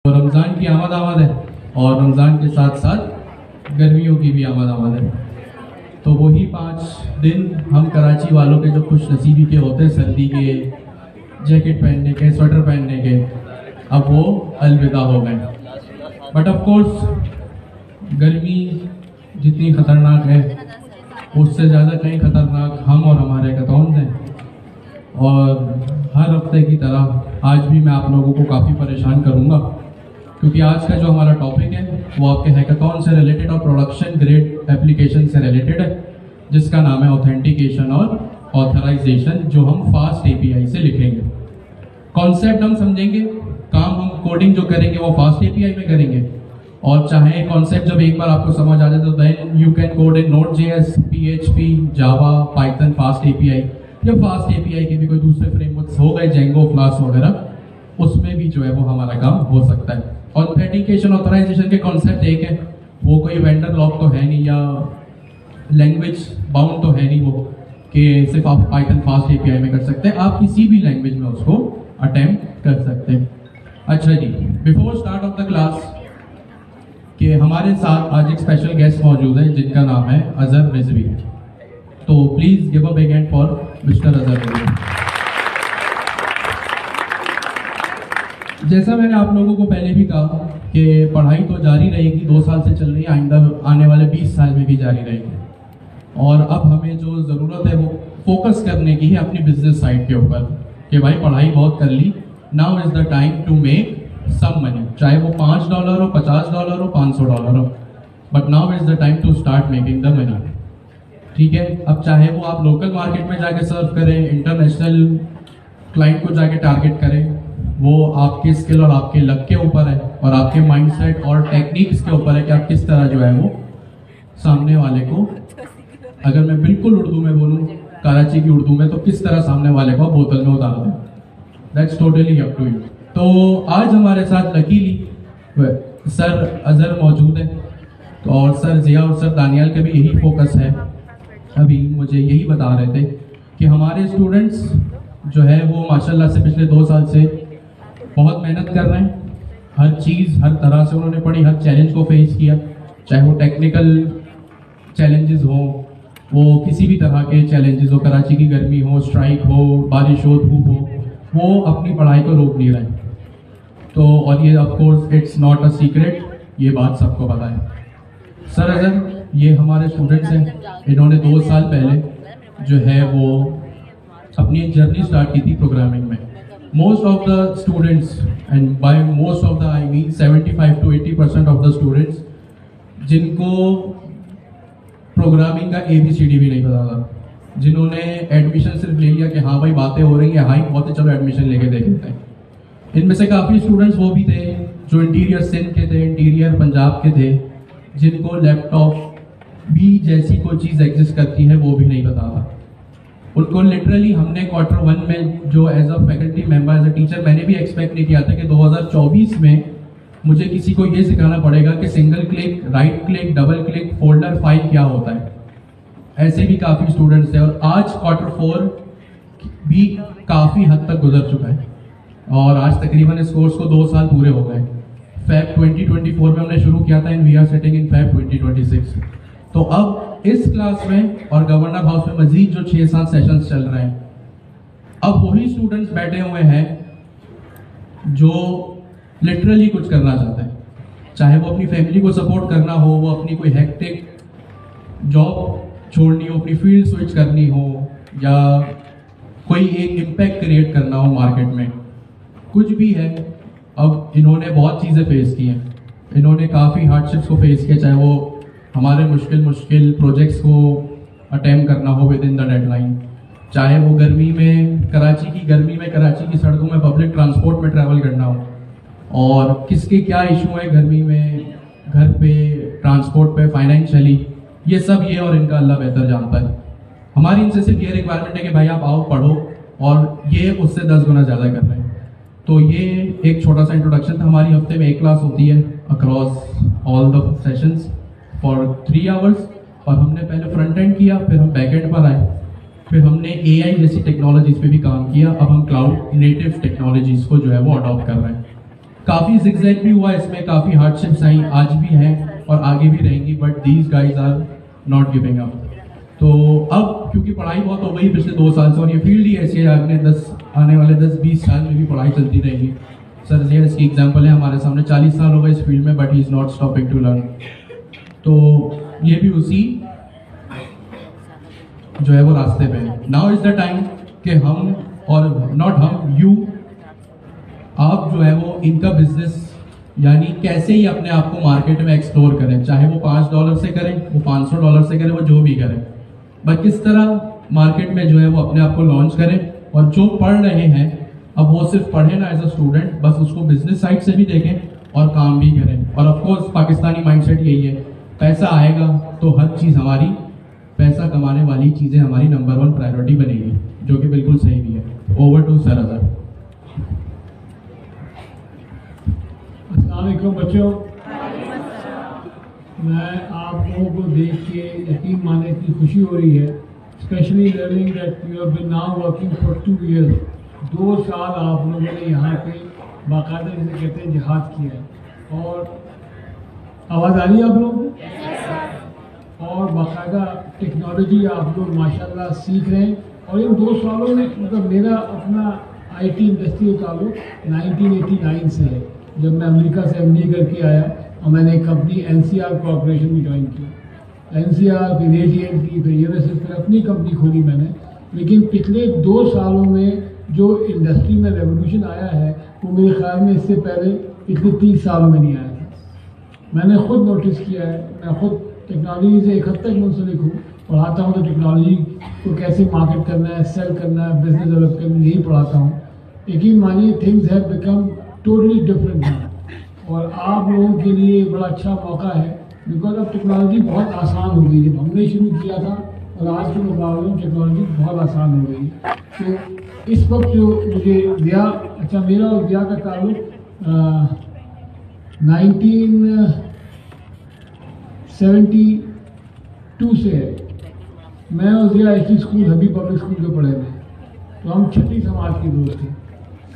रमज़ान की आमद है और रमज़ान के साथ साथ गर्मियों की भी आमद है। तो वही 5 दिन हम कराची वालों के जो खुश नसीबी के होते हैं, सर्दी के जैकेट पहनने के, स्वेटर पहनने के, अब वो अलविदा हो गए। बट ऑफ कोर्स गर्मी जितनी ख़तरनाक है उससे ज़्यादा कहीं ख़तरनाक हम और हमारे हैकाथॉन्स हैं। और हर हफ्ते की तरह आज भी मैं आप लोगों को काफ़ी परेशान करूँगा, क्योंकि आज का जो हमारा टॉपिक है वो आपके हैकाथॉन से रिलेटेड और प्रोडक्शन ग्रेड एप्लीकेशन से रिलेटेड है, जिसका नाम है ऑथेंटिकेशन और ऑथराइजेशन, जो हम फास्ट एपीआई से लिखेंगे। कॉन्सेप्ट हम समझेंगे, काम हम कोडिंग जो करेंगे वो फास्ट एपीआई में करेंगे। और चाहे कॉन्सेप्ट जब एक बार आपको समझ आ जाए तो then you can code in Node.js, PHP, Java, Python fast API, या फास्ट एपीआई के भी कोई दूसरे फ्रेमवर्क्स हो गए, जेंगो, फ्लास्क वगैरह, उसमें भी जो है वो हमारा काम हो सकता है। ऑथेंटिकेशन ऑथराइजेशन के कॉन्सेप्ट एक है, वो कोई वेंडर लॉक तो है नहीं या लैंग्वेज बाउंड तो है नहीं वो कि सिर्फ आप पाइथन फास्ट एपीआई में कर सकते हैं, आप किसी भी लैंग्वेज में उसको अटेम्प्ट कर सकते हैं। अच्छा जी, before start of the class कि हमारे साथ आज एक स्पेशल गेस्ट मौजूद है जिनका नाम है अजहर रिजवी। तो please give a big hand for mister Azhar Rizvi. जैसा मैंने आप लोगों को पहले भी कहा कि पढ़ाई तो जारी रहेगी, 2 साल से चल रही है, आइंदा आने वाले 20 साल में भी जारी रहेगी। और अब हमें जो ज़रूरत है वो फोकस करने की है अपनी बिजनेस साइड के ऊपर, कि भाई पढ़ाई बहुत कर ली, now is the time to make some money, चाहे वो $5 हो, $50 हो, $500 हो, but now is the time to start making the money. ठीक है, अब चाहे वो आप लोकल मार्केट में जाके सर्व करें, इंटरनेशनल क्लाइंट को जाके टारगेट करें, वो आपके स्किल और आपके लक के ऊपर है और आपके माइंडसेट और टेक्निक्स के ऊपर है कि आप किस तरह जो है वो सामने वाले को, अगर मैं बिल्कुल उर्दू में बोलूँ, कराची की उर्दू में, तो किस तरह सामने वाले को बोतल में उतार दें। That's totally up to you. तो आज हमारे साथ लकीली सर अजहर मौजूद है, तो और सर जिया और सर दानियाल का भी यही फोकस है। अभी मुझे यही बता रहे थे कि हमारे स्टूडेंट्स जो है वो माशाल्लाह से पिछले 2 साल से बहुत मेहनत कर रहे हैं, हर चीज़ हर तरह से उन्होंने पढ़ी, हर चैलेंज को फेस किया, चाहे वो टेक्निकल चैलेंजेस हो, वो किसी भी तरह के चैलेंजेस हो, कराची की गर्मी हो, स्ट्राइक हो, बारिश हो, धूप हो, वो अपनी पढ़ाई को रोक नहीं रहे। तो और ये of course it's not a secret, ये बात सबको पता है। सर अजहर ये हमारे स्टूडेंट्स हैं, इन्होंने 2 साल पहले जो है वो अपनी एक जर्नी स्टार्ट की थी प्रोग्रामिंग में। Most of the students, and by most of the I mean 75 to 80% of the students, जिनको प्रोग्रामिंग का ABCD भी नहीं पता था, जिन्होंने एडमिशन सिर्फ ले लिया कि हाँ भाई बातें हो रही है, हाइक बहुत है, चलो एडमिशन लेके देख लेते हैं। इनमें से काफ़ी स्टूडेंट्स वो भी थे जो इंटीरियर सिंध के थे, इंटीरियर पंजाब के थे, जिनको लैपटॉप भी जैसी कोई चीज़ एग्जिस्ट करती है वो भी नहीं पता था। उनको लिटरली हमने Q1 में जो as a faculty member, as a teacher, मैंने भी एक्सपेक्ट नहीं किया था कि 2024 में मुझे किसी को ये सिखाना पड़ेगा कि single click, right click, double click, folder file क्या होता है। ऐसे भी काफ़ी स्टूडेंट्स थे और आज Q4 भी काफ़ी हद तक गुजर चुका है और आज तकरीबन इस कोर्स को 2 साल पूरे हो गए। Feb 2024 में हमने शुरू किया था and we are setting in Feb 2026। तो अब इस क्लास में और गवर्नर हाउस में मजीद जो 6-7 सेशंस चल रहे हैं, अब वही स्टूडेंट्स बैठे हुए हैं जो लिटरली कुछ करना चाहते हैं, चाहे वो अपनी फैमिली को सपोर्ट करना हो, वो अपनी कोई हेक्टिक जॉब छोड़नी हो, अपनी फील्ड स्विच करनी हो, या कोई एक इम्पैक्ट क्रिएट करना हो मार्केट में, कुछ भी है। अब इन्होंने बहुत चीज़ें फेस की हैं, इन्होंने काफ़ी हार्डशिप्स को फेस किया, चाहे वो हमारे मुश्किल प्रोजेक्ट्स को अटेम्प्ट करना हो विद इन द डेडलाइन, चाहे वो गर्मी में कराची की सड़कों में पब्लिक ट्रांसपोर्ट में ट्रैवल करना हो, और किसके क्या इशू है गर्मी में, घर पे, ट्रांसपोर्ट पे, फाइनेंशियली, ये सब ये और इनका अल्लाह बेहतर जानता है। हमारी इनसे सिर्फ ये रिक्वायरमेंट है कि भाई आप आओ पढ़ो, और ये उससे 10 गुना ज़्यादा कर रहे हैं। तो ये एक छोटा सा इंट्रोडक्शन था। हमारी हफ्ते में 1 क्लास होती है across all the sessions for 3 hours, और हमने पहले फ्रंट एंड किया, फिर हम बैक एंड पर आए, फिर हमने AI जैसी टेक्नोलॉजीज़ पे भी काम किया, अब हम क्लाउड नेटिव टेक्नोलॉजीज़ को जो है वो अडॉप्ट कर रहे हैं। काफ़ी जिगजैग भी हुआ इसमें, काफ़ी हार्डशिप्स आई, आज भी हैं और आगे भी रहेंगी, but these guys are not giving up. तो अब क्योंकि पढ़ाई बहुत हो गई पिछले 2 साल से और ये फील्ड ही ऐसी है, आने वाले 10-20 साल में भी पढ़ाई चलती रहेगी। सर जी इसकी एग्जाम्पल है हमारे सामने, 40 साल हो गए इस फील्ड में, but he is not stopping to learn. तो ये भी उसी जो है वो रास्ते पे है। नाउ इज़ द टाइम कि हम, और नॉट हम, यू, आप जो है वो इनका बिजनेस यानी कैसे ही अपने आप को मार्केट में एक्सप्लोर करें, चाहे वो $5 से करें, वो $500 से करें, वो जो भी करें, बट किस तरह मार्केट में जो है वो अपने आप को लॉन्च करें। और जो पढ़ रहे हैं अब वो सिर्फ पढ़े ना एज अ स्टूडेंट, बस उसको बिजनेस साइड से भी देखें और काम भी करें। और ऑफकोर्स पाकिस्तानी माइंडसेट यही है, पैसा आएगा तो हर चीज़ हमारी, पैसा कमाने वाली चीज़ें हमारी नंबर 1 प्रायोरिटी बनेगी, जो कि बिल्कुल सही भी है। Over to sir Azhar. अस्सलाम वालेकुम बच्चों, मैं आप लोगों को देख के यकीन माने इतनी खुशी हो रही है, specially learning that you have been now working for 2 years। 2 साल आप लोगों ने यहाँ पे बाकायदा जिसे कहते हैं जिहाद किया है। और आवाज़ आ रही है आप लोगों को? और बाकायदा टेक्नोलॉजी आप लोग माशाल्लाह सीख रहे हैं। और इन 2 सालों में मतलब मेरा अपना IT इंडस्ट्री का ताल्लुक 1989 से है, जब मैं अमेरिका से MBA करके आया और मैंने एक कंपनी NCR कॉर्पोरेशन में ज्वाइन किया। NCR फिर रेडियंट की, फिर यूनिवर्सिटी, फिर अपनी कंपनी खोली मैंने। लेकिन पिछले 2 सालों में जो इंडस्ट्री में रेवोल्यूशन आया है वो मेरे ख्याल में इससे पहले पिछले 30 सालों में नहीं आया था। मैंने खुद नोटिस किया है, मैं खुद टेक्नोलॉजी से एक हद तक मुंसलिक हूँ, पढ़ाता हूँ तो टेक्नोलॉजी को कैसे मार्केट करना है, सेल करना है, बिजनेस डेवलप करना है, यही पढ़ाता हूँ। यकीन मानिए things have become totally different now. और आप लोगों के लिए बड़ा अच्छा मौका है, बिकॉज अब टेक्नोलॉजी बहुत आसान हो गई। जब हमने शुरू किया था और आज के मुकाबले में टेक्नोलॉजी बहुत आसान हो गई। तो इस वक्त जो मुझे ज़िया, अच्छा मेरा और ज़िया का ताल्लुक 1972 से है। मैं और ज़िया एक ही स्कूल, हबीब पब्लिक स्कूल के पढ़े थे, तो हम छठी समाज के दोस्त थे।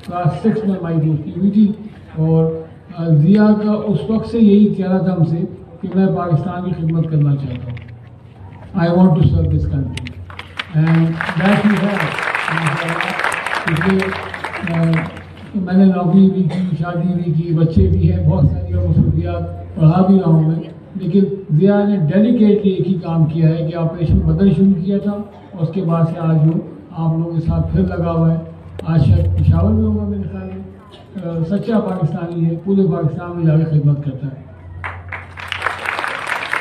क्लास 6 में हमारी दोस्ती हुई थी। और ज़िया का उस वक्त से यही कहना था हमसे कि मैं पाकिस्तान की खिदमत करना चाहता हूँ, I want to serve this country, and that ही है। मैंने नौकरी भी की, शादी भी की, बच्चे भी हैं, बहुत सारी और मसरूफियात, पढ़ा भी रहा हूँ मैं। लेकिन ज़िया ने डेडिकेटली एक ही काम किया है कि ऑपरेशन बदल शुरू किया था और उसके बाद से आज वो आप लोगों के साथ फिर लगा हुआ है। आज शायद पेशावर में होगा मेरे ख्याल में। सच्चा पाकिस्तानी है, पूरे पाकिस्तान में जाकर खिदमत करता है।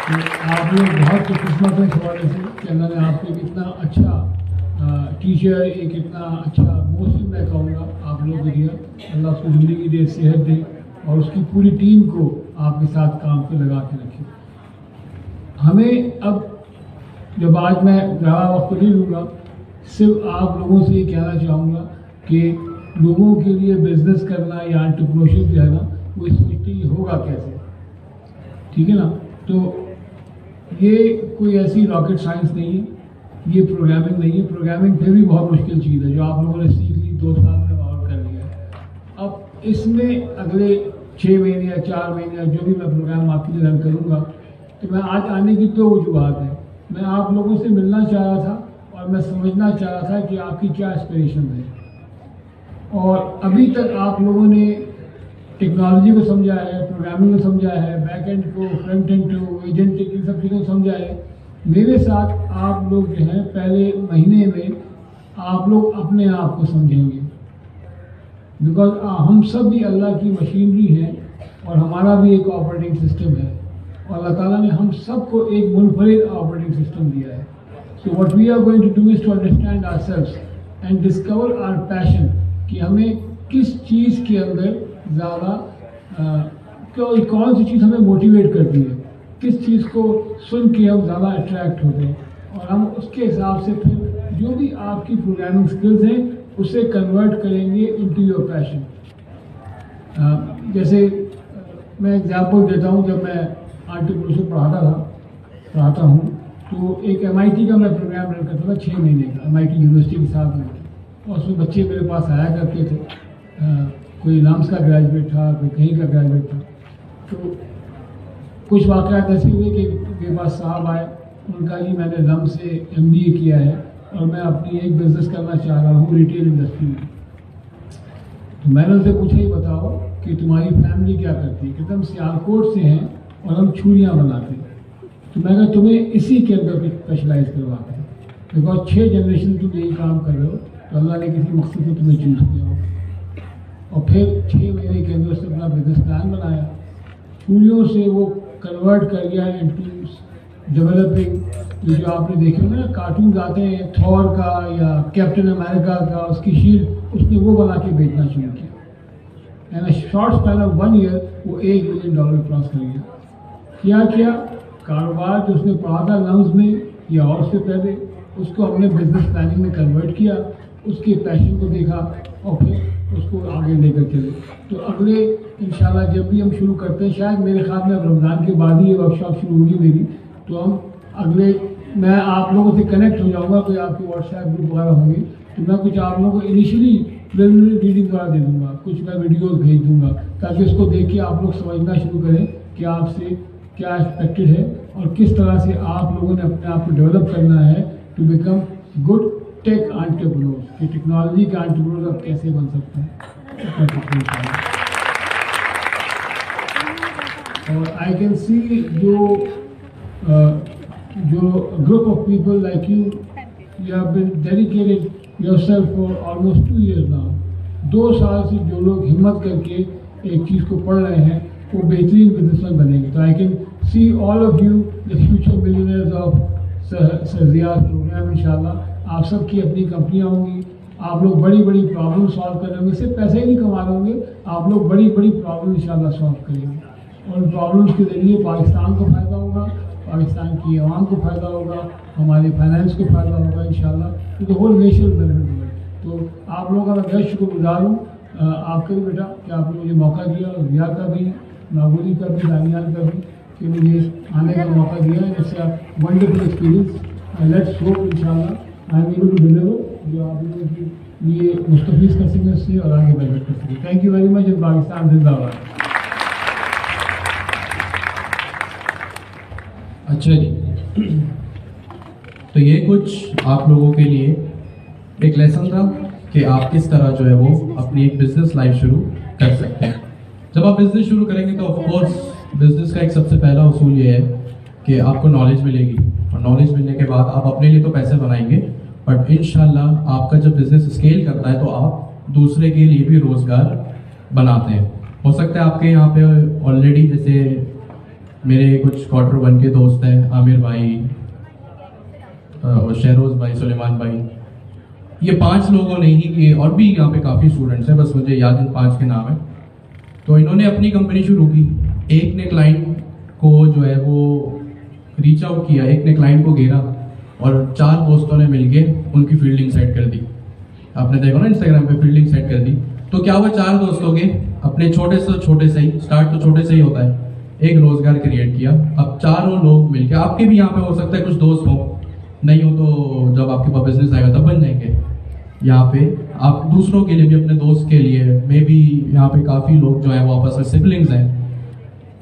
तो आप लोग बहुत खुशकिस्मत हैं इस हवाले से कि अल्लाह ने आपको एक इतना अच्छा टीचर, एक इतना अच्छा मोहसिन मैं कहूँगा आप लोगों को दिया। अल्लाह उसको ज़िंदगी दे, सेहत दे और उसकी पूरी टीम को आपके साथ काम पे लगा के रखे। हमें अब जब आज मैं ज़्यादा वक्त नहीं लूँगा, सिर्फ आप लोगों से ये कहना चाहूँगा कि लोगों के लिए बिजनेस करना या एंटरप्रेन्योरशिप जो है ना, वो सोचते ही होगा कैसे, ठीक है ना। तो ये कोई ऐसी रॉकेट साइंस नहीं है, ये प्रोग्रामिंग नहीं है। प्रोग्रामिंग फिर भी बहुत मुश्किल चीज़ है जो आप लोगों ने सीख ली, 2 साल में और कर लिया है। अब इसमें अगले 6 महीने या 4 महीने या जो भी मैं प्रोग्राम आपके लिए रन करूँगा, तो मैं आज आने की 2 वजूहत है। मैं आप लोगों से मिलना चाह रहा था और मैं समझना चाह रहा था कि आपकी क्या एस्पिरेशन है। और अभी तक आप लोगों ने टेक्नोलॉजी को समझा है, प्रोग्रामिंग को समझा है, बैक एंड को, फ्रंट एंड को, एजेंटिक, इन सब चीज़ों को समझा है। मेरे साथ आप लोग जो हैं पहले महीने में आप लोग अपने आप को समझेंगे, बिकॉज हम सब भी अल्लाह की मशीनरी हैं और हमारा भी एक ऑपरेटिंग सिस्टम है और अल्लाह ताला ने हम सबको एक मुनफरिद ऑपरेटिंग सिस्टम दिया है। So what we are going to do is to understand ourselves and discover our passion, कि हमें किस चीज़ के अंदर ज़्यादा कौन सी चीज़ हमें मोटिवेट करती है, किस चीज़ को सुन के हम ज़्यादा अट्रैक्ट होते हैं, और हम उसके हिसाब से फिर जो भी आपकी प्रोग्रामिंग स्किल्स हैं उसे कन्वर्ट करेंगे इनटू योर पैशन। जैसे मैं एग्जांपल देता हूँ, जब मैं एंटरप्रेन्योरशिप पढ़ाता हूँ तो एक MIT का मैं प्रोग्राम रन करता था 6 महीने का, MIT यूनिवर्सिटी के साथ में, और उसमें बच्चे मेरे पास आया करते थे। कोई लम्स का ग्रेजुएट था, कोई कहीं का ग्रेजुएट था। तो कुछ वाक़यात ऐसे हुए कि मेरे पास साहब आए, उनका जी मैंने लम्स से MBA किया है और मैं अपनी एक बिज़नेस करना चाह रहा हूँ रिटेल इंडस्ट्री में। तो मैंने उनसे पूछा, ही बताओ कि तुम्हारी फैमिली क्या करती है? कहते हम सियालकोट से हैं और हम छुरियाँ बनाते हैं। तो मैं कहा तुम्हें इसी के अंदर स्पेशलाइज करवाते हैं, बिकॉज 6 जनरेशन तुम यही काम कर रहे हो, तो अल्लाह ने किसी मकसद को तुम्हें चूज़ किया हो। और फिर 6 महीने के अंदर उसने अपना बिजनेस प्लान बनाया, छुरियों से वो कन्वर्ट कर गया इनटू डेवलपिंग। जो आपने देखे होंगे ना कार्टून आते हैं थॉर का या कैप्टन अमेरिका का, उसकी शील्ड, उसने वो बना के बेचना शुरू किया। And short span of 1 year वो $1 मिलियन क्रॉस कर गया। क्या किया? कारोबार जो उसने पढ़ा था लम्स में या और उससे पहले, उसको हमने बिजनेस प्लानिंग में कन्वर्ट किया, उसके पैशन को देखा और फिर उसको आगे लेकर चले। तो अगले इंशाल्लाह जब भी हम शुरू करते हैं, शायद मेरे ख्याल में अब रमज़ान के बाद ही ये वर्कशॉप शुरू होगी मेरी, तो हम अगले, मैं आप लोगों से कनेक्ट हो जाऊँगा, कोई आपके व्हाट्सएप ग्रुप वगैरह होंगे, तो मैं कुछ आप लोगों को इनिशियली प्रिलिमिनरी रीडिंग वगैरह दे दूँगा, कुछ मैं वीडियोज़ भेज दूँगा, ताकि उसको देख के आप लोग समझना शुरू करें कि आपसे क्या एक्सपेक्टेड है और किस तरह से आप लोगों ने अपने आप को डेवलप करना है to become good tech entrepreneurs, कि टेक्नोलॉजी का एंटरप्रेन्योर आप कैसे बन सकते हैं। और आई कैन सी जो group of people like you have been dedicated yourself for almost 2 years now. 2 साल से जो लोग हिम्मत करके एक चीज़ को पढ़ रहे हैं वो बेहतरीन बिजनेसमैन बनेंगे। तो I can see all of you the future millionaires of sir Riyaz program. इंशाल्लाह आप सबकी अपनी कंपनियां होंगी, आप लोग बड़ी बड़ी प्रॉब्लम सॉल्व कर रहे होंगे, सिर्फ पैसे ही नहीं कमा रहे होंगे, आप लोग बड़ी बड़ी प्रॉब्लम इंशाल्लाह सॉल्व करेंगे और उन प्रॉब्लम्स के ज़रिए पाकिस्तान को फ़ायदा होगा, पाकिस्तान की आवाम को फ़ायदा होगा, हमारे फाइनेंस को फ़ायदा होगा इंशाल्लाह, तो द होल नेशन बेनिफिट होगा। तो आप लोगों का मैं बहुत शुक्रगुजार हूँ आपका भी बेटा कि आपने मुझे मौका दिया, और रिया का भी, नागोली का भी, दानियाल का भी, कि मुझे आने का मौका दिया। It's a wonderful experience. Let's hope इंशाल्लाह I am able to deliver जो आप लोगों के लिए मुस्तफीज़ कर सकें इससे और आगे बेनिफिट कर सकें। Thank you very much. Pakistan जिंदाबाद। अच्छा जी, तो ये कुछ आप लोगों के लिए एक लेसन था कि आप किस तरह जो है वो अपनी एक बिजनेस लाइफ शुरू कर सकते हैं। जब आप बिजनेस शुरू करेंगे तो ऑफ कोर्स बिजनेस का एक सबसे पहला उसूल ये है कि आपको नॉलेज मिलेगी, और नॉलेज मिलने के बाद आप अपने लिए तो पैसे बनाएंगे, बट इंशाल्लाह आपका जब बिजनेस स्केल करता है तो आप दूसरे के लिए भी रोजगार बनाते हैं। हो सकता है आपके यहाँ पे ऑलरेडी, जैसे मेरे कुछ Q1 के दोस्त हैं, आमिर भाई और शहरोज भाई, सुलेमान भाई, ये 5 लोगों ने ही किए, और भी यहाँ पे काफ़ी स्टूडेंट्स हैं, बस मुझे याद इन 5 के नाम है। तो इन्होंने अपनी कंपनी शुरू की, एक ने क्लाइंट को जो है वो रीच आउट किया, एक ने क्लाइंट को घेरा, और 4 दोस्तों ने मिलके उनकी फील्डिंग सेट कर दी। आपने देखा ना इंस्टाग्राम पे फील्डिंग सेट कर दी। तो क्या हुआ, 4 दोस्तों के अपने छोटे से ही स्टार्ट तो छोटे से ही होता है, एक रोजगार क्रिएट किया। अब चारों लोग मिलके, आपके भी यहाँ पे हो सकता है कुछ दोस्त हो, नहीं हो तो जब आपके पास बिजनेस आएगा तब बन जाएंगे। यहाँ पे आप दूसरों के लिए भी, अपने दोस्त के लिए, मे भी यहाँ पे काफ़ी लोग जो है वो आपस में सिबलिंग्स हैं,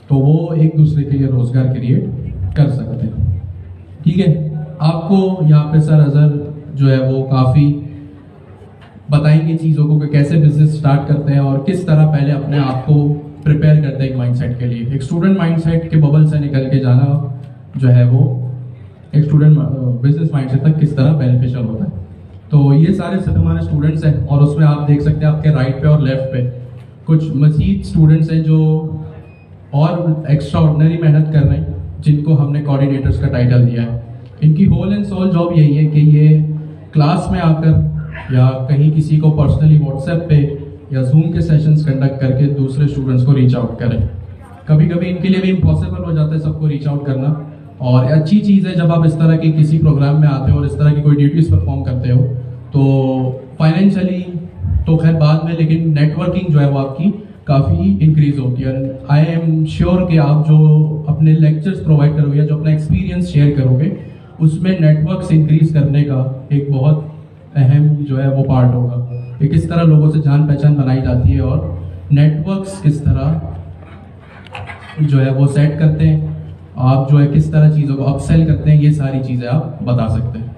तो वो एक दूसरे के लिए रोजगार क्रिएट कर सकते हैं। ठीक है, आपको यहाँ पे सर अजहर जो है वो काफ़ी बताएंगे चीज़ों को कि कैसे बिजनेस स्टार्ट करते हैं और किस तरह पहले अपने आप को प्रिपेयर करते हैं एक माइंडसेट के लिए। एक स्टूडेंट माइंडसेट के बबल से निकल के जाना जो है वो एक स्टूडेंट बिजनेस माइंडसेट तक किस तरह बेनिफिशियल होता है। तो ये सारे सब हमारे स्टूडेंट्स हैं, और उसमें आप देख सकते हैं आपके राइट पे और लेफ्ट पे कुछ मजीद स्टूडेंट्स हैं जो और एक्स्ट्रा ऑर्डिनरी मेहनत कर रहे हैं, जिनको हमने कोऑर्डिनेटर्स का टाइटल दिया है। इनकी होल एंड सोल जॉब यही है कि ये क्लास में आकर या कहीं किसी को पर्सनली व्हाट्सएप पे या जूम के सेशंस कंडक्ट करके दूसरे स्टूडेंट्स को रीच आउट करें। कभी कभी इनके लिए भी इम्पॉसिबल हो जाता है सबको रीच आउट करना, और अच्छी चीज़ है जब आप इस तरह के किसी प्रोग्राम में आते हो और इस तरह की कोई ड्यूटीज़ परफॉर्म करते हो, तो फाइनेंशियली तो खैर बाद में, लेकिन नेटवर्किंग जो है वो आपकी काफ़ी इंक्रीज होती है। आई एम श्योर कि आप जो अपने लेक्चर्स प्रोवाइड करोगे या जो अपना एक्सपीरियंस शेयर करोगे, उसमें नेटवर्क्स इंक्रीज करने का एक बहुत अहम जो है वो पार्ट होगा कि किस तरह लोगों से जान पहचान बनाई जाती है और नेटवर्क्स किस तरह जो है वो सेट करते हैं, आप जो है किस तरह चीज़ों को अपसेल करते हैं, ये सारी चीज़ें आप बता सकते हैं।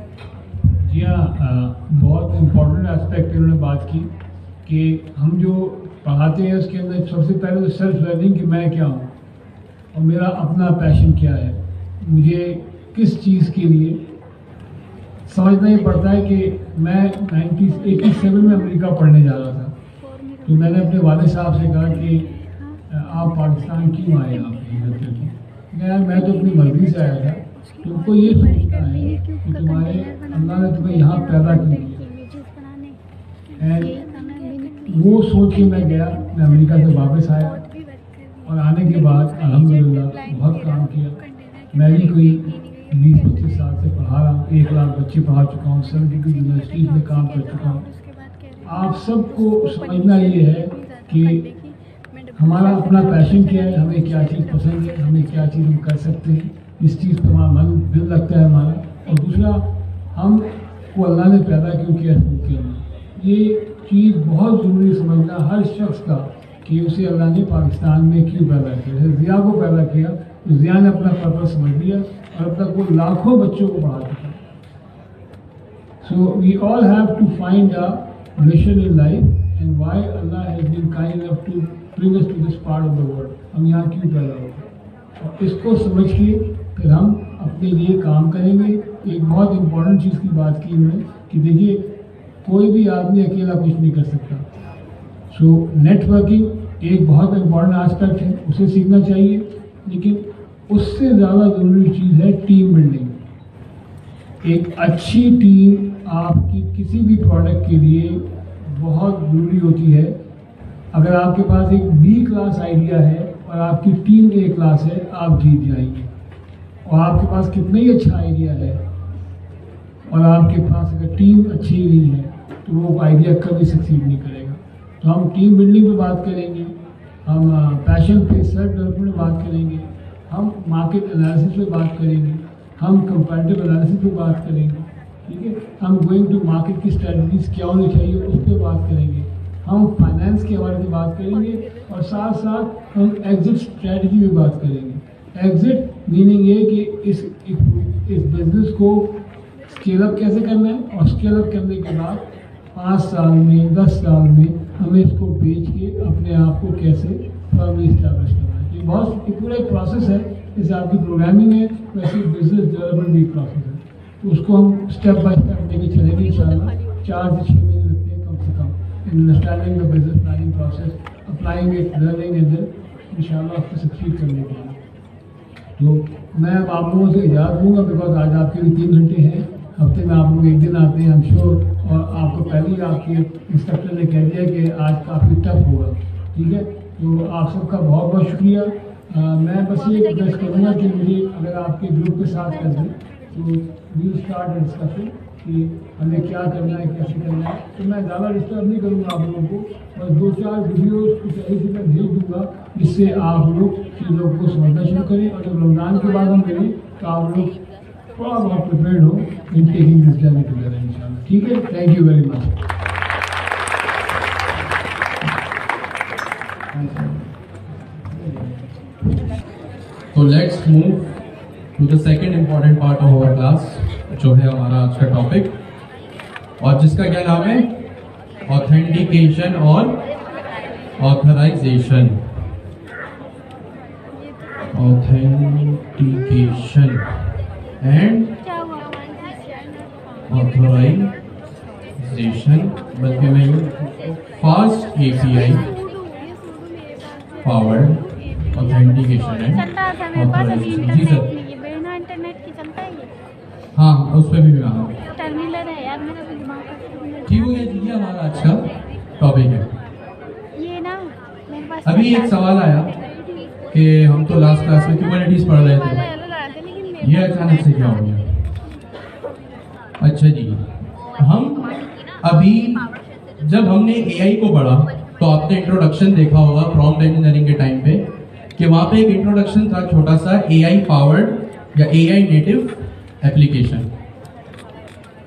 जी हाँ, बहुत इम्पोर्टेंट एस्पेक्ट इन्होंने बात की कि हम जो पढ़ाते हैं उसके अंदर सबसे पहले तो सेल्फ लर्निंग कि मैं क्या हूँ और मेरा अपना पैशन क्या है, मुझे किस चीज़ के लिए समझना ही पड़ता है कि मैं 1987 में अमेरिका पढ़ने जा रहा था, तो मैंने अपने वाले साहब से कहा कि आप पाकिस्तान क्यों आए, आप हिजरत करके। यार मैं तो अपनी मर्जी से आया था, तुमको ये सोचना है कि तुम्हारे अल्लाह ने तुम्हें यहाँ पैदा क्यों किया। एंड वो सोच के मैं गया, मैं अमेरिका से वापस आया और आने के बाद अल्हम्दुलिल्लाह बहुत काम किया। मैं भी कोई 20-25 साल से पढ़ा रहा हूँ, 1 लाख बच्चे पढ़ा चुका हूँ, 72 यूनिवर्सिटीज़ में काम कर चुका हूँ। आप सबको समझना ये है कि हमारा अपना पैशन क्या है, हमें क्या चीज़ पसंद है, हमें क्या चीज़ हम कर सकते हैं, इस चीज़ पर हमारा मन दिल लगता है हमारा। और दूसरा, हम को अल्लाह ने पैदा क्यों किया है, ये चीज़ बहुत ज़रूरी समझना हर शख्स का कि उसे अल्लाह ने पाकिस्तान में क्यों पैदा किया। जैसे ज़िया को पैदा किया तो ज़िया ने अपना पर्पस समझ लिया और अब तक वो लाखों बच्चों को पढ़ा चुका। So we all have to find a mission in life and why Allah has been kind enough to bring us to this part of the world, हम यहाँ क्यों पैदा हुए, और इसको समझ के फिर हम अपने लिए काम करेंगे। एक बहुत इम्पोर्टेंट चीज़ की बात की उन्होंने कि देखिए कोई भी आदमी अकेला कुछ नहीं कर सकता। सो नेटवर्किंग एक बहुत इम्पोर्टेंट एस्पेक्ट है, उसे सीखना चाहिए, लेकिन उससे ज़्यादा ज़रूरी चीज़ है टीम बिल्डिंग। एक अच्छी टीम आपकी किसी भी प्रोडक्ट के लिए बहुत ज़रूरी होती है। अगर आपके पास एक बी क्लास आइडिया है और आपकी टीम ए क्लास है, आप जीत जाएंगे। और आपके पास कितना ही अच्छा आइडिया है और आपके पास अगर टीम अच्छी नहीं है तो वो आइडिया कभी सक्सीड नहीं करेगा। तो हम टीम बिल्डिंग पे बात करेंगे, हम पैशन पे सेल्फ डेवलपमेंट पे बात करेंगे, हम मार्केट एनालिसिस पे बात करेंगे, हम कंपैरेटिव एनालिसिस पे बात करेंगे, ठीक है, हम गोइंग टू मार्केट की स्ट्रेटजीज क्या होनी चाहिए उस पर बात करेंगे, हम फाइनेंस के हवाले से बात करेंगे और साथ साथ हम एग्जिट स्ट्रेटजी में बात करेंगे। एग्जिट मीनिंग ये कि इस बिजनेस को स्केल अप कैसे करना है और स्केल अप करने के बाद 5 साल में 10 साल में हमें इसको बेच के अपने आप को कैसे फर्मली इस्टेब्लिश करना है। ये बहुत एक पूरा एक प्रोसेस है, जैसे आपकी प्रोग्रामिंग है वैसे बिजनेस डेवलपमेंट भी प्रोसेस है। तो उसको हम स्टेप बाय स्टेप लेके चलेंगे इंशाल्लाह। 4 से 6 महीने लगते हैं कम से कम in understanding the business planning process, applying it, learning and then इंशाल्लाह उसको सक्सीड करने के लिए। तो मैं अब आप लोगों से इजाज़त दूँगा बिकॉज आज आपके भी 3 घंटे हैं, हफ्ते में आप लोग एक दिन आते हैं, आई एम श्योर, और आपको पहले ही आपके इंस्ट्रक्टर ने कह दिया कि आज काफ़ी टफ होगा, ठीक है। तो आप सबका बहुत बहुत शुक्रिया। मैं बस ये रिक्वेस्ट करूँगा कि मुझे अगर आपके ग्रुप के साथ कर दें तो वी स्टार्ट डिस्कशन कि हमें क्या करना है, कैसे करना है। तो मैं ज़्यादा डिस्टर्ब नहीं करूँगा आप लोगों को, और 2-4 वीडियोज़ कुछ ऐसी मैं भेज दूँगा जिससे आप लोग चीज़ों को समझना शुरू करें, और जब रमज़ान के बाद हम मिलें तो आप लोग थोड़ा बहुत प्रिपेयर्ड हो in taking this journey together इंशाल्लाह, ठीक है। Thank you very much. तो let's move to the second important part of our class, जो है हमारा आज का टॉपिक, और जिसका क्या नाम है, ऑथेंटिकेशन और ऑथराइजेशन। ऑथेंटिकेशन एंड ऑथराइजेशन, बल्कि मैं fast API powered authentication and authorization. जी सर। इंटरनेट की चलता है ये? हाँ, उस पर भी मैं आऊँ। टर्मिनल है यार, मेरा भी दिमाग का ठीक हो गया, ये हमारा आज का टॉपिक है। ये ना मेरे पास अभी एक सवाल आया कि हम तो लास्ट क्लास में क्यूबरनेटीज पढ़ रहे थे, ये अचानक से क्या हो गया। अच्छा जी, हम अभी जब हमने AI को पढ़ा तो आपने इंट्रोडक्शन देखा होगा प्रॉम्प्ट इंजीनियरिंग के टाइम पे, कि वहाँ पे एक इंट्रोडक्शन था छोटा सा, AI पावर्ड या AI native application.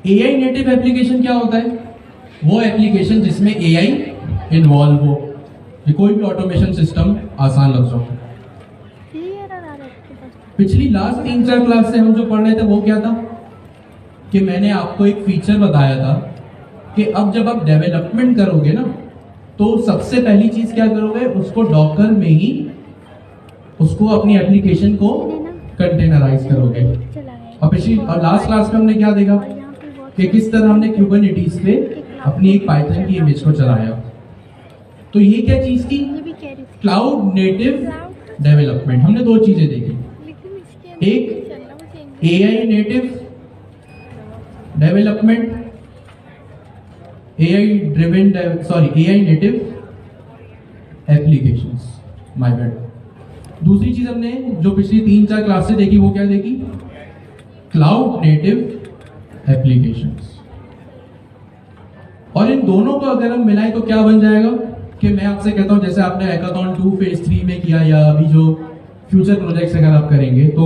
AI native application क्या होता है? वो एप्लीकेशन जिसमें AI इन्वॉल्व हो, कि कोई भी ऑटोमेशन सिस्टम आसान लफ्जों में। ये एरर आ रहा है आपके पास? पिछली लास्ट 3-4 क्लास से हम जो पढ़ रहे थे वो क्या था कि मैंने आपको एक फीचर बताया था कि अब जब आप डेवलपमेंट करोगे ना तो सबसे पहली चीज क्या करोगे, उसको डॉकर में ही उसको अपनी एप्लीकेशन को कंटेनराइज करोगे। चला गया। और पिछली और लास्ट क्लास में हमने क्या देखा और यहाँ पे बहुत कि किस तरह हमने कुबरनेटिस पे अपनी एक पाइथन की इमेज को चलाया। तो ये क्या चीज थी, ये भी कह रही थी। Cloud native development. हमने दो चीजें देखी, लेकिन इसके अंदर एक नहीं चल रहा, मुझे English AI native development, AI native applications, my bad. दूसरी चीज हमने जो पिछली 3-4 क्लास से देखी वो क्या देखी, क्लाउड नेटिव एप्लीकेशंस। और इन दोनों को अगर हम मिलाएं तो क्या बन जाएगा कि मैं आपसे कहता हूं जैसे आपने हैकाथॉन 2 फेज 3 में किया या अभी जो फ्यूचर प्रोजेक्ट्स अगर आप करेंगे तो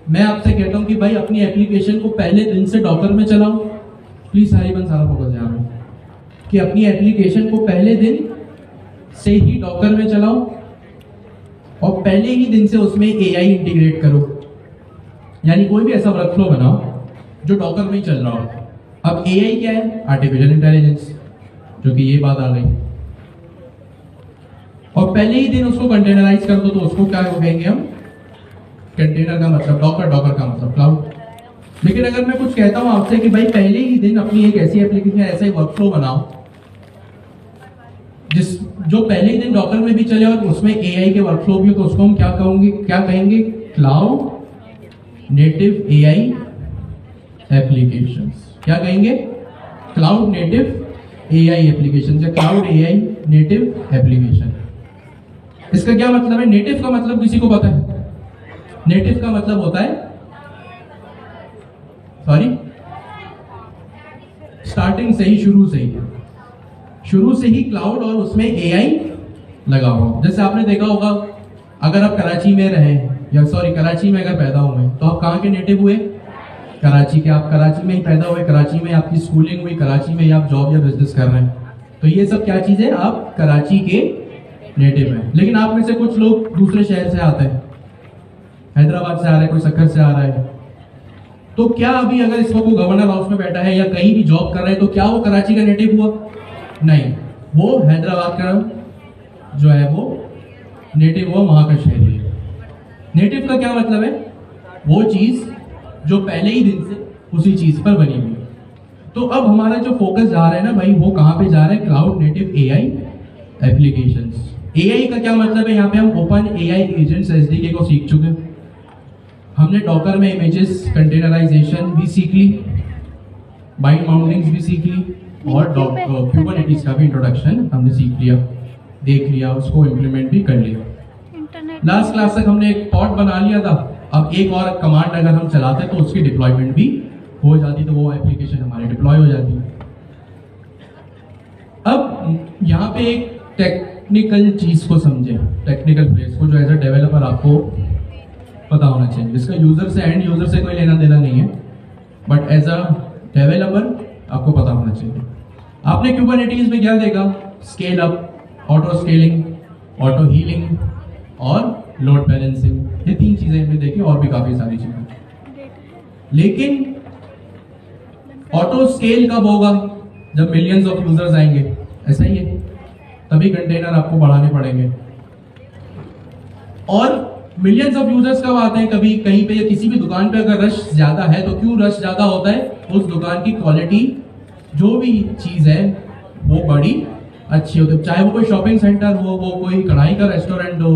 मैं आपसे कहता हूं कि भाई अपनी एप्लीकेशन को पहले दिन से डॉकर में चलाओ। प्लीज हरिबन सारा फोकस ध्यान में कि अपनी एप्लीकेशन को पहले दिन से ही डॉकर में चलाओ और पहले ही दिन से उसमें एआई इंटीग्रेट करो, यानी कोई भी ऐसा वर्कफ्लो बनाओ जो डॉकर में ही चल रहा हो। अब एआई क्या है, आर्टिफिशियल इंटेलिजेंस, जो कि ये बात आ गई। और पहले ही दिन उसको कंटेनराइज कर दो तो उसको क्या कहेंगे हम, कंटेनर का मतलब डॉकर, डॉकर का मतलब क्लाउड। लेकिन अगर मैं कुछ कहता हूं आपसे कि भाई पहले ही दिन अपनी एक ऐसी एप्लीकेशन, ऐसा ही वर्कफ्लो बनाओ जो पहले ही दिन डॉकर में भी चले और उसमें एआई के वर्कफ्लो भी हो, तो उसको हम क्या कहेंगे, क्लाउड नेटिव एआई एप्लीकेशंस। क्या कहेंगे, क्लाउड नेटिव एआई एप्लीकेशन या क्लाउड एआई नेटिव एप्लीकेशन। इसका क्या मतलब है, नेटिव का मतलब किसी को पता है? नेटिव का मतलब होता है स्टार्टिंग से ही, शुरू से ही क्लाउड और उसमें एआई लगा हुआ। जैसे आपने देखा होगा अगर आप कराची में रहे या कराची में अगर पैदा हुए तो आप कहाँ के नेटिव हुए, कराची के। आप कराची में ही पैदा हुए, कराची में आपकी स्कूलिंग हुई, कराची में आप जॉब या बिजनेस कर रहे हैं, तो ये सब क्या चीज है, आप कराची के नेटिव हैं। लेकिन आप में से कुछ लोग दूसरे शहर से आते हैं, हैदराबाद से आ रहे हैं, कोई सक्कर से आ रहा है, तो क्या अभी अगर इसको कोई गवर्नर हाउस में बैठा है या कहीं भी जॉब कर रहे हैं तो क्या वो कराची का नेटिव हुआ? नहीं, वो हैदराबाद का जो है वो नेटिव हुआ, वहां का शहरी है। नेटिव का क्या मतलब है, वो चीज जो पहले ही दिन से उसी चीज पर बनी हुई है। तो अब हमारा जो फोकस जा रहा है ना भाई, वो कहां पे जा रहा है, cloud native AI applications. AI का क्या मतलब है, यहाँ पे हम ओपन एआई एजेंट्स एसडीके को सीख चुके हैं, हमने डॉकर में इमेजेस कंटेनराइजेशन भी सीख ली, बाइंड माउंटिंग्स भी सीख ली, और कुबरनेटिस का भी इंट्रोडक्शन हमने सीख लिया, देख लिया, उसको इम्प्लीमेंट भी कर लिया। इंटरनेट लास्ट क्लास तक हमने एक पॉड बना लिया था, अब एक और कमांड अगर हम चलाते तो उसकी डिप्लॉयमेंट भी हो जाती, तो वो एप्लीकेशन हमारी डिप्लॉय हो जाती। अब यहाँ पे एक टेक्निकल चीज को समझे, टेक्निकल फ्रेज को, जो एज अ डेवलपर आपको पता होना चाहिए, जिसका यूजर से एंड यूजर से कोई लेना देना नहीं है, बट एज अ डेवलपर आपको पता होना चाहिए। आपने कुबरनेटिस में क्या देखा, scale up, auto scaling, auto healing और लोड बैलेंसिंग, ये 3 चीजें हमने देखी, और भी काफी सारी चीजें। लेकिन ऑटो स्केल कब होगा, जब मिलियंस ऑफ यूजर्स आएंगे, ऐसा ही है, तभी कंटेनर आपको बढ़ाने पड़ेंगे। और मिलियंस ऑफ यूजर्स कब आते हैं, कभी कहीं पे या किसी भी दुकान पे अगर रश ज्यादा है, तो क्यों रश ज्यादा होता है, उस दुकान की क्वालिटी जो भी चीज है वो बड़ी अच्छी होती है, चाहे वो कोई शॉपिंग सेंटर हो, वो कोई कढ़ाई का रेस्टोरेंट हो,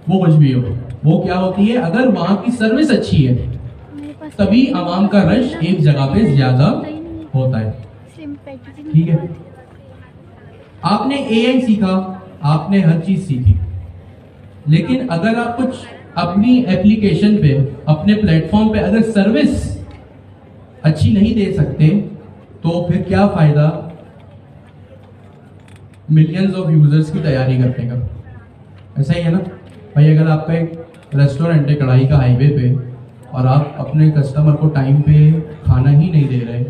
वो कुछ भी हो, वो क्या होती है, अगर वहां की सर्विस अच्छी है मेरे पास तभी आवाम का रश एक जगह पे ज्यादा होता है। Slim packaging. ठीक है, आपने एआई सीखा, आपने हर चीज सीखी, लेकिन अगर आप कुछ अपनी एप्लीकेशन पे, अपने प्लेटफॉर्म पे अगर सर्विस अच्छी नहीं दे सकते तो फिर क्या फायदा मिलियंस ऑफ यूजर्स की तैयारी करने का। ऐसा ही है ना भाई, अगर आपका एक रेस्टोरेंट है कढ़ाई का हाईवे पे और आप अपने कस्टमर को टाइम पे खाना ही नहीं दे रहे,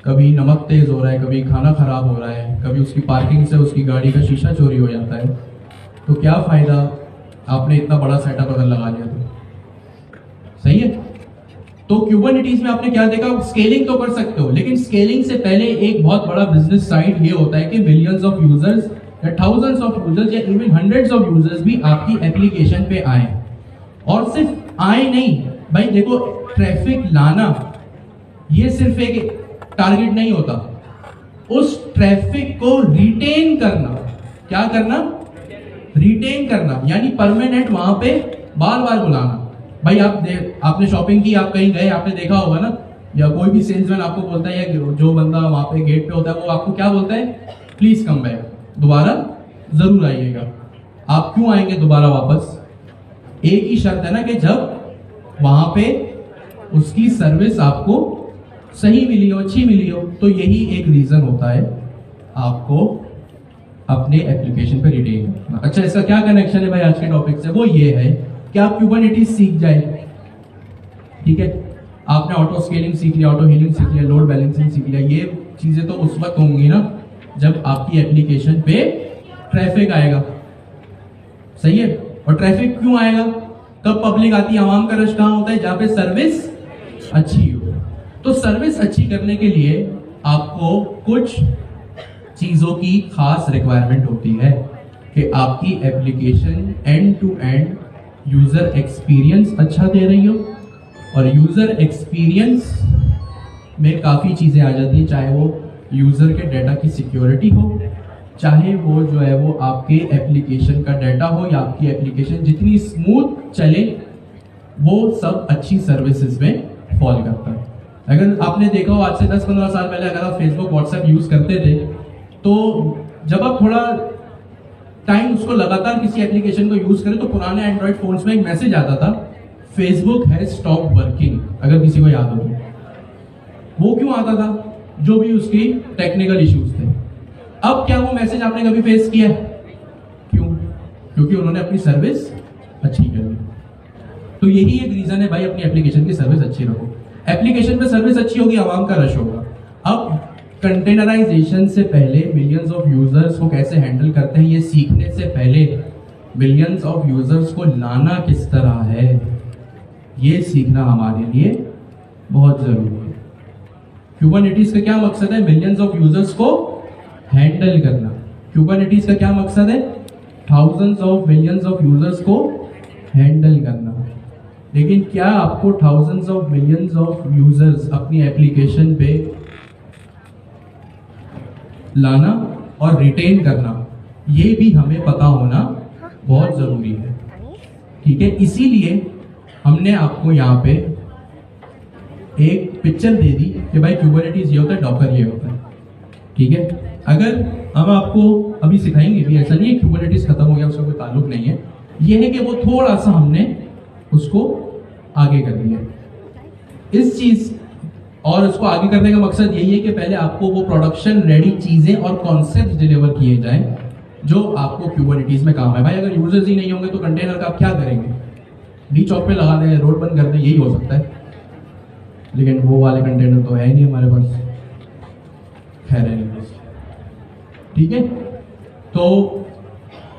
कभी नमक तेज हो रहा है, कभी खाना खराब हो रहा है, कभी उसकी पार्किंग से उसकी गाड़ी का शीशा चोरी हो जाता है, तो क्या फायदा आपने इतना बड़ा सेटअप अगर लगा लिया तो। सही है। तो क्यूबरनेटीज में आपने क्या देखा, स्केलिंग तो कर सकते हो, लेकिन स्केलिंग से पहले एक बहुत बड़ा बिजनेस साइड ये होता है कि मिलियंस ऑफ यूजर्स या थाउजेंड्स ऑफ यूजर्स या इवन हंड्रेड्स ऑफ यूजर्स भी आपकी एप्लीकेशन पे आए। और सिर्फ आए नहीं भाई, देखो ट्रैफिक लाना ये सिर्फ एक टारगेट नहीं होता, उस ट्रैफिक को रिटेन करना। क्या करना? रिटेन करना, यानी परमानेंट वहां पे बार बार बुलाना। भाई आपने शॉपिंग की, आप कहीं गए, आपने देखा होगा ना, या कोई भी सेल्समैन आपको बोलता है, या जो बंदा वहां पे गेट पे होता है वो आपको क्या बोलता है, प्लीज कम बैक, दोबारा जरूर आइएगा। आप क्यों आएंगे दोबारा वापस? एक ही शर्त है ना कि जब वहां पे उसकी सर्विस आपको सही मिली हो, अच्छी मिली हो। तो यही एक रीजन होता है आपको अपने एप्लीकेशन पे रिटेन करना। अच्छा, इसका क्या कनेक्शन है भाई आज के टॉपिक से? वो ये है कि आप क्यूबरनेटीज सीख जाए। ठीक है, आपने ऑटो स्केलिंग सीख लिया, ऑटो हीलिंग सीख लिया, लोड बैलेंसिंग सीख लिया। ये चीजें तो उस वक्त होंगी ना जब आपकी एप्लीकेशन पे ट्रैफिक आएगा। सही है। और ट्रैफिक क्यों आएगा? कब पब्लिक आती है, आवाम का रश कहां होता है? जहां पे सर्विस अच्छी हो। तो सर्विस अच्छी करने के लिए आपको कुछ चीजों की खास रिक्वायरमेंट होती है कि आपकी application end to end user experience अच्छा दे रही हो। और यूजर एक्सपीरियंस में काफी चीजें आ जाती हैं, चाहे वो यूजर के डेटा की सिक्योरिटी हो, चाहे वो जो है वो आपके एप्लीकेशन का डाटा हो, या आपकी एप्लीकेशन जितनी स्मूथ चले, वो सब अच्छी सर्विसेज में फॉल करता है। अगर आपने देखा हो आज से 10-15 साल पहले अगर आप फेसबुक व्हाट्सएप यूज करते थे, तो जब आप थोड़ा टाइम उसको लगातार किसी एप्लीकेशन को यूज करें तो पुराने एंड्रॉइड फोन्स में एक मैसेज आता था, फेसबुक हैज स्टॉप वर्किंग। अगर किसी को याद हो तो वो क्यों आता था? जो भी उसकी टेक्निकल इश्यूज थे। अब क्या वो मैसेज आपने कभी फेस किया? क्यों? क्योंकि उन्होंने अपनी सर्विस अच्छी कर ली। तो यही एक रीजन है भाई, अपनी एप्लीकेशन की सर्विस अच्छी रखो। एप्लीकेशन पे सर्विस अच्छी होगी, आवाम का रश होगा। अब कंटेनराइजेशन से पहले मिलियंस ऑफ यूजर्स को कैसे हैंडल करते हैं ये सीखने से पहले मिलियंस ऑफ यूजर्स को लाना किस तरह है ये सीखना हमारे लिए बहुत जरूरी है। क्यूबरनेटीज का क्या मकसद है? मिलियंस ऑफ यूजर्स को हैंडल करना। क्यूबरनेटीज का क्या मकसद है? Thousands of millions of users को हैंडल करना। लेकिन क्या आपको thousands of millions of users अपनी एप्लीकेशन पे लाना और रिटेन करना, ये भी हमें पता होना बहुत जरूरी है। ठीक है, इसीलिए हमने आपको यहाँ पे एक पिक्चर दे दी कि भाई क्यूबरनेटीज ये होता है, डॉकर ये होता है। ठीक है, अगर हम आपको अभी सिखाएंगे भी, ऐसा नहीं है क्यूबरनेटीज खत्म हो गया, उसका कोई ताल्लुक नहीं है। ये है कि वो थोड़ा सा हमने उसको आगे कर दिया इस चीज, और उसको आगे करने का मकसद यही है कि पहले आपको वो प्रोडक्शन रेडी चीजें और कॉन्सेप्ट डिलीवर किए जाएं जो आपको क्यूबरनेटीज में काम है। भाई अगर यूजर्स ही नहीं होंगे तो कंटेनर का आप क्या करेंगे? डी चौक पे लगा दें, रोड बंद कर दें, यही हो सकता है। लेकिन वो वाले कंटेनर तो है ही नहीं हमारे पास। खैर है नहीं। ठीक है, तो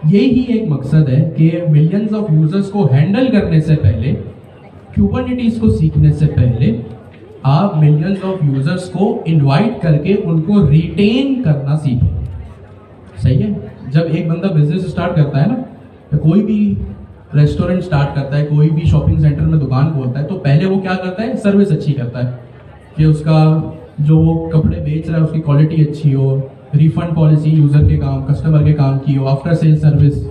यही एक मकसद है कि मिलियंस ऑफ यूजर्स को हैंडल करने से पहले, क्यूबरनेटीज को सीखने से पहले आप मिलियंस ऑफ यूजर्स को इनवाइट करके उनको रिटेन करना सीखें। सही है। जब एक बंदा बिजनेस स्टार्ट करता है ना, तो कोई भी रेस्टोरेंट स्टार्ट करता है, कोई भी शॉपिंग सेंटर में दुकान खोलता है, तो पहले वो क्या करता है? सर्विस अच्छी करता है कि उसका जो वो कपड़े बेच रहा है उसकी क्वालिटी अच्छी हो, रिफंड पॉलिसी यूजर के काम, कस्टमर के काम की हो, आफ्टर सेल सर्विस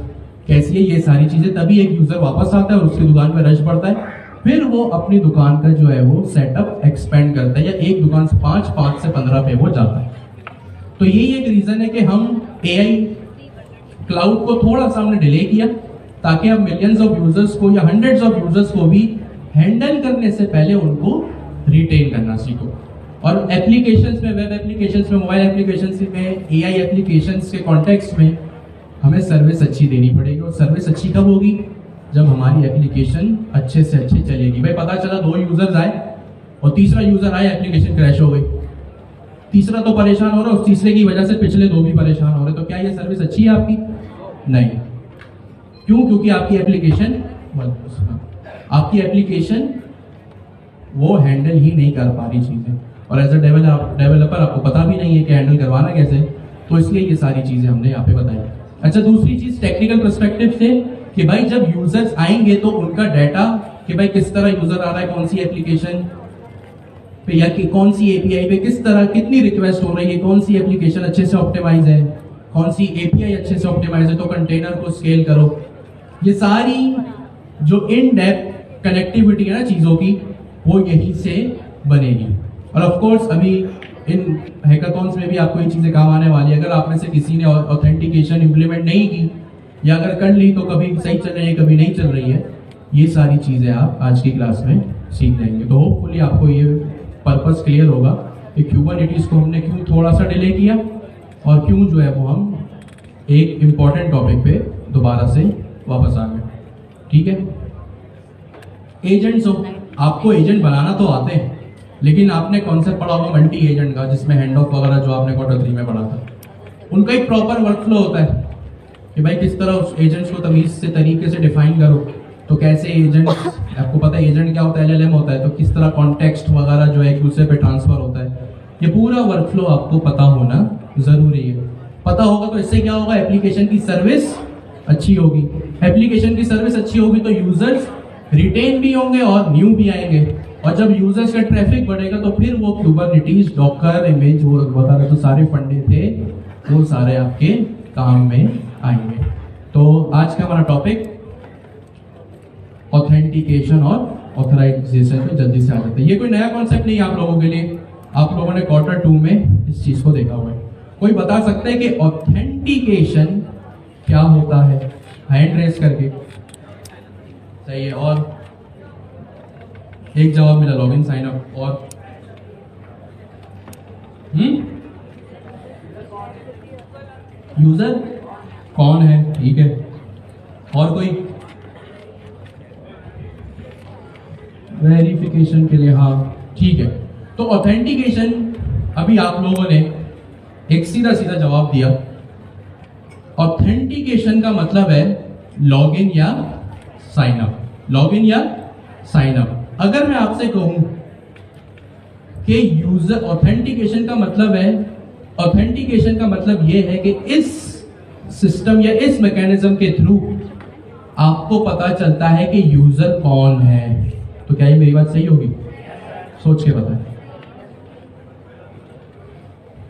कैसी है, ये सारी चीजें। तभी एक यूजर वापस आता है और उसकी दुकान में रश पड़ता है। फिर वो अपनी दुकान का जो है वो सेटअप एक्सपेंड करता है, या एक दुकान से 5 से 15 पे वो जाता है। तो यही एक रीजन है कि हम एआई क्लाउड को थोड़ा सा हमने डिले किया, ताकि आप मिलियंस ऑफ यूजर्स को या हंड्रेड्स ऑफ यूजर्स को भी हैंडल करने से पहले उनको रिटेन करना सीखो। और एप्लीकेशंस में, वेब एप्लीकेशंस में, मोबाइल एप्लीकेशंस में, एआई एप्लीकेशंस के कॉन्टेक्स्ट में हमें सर्विस अच्छी देनी पड़ेगी। और सर्विस अच्छी कब होगी? जब हमारी एप्लीकेशन अच्छे से अच्छी चलेगी। भाई पता चला 2 यूजर्स आए और तीसरा यूजर आया, एप्लीकेशन क्रैश हो गई, तीसरा तो परेशान हो रहा है, उस तीसरे की वजह से पिछले 2 भी परेशान हो रहे, तो क्या ये सर्विस अच्छी है आपकी? नहीं। क्यों? क्योंकि आपकी एप्लीकेशन वो हैंडल ही नहीं कर पा रही चीजें, और एज अ डेवलपर आपको पता भी नहीं है कि हैंडल करवाना कैसे, तो इसलिए ये सारी चीजें हमने यहाँ पे बताई। अच्छा, दूसरी चीज टेक्निकल पर्सपेक्टिव से कि भाई जब यूजर्स आएंगे तो उनका डाटा कि भाई किस तरह यूजर आ रहा है, कौन सी एप्लीकेशन पे या कि कौन सी एपीआई पे किस तरह कितनी रिक्वेस्ट हो रही है, कौन सी एप्लीकेशन अच्छे से ऑप्टिमाइज है, कौन सी एपीआई अच्छे से ऑप्टिमाइज है, तो कंटेनर को स्केल करो। ये सारी जो इन डेप्थ कनेक्टिविटी है ना चीजों की, वो यहीं से बनेगी। और ऑफ कोर्स अभी इन हैकाथॉन्स में भी आपको ये चीजें काम आने वाली है। अगर आप में से किसी ने ऑथेंटिकेशन इंप्लीमेंट नहीं की या अगर कर ली तो कभी सही चल रही है कभी नहीं चल रही है, ये सारी चीजें आप आज की क्लास में सीख लेंगे। तो होपफुली आपको ये पर्पस क्लियर होगा कि क्यूबरनेटीज को हमने क्यों थोड़ा सा डिले किया और क्यों जो है वो हम एक इम्पॉर्टेंट टॉपिक पे दोबारा से वापस आ गए। ठीक है, एजेंट्स हो, आपको एजेंट बनाना तो आते हैं, लेकिन आपने कॉन्सेप्ट पढ़ा होगा मल्टी एजेंट का, जिसमें हैंड ऑफ वगैरह जो आपने क्वार्टर 3 में पढ़ा था। उनका एक प्रॉपर वर्कफ्लो होता है कि भाई किस तरह उस एजेंट्स को तमीज से तरीके से डिफाइन करो, तो कैसे एजेंट्स, आपको पता है एजेंट क्या होता है, एलएलएम होता है, तो किस तरह कॉन्टेक्स्ट वगैरह जो है एक दूसरे पे ट्रांसफर होता है, ये पूरा वर्कफ्लो आपको पता होना जरूरी है। पता होगा तो इससे क्या होगा, एप्लीकेशन की सर्विस अच्छी होगी। एप्लीकेशन की सर्विस अच्छी होगी तो यूजर्स रिटेन भी होंगे और न्यू भी आएंगे, और जब यूजर्स का ट्रैफिक बढ़ेगा तो फिर वो कुबरनेटीज, डॉकर, इमेज वो वगैरह जो सारे फंडे थे वो सारे आपके काम में आएंगे। तो आज का हमारा टॉपिक ऑथेंटिकेशन और ऑथराइजेशन पे जल्दी से आ जाते हैं। ये कोई नया कॉन्सेप्ट नहीं है आप लोगों के लिए, आप लोगों ने क्वार्टर 2 में इस चीज को देखा हुआ है। कोई बता सकता है कि ऑथेंटिकेशन क्या होता है? हैंड रेस करके। सही है, और एक जवाब मिला, लॉगिन साइन अप। और यूजर कौन है? ठीक है, और कोई? वेरिफिकेशन के लिए, हाँ ठीक है। तो ऑथेंटिकेशन, अभी आप लोगों ने एक सीधा सीधा जवाब दिया। ऑथेंटिकेशन का मतलब है लॉगिन या साइन अप, लॉगिन या साइन अप। अगर मैं आपसे कहूं कि यूजर ऑथेंटिकेशन का मतलब है, ऑथेंटिकेशन का मतलब यह है कि इस सिस्टम या इस मैकेनिज्म के थ्रू आपको पता चलता है कि यूजर कौन है। तो क्या ये मेरी बात सही होगी? सोच के बताएं।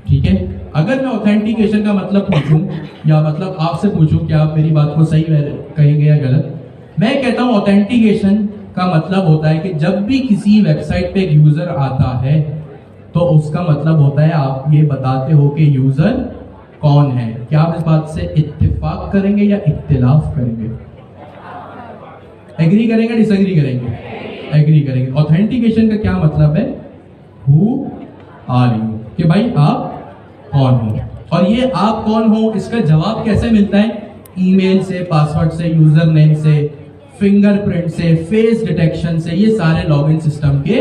ठीक है, अगर मैं ऑथेंटिकेशन का मतलब पूछूं या मतलब आपसे पूछूं कि आप मेरी बात को सही कहेंगे या गलत, मैं कहता हूं ऑथेंटिकेशन का मतलब होता है कि जब भी किसी वेबसाइट पे एक यूजर आता है तो उसका मतलब होता है आप ये बताते हो कि यूजर कौन है। क्या आप इस बात से इत्तेफाक करेंगे या इख्तिलाफ करेंगे? एग्री करेंगे, डिसएग्री करेंगे? एग्री करेंगे। ऑथेंटिकेशन का क्या मतलब है? हु आर यू, कि भाई आप कौन हो। और ये आप कौन हो इसका जवाब कैसे मिलता है? ईमेल से, पासवर्ड से, यूजर नेम से, फिंगरप्रिंट से, फेस डिटेक्शन से। ये सारे लॉगिन सिस्टम के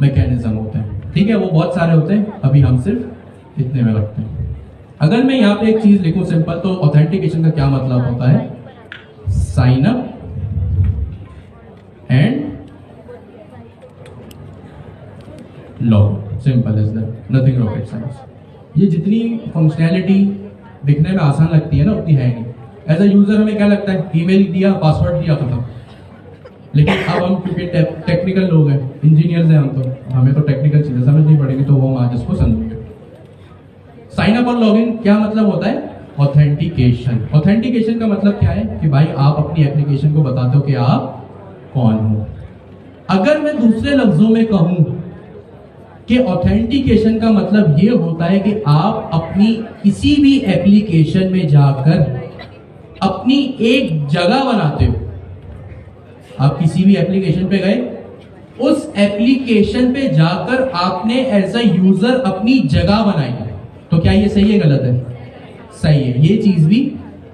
मैकेनिज्म होते हैं। ठीक है, वो बहुत सारे होते हैं, अभी हम सिर्फ इतने में रखते हैं। अगर मैं यहाँ पे एक चीज लिखूं सिंपल, तो ऑथेंटिकेशन का क्या मतलब होता है? Sign up and log, simple is that, nothing rocket science. ये जितनी फंक्शनैलिटी दिखने में आसान लगती है ना, उतनी है नहीं। एज अ यूजर हमें क्या लगता है, ईमेल दिया, पासवर्ड दिया, खत्म। लेकिन अब हम क्योंकि टेक्निकल लोग हैं, इंजीनियर्स हैं हम, तो हमें तो टेक्निकल चीजें समझनी पड़ेगी, तो वो हम आज इसको समझेंगे। साइन अप और लॉगिन क्या मतलब होता है? ऑथेंटिकेशन। ऑथेंटिकेशन का मतलब क्या है कि भाई आप अपनी एप्लीकेशन को बताते हो कि आप कौन हो। अगर मैं दूसरे लफ्जों में कहूं कि ऑथेंटिकेशन का मतलब ये होता है कि आप अपनी किसी भी एप्लीकेशन में जाकर अपनी एक जगह बनाते हो। आप किसी भी एप्लीकेशन पे गए, उस एप्लीकेशन पे जाकर आपने एज अ यूजर अपनी जगह बनाई। तो क्या ये सही है, गलत है? सही है, ये चीज भी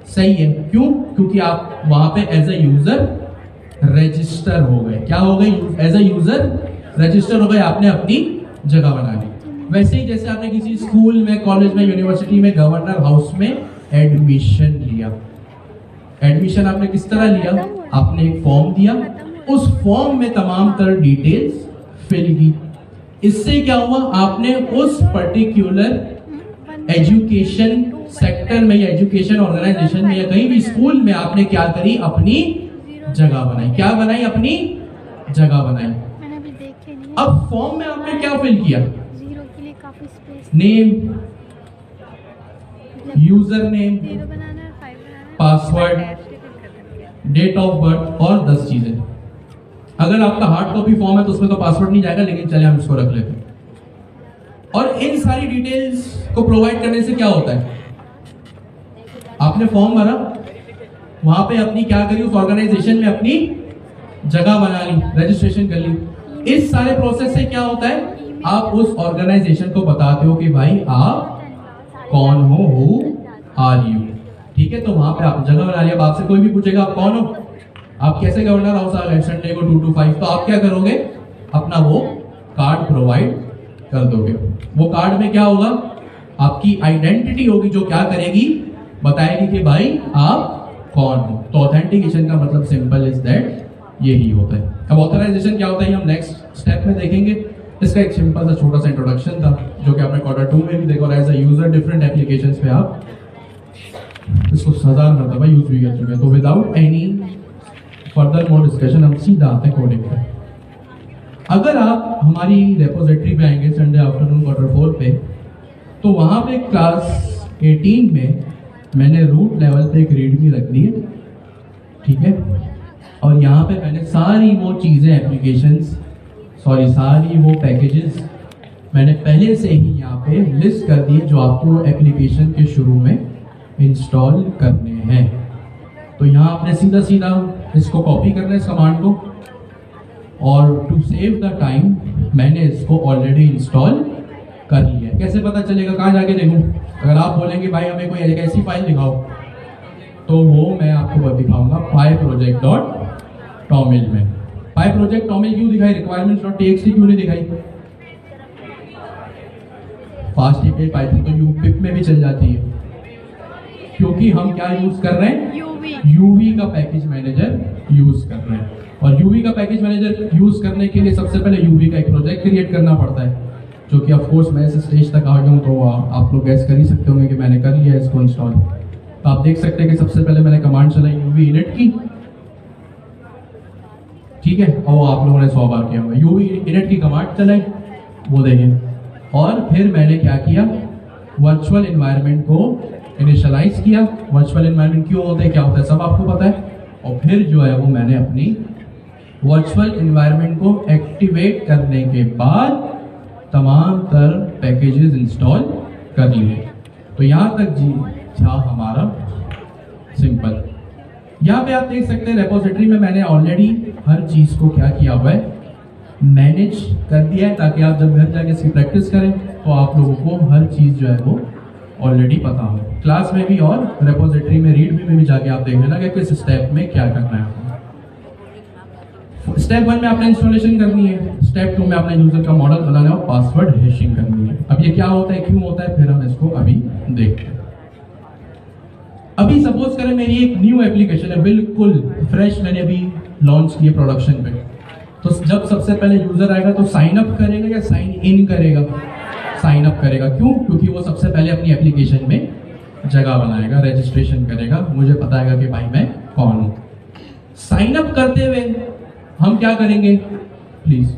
सही है। क्यों? क्योंकि आप वहां पे एज अ यूजर रजिस्टर हो गए। क्या हो गए? एज अ यूजर रजिस्टर हो गए, आपने अपनी जगह बना ली। वैसे ही जैसे आपने किसी स्कूल में, कॉलेज में, यूनिवर्सिटी में, गवर्नर हाउस में एडमिशन लिया, एडमिशन आपने किस तरह लिया, आपने एक फॉर्म दिया, उस फॉर्म में तमाम तरह डिटेल्स फिल की। इससे क्या हुआ, आपने उस पर्टिकुलर एजुकेशन सेक्टर में या एजुकेशन ऑर्गेनाइजेशन में या कहीं भी स्कूल में आपने क्या करी, अपनी जगह बनाई। क्या बनाई, अपनी जगह बनाई। मैंने अभी देखे नहीं। अब फॉर्म में आपने क्या फिल किया, जीरो के लिए काफी space. Name, user name, zero बनाना है, 5 बनाना है, पासवर्ड, डेट ऑफ बर्थ और 10 चीजें। अगर आपका हार्ड कॉपी फॉर्म है तो उसमें तो पासवर्ड नहीं जाएगा, लेकिन चलिए हम इसको रख लेते हैं। और इन सारी डिटेल्स को प्रोवाइड करने से क्या होता है, आपने फॉर्म भरा, वहां पे अपनी क्या करी, उस ऑर्गेनाइजेशन में अपनी जगह बना ली, रजिस्ट्रेशन कर ली। इस सारे प्रोसेस से क्या होता है, आप उस ऑर्गेनाइजेशन को बताते हो कि भाई आप कौन हो, हु आर यू। ठीक है, तो वहां पे आप जगह बना लिया। अब आपसे कोई भी पूछेगा आप कौन हो, आप कैसे गवर्नर हाउस आ गए संडे को 2 to 5, तो आप क्या करोगे, अपना वो कार्ड प्रोवाइड कर दोगे। वो कार्ड में क्या होगा, आपकी आइडेंटिटी होगी जो क्या करेगी, बताएगी कि भाई आप कौन हो। तो ऑथेंटिकेशन का मतलब सिंपल इज दैट यही होता है। अब ऑथराइजेशन क्या होता है, हम नेक्स्ट स्टेप में देखेंगे। इसका एक सिंपल सा छोटा सा इंट्रोडक्शन था जो कि आपने Q2 में भी देखा, और as a user different applications पे आप इसको 1000 मरतबा यूज भी कर चुके हैं। तो without any further more discussion हम सीधा आते हैं कोडिंग पे। अगर आप हमारी रेपोजिटरी पे आएंगे संडे आफ्टरनून Q4 पे, तो वहां पे क्लास 18 में मैंने रूट लेवल पे एक रीडमी रख दी है, ठीक है। और यहाँ पे मैंने सारी वो चीज़ें एप्लीकेशंस सारी वो पैकेजेस मैंने पहले से ही यहाँ पे लिस्ट कर दिए जो आपको एप्लीकेशन के शुरू में इंस्टॉल करने हैं। तो यहाँ आपने सीधा सीधा इसको कॉपी करना है इस कमांड को, और टू सेव द टाइम मैंने इसको ऑलरेडी इंस्टॉल कर लिया है। कैसे पता चलेगा, कहाँ जाके देखूँ? अगर आप बोलेंगे भाई हमें कोई एक ऐसी फाइल दिखाओ, तो वो मैं आपको दिखाऊंगा pyproject.toml में। pyproject.toml क्यों दिखाई, requirements.txt क्यों नहीं दिखाई? फास्ट एपीआई पाइथन तो यूपिप में भी चल जाती है, क्योंकि हम क्या यूज कर रहे हैं, यूवी का पैकेज मैनेजर यूज कर रहे हैं। और यूवी का पैकेज मैनेजर यूज करने के लिए सबसे पहले यूवी का एक प्रोजेक्ट क्रिएट करना पड़ता है, जो कि ऑफ कोर्स मैं इस स्टेज तक आ गया हूँ तो आप लोग गैस कर ही सकते होंगे कि मैंने कर लिया इसको इंस्टॉल। तो आप देख सकते हैं कि सबसे पहले मैंने कमांड चलाई यूवी इनिट की, ठीक है, और आप लोगों ने 100 बार किया होगा। यूवी इनिट की कमांड चलाई, वो देखिए। और फिर मैंने क्या किया, वर्चुअल एनवायरनमेंट को इनिशियलाइज किया। वर्चुअल एनवायरनमेंट क्यों होता है, क्या होता है, सब आपको पता है। और फिर जो है वो मैंने अपनी वर्चुअल एनवायरनमेंट को एक्टिवेट करने के बाद तमाम तर पैकेजेस इंस्टॉल कर लिए। तो यहाँ तक जी था हमारा सिंपल। यहाँ पे आप देख सकते हैं रेपोजिटरी में मैंने ऑलरेडी हर चीज़ को क्या किया हुआ है, मैनेज कर दिया है, ताकि आप जब घर जाके इसकी प्रैक्टिस करें तो आप लोगों को हर चीज़ जो है वो ऑलरेडी पता हो। क्लास में भी और रेपोजिटरी में रीड में भी जाके आप देख लेना कि किस स्टेप में क्या करना है आपको। स्टेप 1 में आपने इंस्टॉलेशन करनी है, स्टेप 2 में आपने यूजर का मॉडल बनाना है और पासवर्ड हैशिंग करनी है। अब ये क्या होता है, क्यों होता है, फिर हम इसको अभी देखते हैं। अभी सपोज करें मेरी एक न्यू एप्लीकेशन है, बिल्कुल फ्रेश, मैंने अभी लॉन्च की है प्रोडक्शन पे। तो जब सबसे पहले यूजर आएगा तो साइन अप करेगा या साइन इन करेगा? साइन अप करेगा। क्यों? क्योंकि वो सबसे पहले अपनी एप्लीकेशन में जगह बनाएगा, रजिस्ट्रेशन करेगा, मुझे बताएगा कि भाई मैं कौन हूँ। साइन अप करते हुए हम क्या करेंगे, प्लीज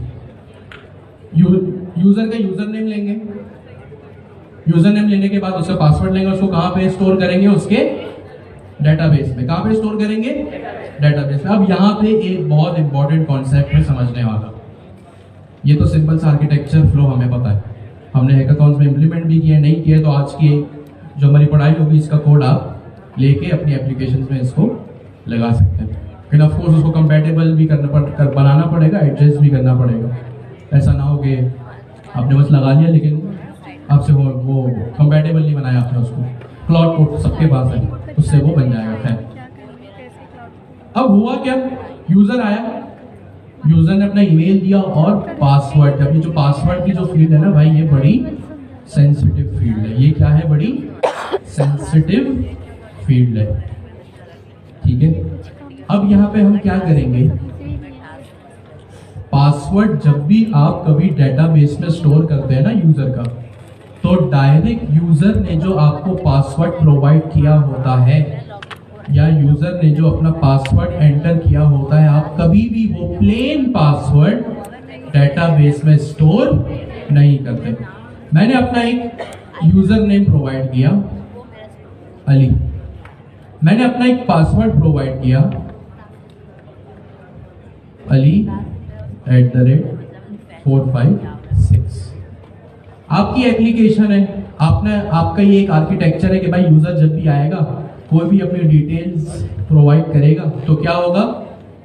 यूजर का यूजर नेम लेंगे, यूजर नेम लेने के बाद उसका पासवर्ड लेंगे, उसको कहाँ पे स्टोर करेंगे, उसके डेटाबेस में। कहाँ पे स्टोर करेंगे? डेटाबेस में। अब यहाँ पे एक बहुत इंपॉर्टेंट कॉन्सेप्ट है समझने वाला। ये तो सिंपल सा आर्किटेक्चर फ्लो हमें पता है, हमने हैकाथॉन्स में इम्प्लीमेंट भी किया, नहीं किया तो आज की जो हमारी पढ़ाई होगी इसका कोड आप लेके अपनी एप्लीकेशन में इसको लगा सकते हैं। लेकिन ऑफ कोर्स उसको कंपैटिबल भी बनाना पड़ेगा, एडजस्ट भी करना पड़ेगा। ऐसा ना हो कि आपने बस लगा लिया लेकिन आपसे वो कंपैटिबल नहीं बनाया आपने उसको। क्लाउड कोड सबके पास है, उससे वो बन जाएगा। खैर, अब हुआ क्या, यूजर आया, यूजर ने अपना ईमेल दिया और पासवर्ड। अभी जो पासवर्ड की जो फील्ड है ना भाई, ये बड़ी सेंसिटिव फील्ड है। ये क्या है, बड़ी सेंसिटिव फील्ड है, ठीक है, अब यहाँ पे हम क्या करेंगे, पासवर्ड जब भी आप कभी डेटाबेस में स्टोर करते हैं ना यूजर का, तो डायरेक्ट यूजर ने जो आपको पासवर्ड प्रोवाइड किया होता है या यूजर ने जो अपना पासवर्ड एंटर किया होता है, आप कभी भी वो प्लेन पासवर्ड डेटाबेस में स्टोर नहीं करते। मैंने अपना एक यूजर नेम प्रोवाइड किया अली, मैंने अपना एक पासवर्ड प्रोवाइड किया Ali@456। आपकी एप्लीकेशन है, आपका ये एक आर्किटेक्चर है कि भाई यूजर जब भी आएगा कोई भी अपनी डिटेल्स प्रोवाइड करेगा तो क्या होगा,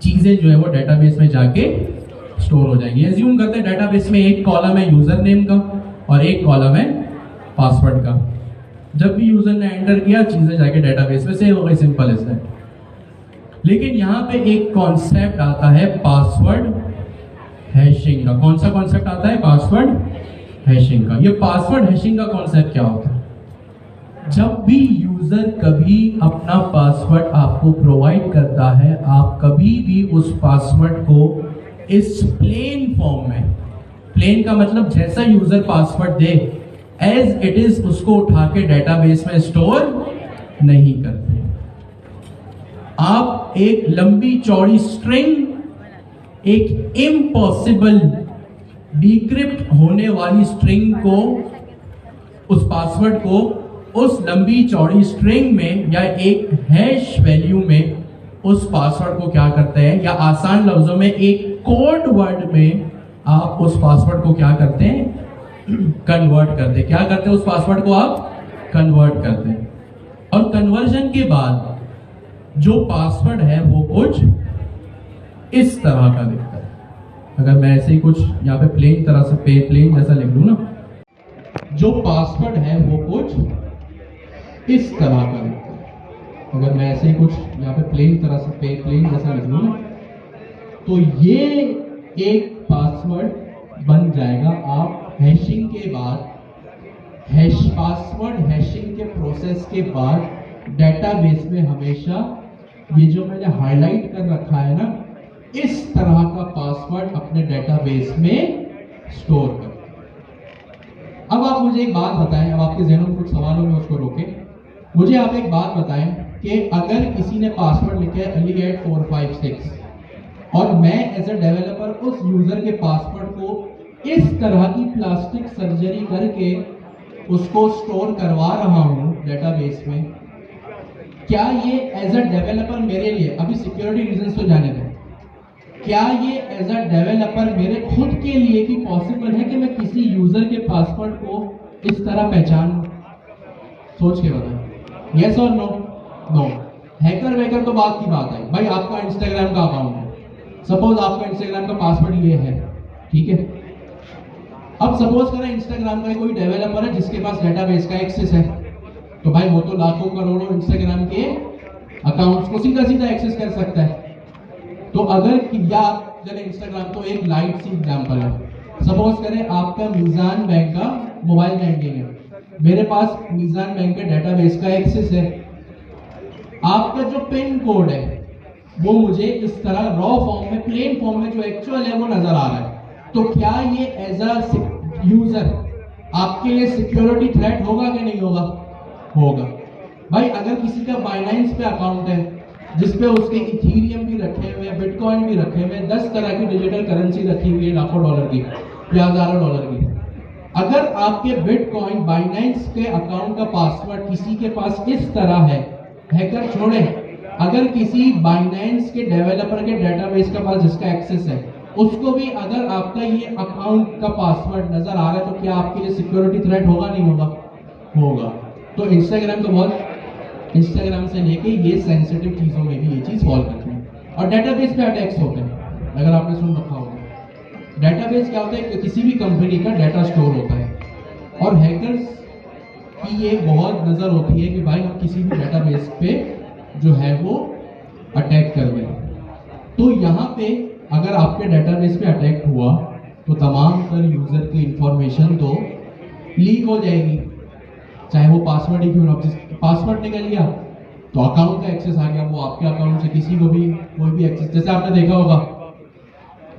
चीजें जो है वो डेटाबेस में जाके स्टोर हो जाएंगी। एज्यूम करते हैं डेटाबेस में एक कॉलम है यूजर नेम का और एक कॉलम है पासवर्ड का। जब भी यूजर ने एंटर किया चीजें जाके डेटाबेस में सेव हो गई, सिंपल एज दैट। लेकिन यहाँ पे एक कॉन्सेप्ट आता है पासवर्ड हैशिंग का। कौन सा कॉन्सेप्ट आता है? पासवर्ड हैशिंग का। ये पासवर्ड हैशिंग का कॉन्सेप्ट क्या होता है? जब भी यूजर कभी अपना पासवर्ड आपको प्रोवाइड करता है, आप कभी भी उस पासवर्ड को इस प्लेन फॉर्म में, प्लेन का मतलब जैसा यूजर पासवर्ड दे एज इट इज उसको उठा के डेटाबेस में स्टोर नहीं करते। आप एक लंबी चौड़ी स्ट्रिंग, एक इम्पॉसिबल डिक्रिप्ट होने वाली स्ट्रिंग को, उस पासवर्ड को उस लंबी चौड़ी स्ट्रिंग में या एक हैश वैल्यू में उस पासवर्ड को क्या करते हैं, या आसान लफ्जों में एक कोड वर्ड में आप उस पासवर्ड को क्या करते हैं, कन्वर्ट करते हैं। क्या करते हैं? उस पासवर्ड को आप कन्वर्ट करते हैं। और कन्वर्जन के बाद जो पासवर्ड है वो कुछ इस तरह का दिखता है। अगर मैं ऐसे ही कुछ यहाँ पे प्लेन तरह से प्लेन जैसा लिख लूं ना, जो पासवर्ड है वो कुछ इस तरह का दिखता है। अगर मैं ऐसे ही कुछ यहाँ पे प्लेन तरह से प्लेन जैसा लिख लूं ना, तो ये एक पासवर्ड बन जाएगा। आप हैशिंग के बाद, पासवर्ड हैशिंग के प्रोसेस के बाद डेटाबेस में हमेशा ये जो मैंने हाईलाइट कर रखा है ना, इस तरह का पासवर्ड अपने डेटाबेस में स्टोर करें। अब आप मुझे एक बात बताएं, अब आपके जहनों में कुछ सवालों में उसको रोके, मुझे आप एक बात बताएं कि अगर किसी ने पासवर्ड लिखा है Ali@456 और मैं एज अ डेवलपर उस यूजर के पासवर्ड को इस तरह की प्लास्टिक सर्जरी करके उसको स्टोर करवा रहा हूं डेटाबेस में, क्या ये एज अ डेवलपर मेरे लिए, अभी सिक्योरिटी रीजंस तो जाने दो, क्या ये एज अ डेवलपर मेरे खुद के लिए भी पॉसिबल है कि मैं किसी यूजर के पासवर्ड को इस तरह पहचान लूं? सोच के बताएं, यस और नो? नो। हैकर वैकर तो बात की बात है। भाई आपका इंस्टाग्राम का अकाउंट है, सपोज आपका इंस्टाग्राम का पासवर्ड ये है, ठीक है। अब सपोज करें इंस्टाग्राम का कोई डेवलपर है जिसके पास डेटाबेस का एक्सेस है, तो भाई वो तो लाखों करोड़ों इंस्टाग्राम के अकाउंट्स को सीधा सीधा एक्सेस कर सकता है। तो अगर या चले इंस्टाग्राम तो एक लाइट सी एग्जांपल है, सपोज करें आपका मीजान बैंक का मोबाइल बैंकिंग है, मेरे पास मीजान बैंक के डेटाबेस का एक्सेस है। आपका जो पिन कोड है वो मुझे इस तरह रॉ फॉर्म में, प्लेन फॉर्म में जो एक्चुअल है वो नजर आ रहा है, तो क्या ये एज अ यूजर आपके लिए सिक्योरिटी थ्रेट होगा कि नहीं होगा? होगा। भाई अगर किसी का बाइनेंस पे अकाउंट है जिसपे उसके इथीरियम भी रखे हुए हैं, बिटकॉइन भी रखे हुए हैं, 10 तरह की डिजिटल करेंसी रखी हुई है, लाखों डॉलर की या हजारों डॉलर की, अगर आपके बिटकॉइन बाइनेंस के अकाउंट का पासवर्ड किसी के पास इस तरह है, हैकर छोड़े, अगर किसी बाइनेंस के डेवलपर के डेटाबेस के पास जिसका एक्सेस है उसको भी अगर आपका ये अकाउंट का पासवर्ड नजर आ रहा है, तो क्या आपके लिए सिक्योरिटी थ्रेट होगा नहीं होगा? होगा। तो इंस्टाग्राम तो बहुत, इंस्टाग्राम से लेके ये सेंसिटिव चीजों में भी ये चीज फॉल करती है। और डेटाबेस पे अटैक्स होते हैं, अगर आपने सुन रखा होगा। डेटाबेस क्या होता है कि किसी भी कंपनी का डाटा स्टोर होता है और हैकर्स की ये बहुत नजर होती है कि भाई हम किसी भी डेटाबेस पे जो है वो अटैक कर रहे हैं। तो यहाँ पे अगर आपके डेटाबेस पे अटैक हुआ तो तमाम तर यूजर की इंफॉर्मेशन तो लीक हो जाएगी, चाहे वो पासवर्ड ही क्यों ना। पासवर्ड निकल गया तो अकाउंट का एक्सेस आ गया, वो आपके अकाउंट से किसी को भी कोई भी एक्सेस, जैसे आपने देखा होगा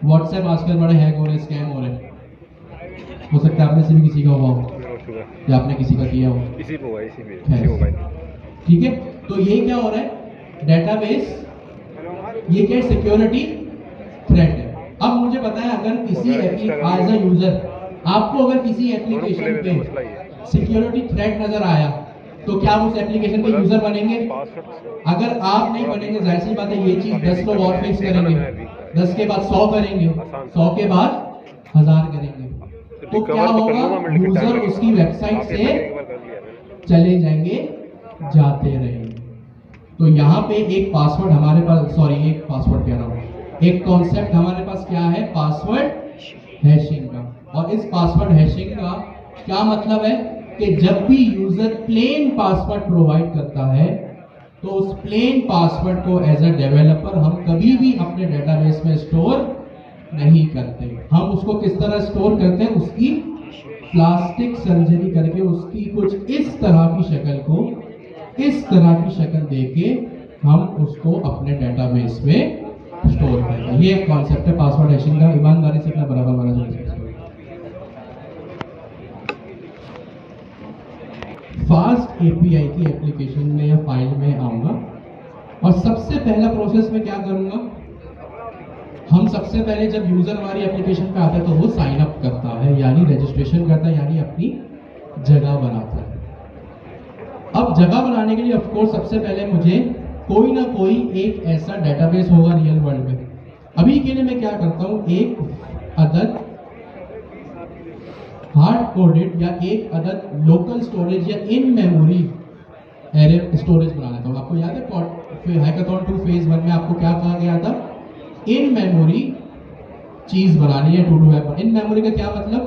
व्हाट्सएप आजकल बड़े हैक हो रहे हैं, स्कैम हो रहे हैं, हो सकता है आपने से भी किसी का हुआ हो या आपने किसी का किया हो, इसी पे हुआ, इसी में, इसी मोबाइल। ठीक है। तो ये क्या हो रहा है, डेटाबेस, ये क्या सिक्योरिटी थ्रेट है। अब मुझे बताएं, अगर किसी एज अ यूजर आपको अगर किसी एप्लीकेशन पे सिक्योरिटी थ्रेट नजर आया तो क्या आप उस एप्लीकेशन के यूजर बनेंगे? अगर आप नहीं बनेंगे, जाहिर सी बात है ये चीज 10 लोग और फेस करेंगे, 10 के बाद 100 करेंगे, 100 के बाद 1000 करेंगे, तो क्या होगा, यूजर उसकी वेबसाइट से चले जाएंगे, जाते रहेंगे। तो यहाँ पे एक पासवर्ड हमारे पास, सॉरी एक पासवर्ड कह रहा हूँ, एक कॉन्सेप्ट हमारे पास क्या है, पासवर्ड हैशिंग का। और इस पासवर्ड हैशिंग का क्या मतलब है कि जब भी यूजर प्लेन पासवर्ड प्रोवाइड करता है तो उस प्लेन पासवर्ड को एज अ डेवलपर हम कभी भी अपने डेटाबेस में स्टोर नहीं करते। हम उसको किस तरह स्टोर करते हैं, उसकी प्लास्टिक सर्जरी करके उसकी कुछ इस तरह की शक्ल को, इस तरह की शक्ल देके हम उसको अपने डेटाबेस में स्टोर करते हैं। ये एक कॉन्सेप्ट है पासवर्ड हैशिंग का। ईमानदारी से अपना बराबर माना जाए। फास्ट एपीआई की एप्लीकेशन में या फाइल में आऊंगा और सबसे पहला प्रोसेस में क्या करूंगा, हम सबसे पहले जब यूजर हमारी एप्लीकेशन पे आता है तो वो साइन अप करता है, यानी रजिस्ट्रेशन करता है, यानी अपनी जगह बनाता है। अब जगह बनाने के लिए ऑफ कोर्स सबसे पहले मुझे कोई ना कोई एक ऐसा डेटाबेस होगा रियल वर्ल्ड में। अभी के लिए मैं क्या करता हूं, एक अदद हार्ड कोडेड या एक अदद लोकल स्टोरेज या इन मेमोरी एरे स्टोरेज बना लेता हूं। आपको याद है हैकाथॉन 2 फेज 1 में आपको क्या कहा गया था, इन मेमोरी चीज बनानी है, to do app. In memory का क्या मतलब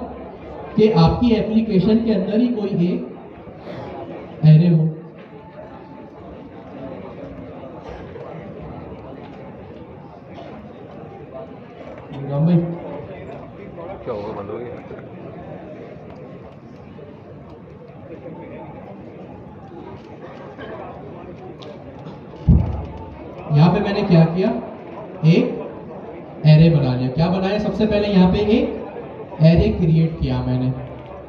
कि आपकी एप्लीकेशन के अंदर ही कोई एक एरे हो, भाई क्या होगा, बंद हो गया। यहाँ पे मैंने क्या किया, एक एरे बना लिया। क्या बनाया, सबसे पहले यहाँ पे एक एरे क्रिएट किया मैंने।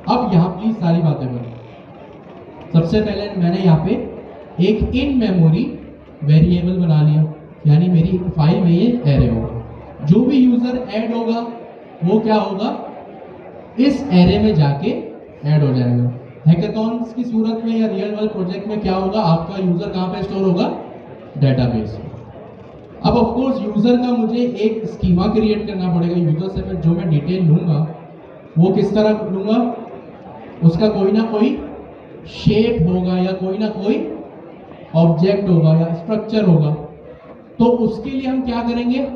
अब यहाँ प्लीज सारी बातें बनी। सबसे पहले मैंने यहाँ पे एक इन मेमोरी वेरिएबल बना लिया, यानी मेरी फाइल में ये एरे होगा। जो भी यूजर ऐड होगा वो क्या होगा, इस एरे में जाके ऐड हो जाएगा। हैकाथॉन्स की सूरत में या रियल वर्ल्ड प्रोजेक्ट में क्या होगा, आपका यूजर कहाँ पे स्टोर होगा, डेटाबेस। अब ऑफ कोर्स यूजर का मुझे एक स्कीमा क्रिएट करना पड़ेगा। यूजर से मैं जो मैं डिटेल लूंगा वो किस तरह लूंगा, उसका कोई ना कोई शेप होगा या कोई ना कोई ऑब्जेक्ट होगा या स्ट्रक्चर होगा। तो उसके लिए हम क्या करेंगे,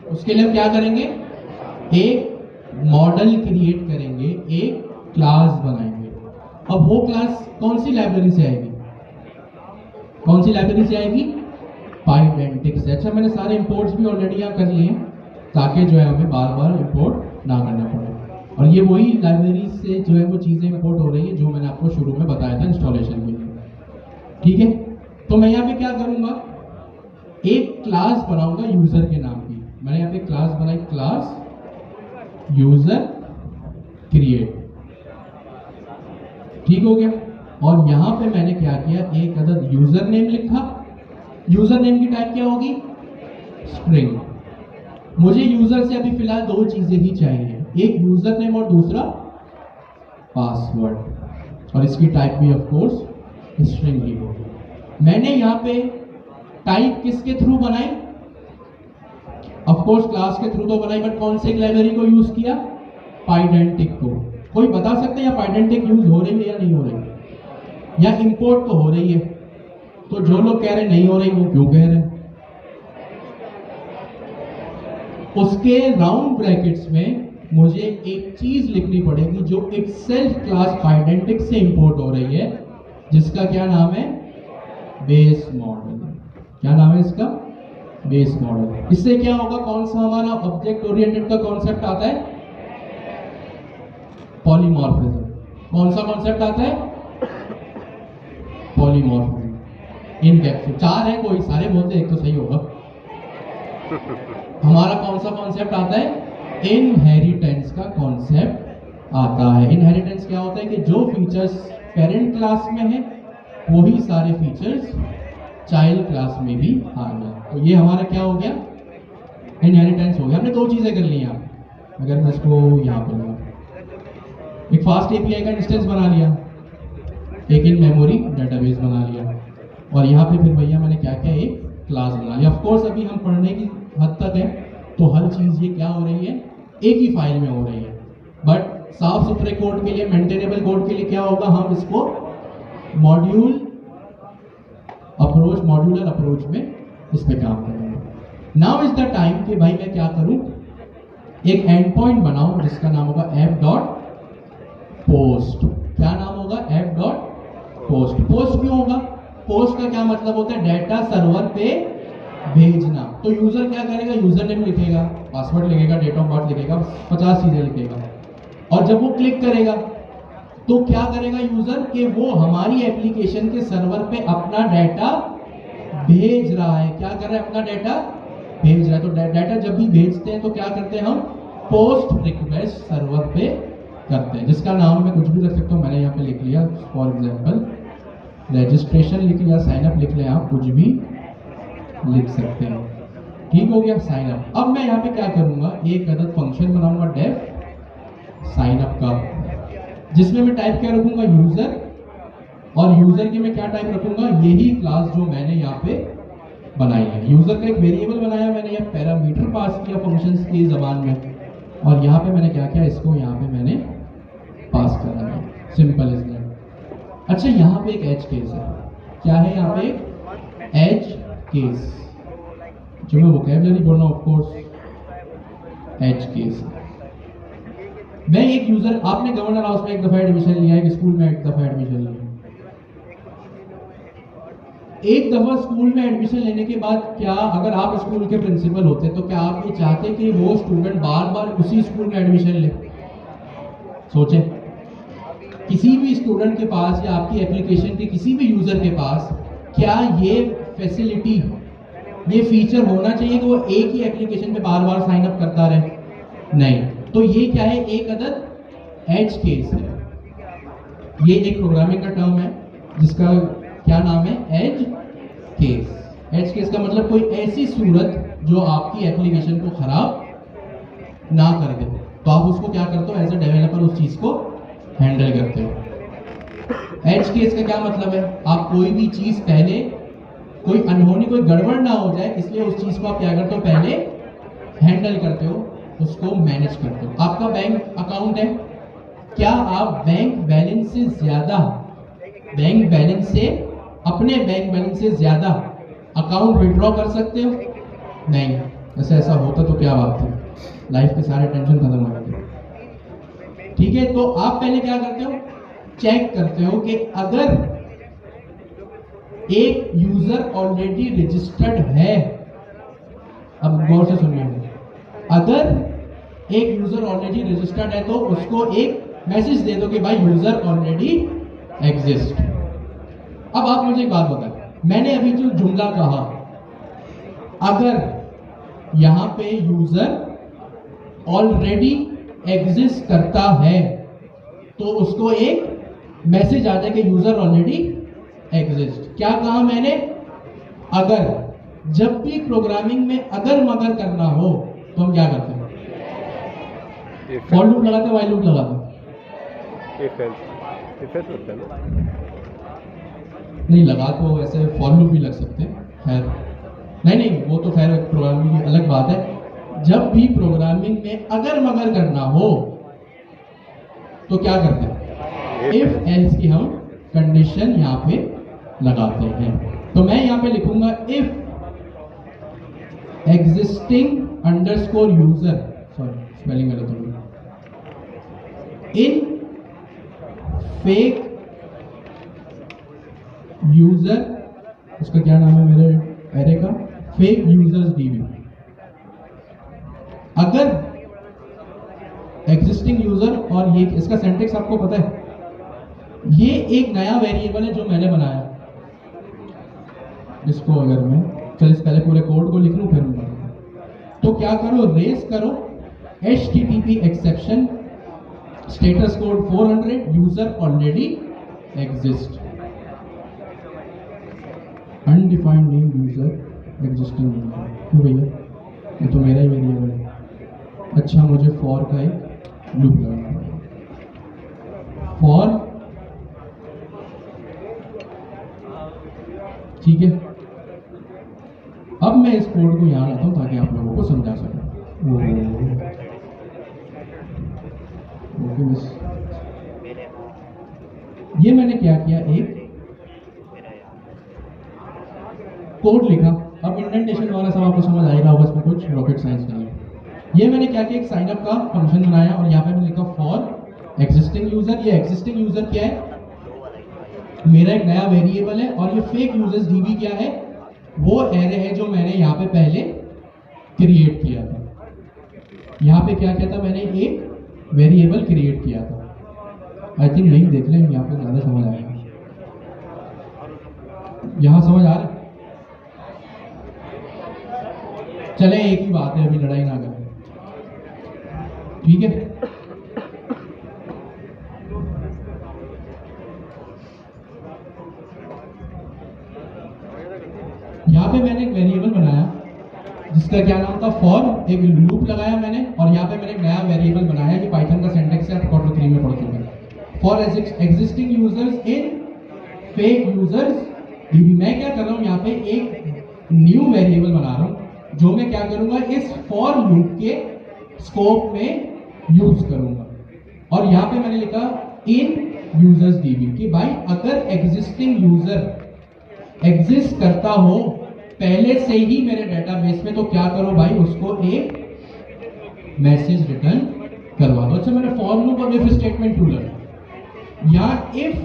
उसके लिए हम क्या करेंगे, एक मॉडल क्रिएट करेंगे, एक क्लास बनाएंगे। अब वो क्लास कौन सी लाइब्रेरी से आएगी, कौन सी लाइब्रेरी से आएगी, पाइडेंटिक से। अच्छा, मैंने सारे इंपोर्ट्स भी ऑलरेडी यहाँ कर लिए ताकि जो है हमें बार बार इंपोर्ट ना करना पड़े। और ये वही लाइब्रेरी से जो है वो चीजें इंपोर्ट हो रही है जो मैंने आपको शुरू में बताया था इंस्टॉलेशन के लिए। ठीक है, तो मैं यहाँ पे क्या करूंगा, एक क्लास बनाऊंगा यूजर के नाम की। मैंने यहाँ पे क्लास बनाई, क्लास यूजर क्रिएट। ठीक हो गया। और यहां पे मैंने क्या किया, एक अदद यूजर नेम लिखा। यूजर नेम की टाइप क्या होगी, स्ट्रिंग। मुझे यूजर से अभी फिलहाल दो चीजें ही चाहिए, एक यूजर नेम और दूसरा पासवर्ड। और इसकी टाइप भी ऑफ कोर्स स्ट्रिंग ही होगी। मैंने यहाँ पे टाइप किसके थ्रू बनाई, ऑफ कोर्स क्लास के थ्रू तो बनाई, बट कौन से लाइब्रेरी को यूज किया, पाइडेंटिक को। कोई बता सकते हैं या पाइडेंटिक यूज हो रही है या नहीं हो रही, या इंपोर्ट तो हो रही है। तो जो लोग कह रहे नहीं हो रही वो क्यों कह रहे हैं। उसके राउंड ब्रैकेट्स में मुझे एक चीज लिखनी पड़ेगी जो एक सेल्फ क्लास पाइडेंटिक से इंपोर्ट हो रही है, जिसका क्या नाम है, बेस मॉडल। क्या नाम है इसका, बेस मॉडल। इससे क्या होगा, कौन सा हमारा ऑब्जेक्ट ओरिएंटेड का कॉन्सेप्ट आता है, पॉलीमॉर्फिज्म। कौन सा कॉन्सेप्ट आता है, पॉलीमॉर्फिज्म, इनकैप्सुलेशन। 4 है, कोई सारे बोलते एक तो सही होगा। हमारा कौन सा कॉन्सेप्ट आता है? इनहेरिटेंस का कॉन्सेप्ट आता है। इनहेरिटेंस क्या होता है कि जो फीचर्स पेरेंट क्लास में है वही सारे फीचर्स चाइल्ड क्लास में भी आ गए। तो ये हमारा क्या हो गया? इनहेरिटेंस हो गया। हमने 2 चीजें कर ली यहाँ। अगर मैं इसको यहाँ पर लूँ, एक फास्ट एपीआई का इंस्टेंस बना लिया, एक इन मेमोरी डेटाबेस बना लिया, और यहाँ पे फिर भैया मैंने क्या किया, एक क्लास बना लिया। ऑफ कोर्स अभी हम पढ़ने की हद तक है तो हर चीज ये क्या हो रही है, एक ही फाइल में हो रही है। बट साफ सुथरे कोड के लिए, मेंटेनेबल कोड के लिए क्या होगा, हम इसको मॉड्यूलर अप्रोच में इस पे काम करेंगे। नाउ इज द टाइम कि भाई मैं क्या करूं, एक एंड पॉइंट बनाऊं जिसका नाम होगा app.post। क्या नाम होगा? app.post। पोस्ट क्यों होगा? पोस्ट का क्या मतलब होता है? डाटा सर्वर पे भेजना। तो यूजर क्या करेगा? यूजर नेम लिखेगा, पासवर्ड लिखेगा, डेट ऑफ बर्थ लिखेगा, 50 चीजें लिखेगा, और जब वो क्लिक करेगा तो क्या करेगा यूजर कि वो हमारी एप्लीकेशन के सर्वर पे अपना डाटा भेज रहा है। क्या कर रहा है? अपना डाटा भेज रहा है। तो डाटा जब भी भेजते हैं तो क्या करते हैं हम? पोस्ट रिक्वेस्ट सर्वर पे करते हैं, जिसका नाम मैं कुछ भी रख सकता हूँ। मैंने यहाँ पे लिख लिया फॉर एग्जाम्पल रजिस्ट्रेशन लिख लिया, साइन अप लिख लिया, आप कुछ भी लिख सकते हैं। ठीक हो गया, साइन अप। अब मैं यहाँ पे क्या करूंगा, एक अदद फंक्शन बनाऊंगा डेफ साइन अप का, जिसमें मैं टाइप क्या रखूंगा? यूजर। और यूजर की मैं क्या टाइप रखूंगा? यही क्लास जो मैंने यहाँ पे बनाई है। यूजर का एक वेरिएबल बनाया मैंने, या पैरामीटर पास किया फंक्शंस की जबान में, और यहाँ पे मैंने क्या किया, इसको यहाँ पे मैंने पास करा है। Simple is that. अच्छा, यहाँ पे एक एज केस है। क्या है यहाँ पे? Edge case. जो मैं वोकैबुलरी बोल रहा हूँ, ऑफ कोर्स एज केस। मैं एक यूजर, आपने गवर्नर हाउस में एक दफा एडमिशन लिया है कि स्कूल में एक दफा एडमिशन लिया? एक दफा स्कूल में एडमिशन लेने के बाद क्या, अगर आप स्कूल के प्रिंसिपल होते तो क्या आप ये चाहते कि वो स्टूडेंट बार बार उसी स्कूल में एडमिशन ले? सोचें, किसी भी स्टूडेंट के पास या आपकी एप्लीकेशन के किसी भी यूजर के पास क्या ये फैसिलिटी, ये फीचर होना चाहिए कि वो एक ही एप्लीकेशन पे बार बार साइन अप करता रहे? नहीं। तो ये क्या है? एक अदद एज केस है। ये एक प्रोग्रामिंग का टर्म है जिसका क्या नाम है? As case. एज केस का मतलब कोई ऐसी सूरत जो आपकी एप्लीकेशन को खराब ना कर दे, तो आप उसको क्या करते हो? एज ए डेवलपर उस चीज को हैंडल करते हो। एज केस का क्या मतलब है? आप कोई भी चीज पहले, कोई अनहोनी, कोई गड़बड़ ना हो जाए, इसलिए उस चीज को आप क्या करते हो? पहले हैंडल करते हो, उसको मैनेज करते हो। आपका बैंक अकाउंट है, क्या आप बैंक बैलेंस से ज्यादा, बैंक बैलेंस से, अपने बैंक बैलेंस से ज्यादा अकाउंट विड्रॉ कर सकते हो? नहीं। ऐसा होता तो क्या बात थी, लाइफ के सारे टेंशन खत्म हो जाते। ठीक है, तो आप पहले क्या करते हो? चेक करते हो कि अगर एक यूजर ऑलरेडी रजिस्टर्ड है, अब गौर से सुनिए, अगर एक यूजर ऑलरेडी रजिस्टर्ड है तो उसको एक मैसेज दे दो कि भाई यूजर ऑलरेडी एग्जिस्ट। अब आप मुझे एक बात बताएं, मैंने अभी जो जुमला कहा, अगर यहां पे यूजर ऑलरेडी एग्जिस्ट करता है तो उसको एक मैसेज आ जाए कि यूजर ऑलरेडी एग्जिस्ट। क्या कहा मैंने? अगर। जब भी प्रोग्रामिंग में अगर मगर करना हो तो हम क्या करते हैं? फॉर लूप लगाते, व्हाइल लूप लगाते। इफ एल्स लगता है ना? नहीं लगा, तो ऐसे फॉर लूप भी लग सकते हैं। खैर नहीं, वो तो खैर प्रोग्रामिंग की अलग बात है। जब भी प्रोग्रामिंग में अगर मगर करना हो तो क्या करते हैं? इफ एल्स की हम कंडीशन यहाँ पे लगाते हैं। तो मैं यहाँ पे लिखूंगा if existing underscore user, sorry spelling गलत हो गया, इन फेक यूजर, उसका क्या नाम है मेरे एरे का? Fake users dB. अगर एग्जिस्टिंग यूजर, और ये इसका सिंटैक्स आपको पता है, ये एक नया वेरिएबल है जो मैंने बनाया, इसको अगर मैं चल इस पहले पूरे कोड को लिख लूँ फिर मैं बताऊँ। तो क्या करो, रेस करो HTTP exception status code 400 user already exist, undefined name user existing. क्यों भैया, ये तो मेरा ही वेरिएबल है। अच्छा, मुझे फॉर का एक लूप लगाना पड़ेगा। फॉर, ठीक है। अब मैं इस कोड को यहां लाता हूं ताकि आप लोगों को समझा सकूं। ओके मिस, ये मैंने क्या किया, एक कोड लिखा। अब इंडेंटेशन वाला सब आपको समझ आएगा, बस में कुछ रॉकेट साइंस नहीं है। ये मैंने क्या किया, एक साइन अप का फंक्शन बनाया और यहाँ पे मैंने लिखा फॉर एग्जिस्टिंग यूजर। ये एग्जिस्टिंग यूजर क्या है, मेरा एक नया वेरिएबल है। और ये फेक यूजर्स डीबी क्या है, वो एरे है जो मैंने यहाँ पे पहले क्रिएट किया था। यहाँ पे क्या किया था, मैंने एक वेरिएबल क्रिएट किया था। आई थिंक यही देख लें, यहाँ पे ज्यादा समझ आएगा। यहाँ समझ आ रहा है? चले, एक ही बात है, अभी लड़ाई ना करें, ठीक है। यहाँ पे मैंने एक वेरिएबल बनाया जिसका क्या नाम था, फॉर। एक लूप लगाया मैंने और यहाँ पे मैंने एक नया वेरिएबल बनाया कि पाइथन का सिंटैक्स है, आप क्वार्टर 3 में पढ़ चुके हैं। For existing users in fake users dB. मैं क्या कर रहा हूँ, यहाँ पे एक न्यू वेरिएबल बना रहा हूँ जो मैं क्या करूंगा, इस फॉर लूप के स्कोप में यूज करूंगा। और यहाँ पे मैंने लिखा इन यूजर्स डीबी कि भाई अगर एग्जिस्टिंग यूजर एग्जिस्ट करता हो पहले से ही मेरे डेटाबेस में, तो क्या करो भाई, उसको एक मैसेज रिटर्न करवा दो। अच्छा, मैंने फॉर लूप और इफ स्टेटमेंट टू लगा। यहाँ इफ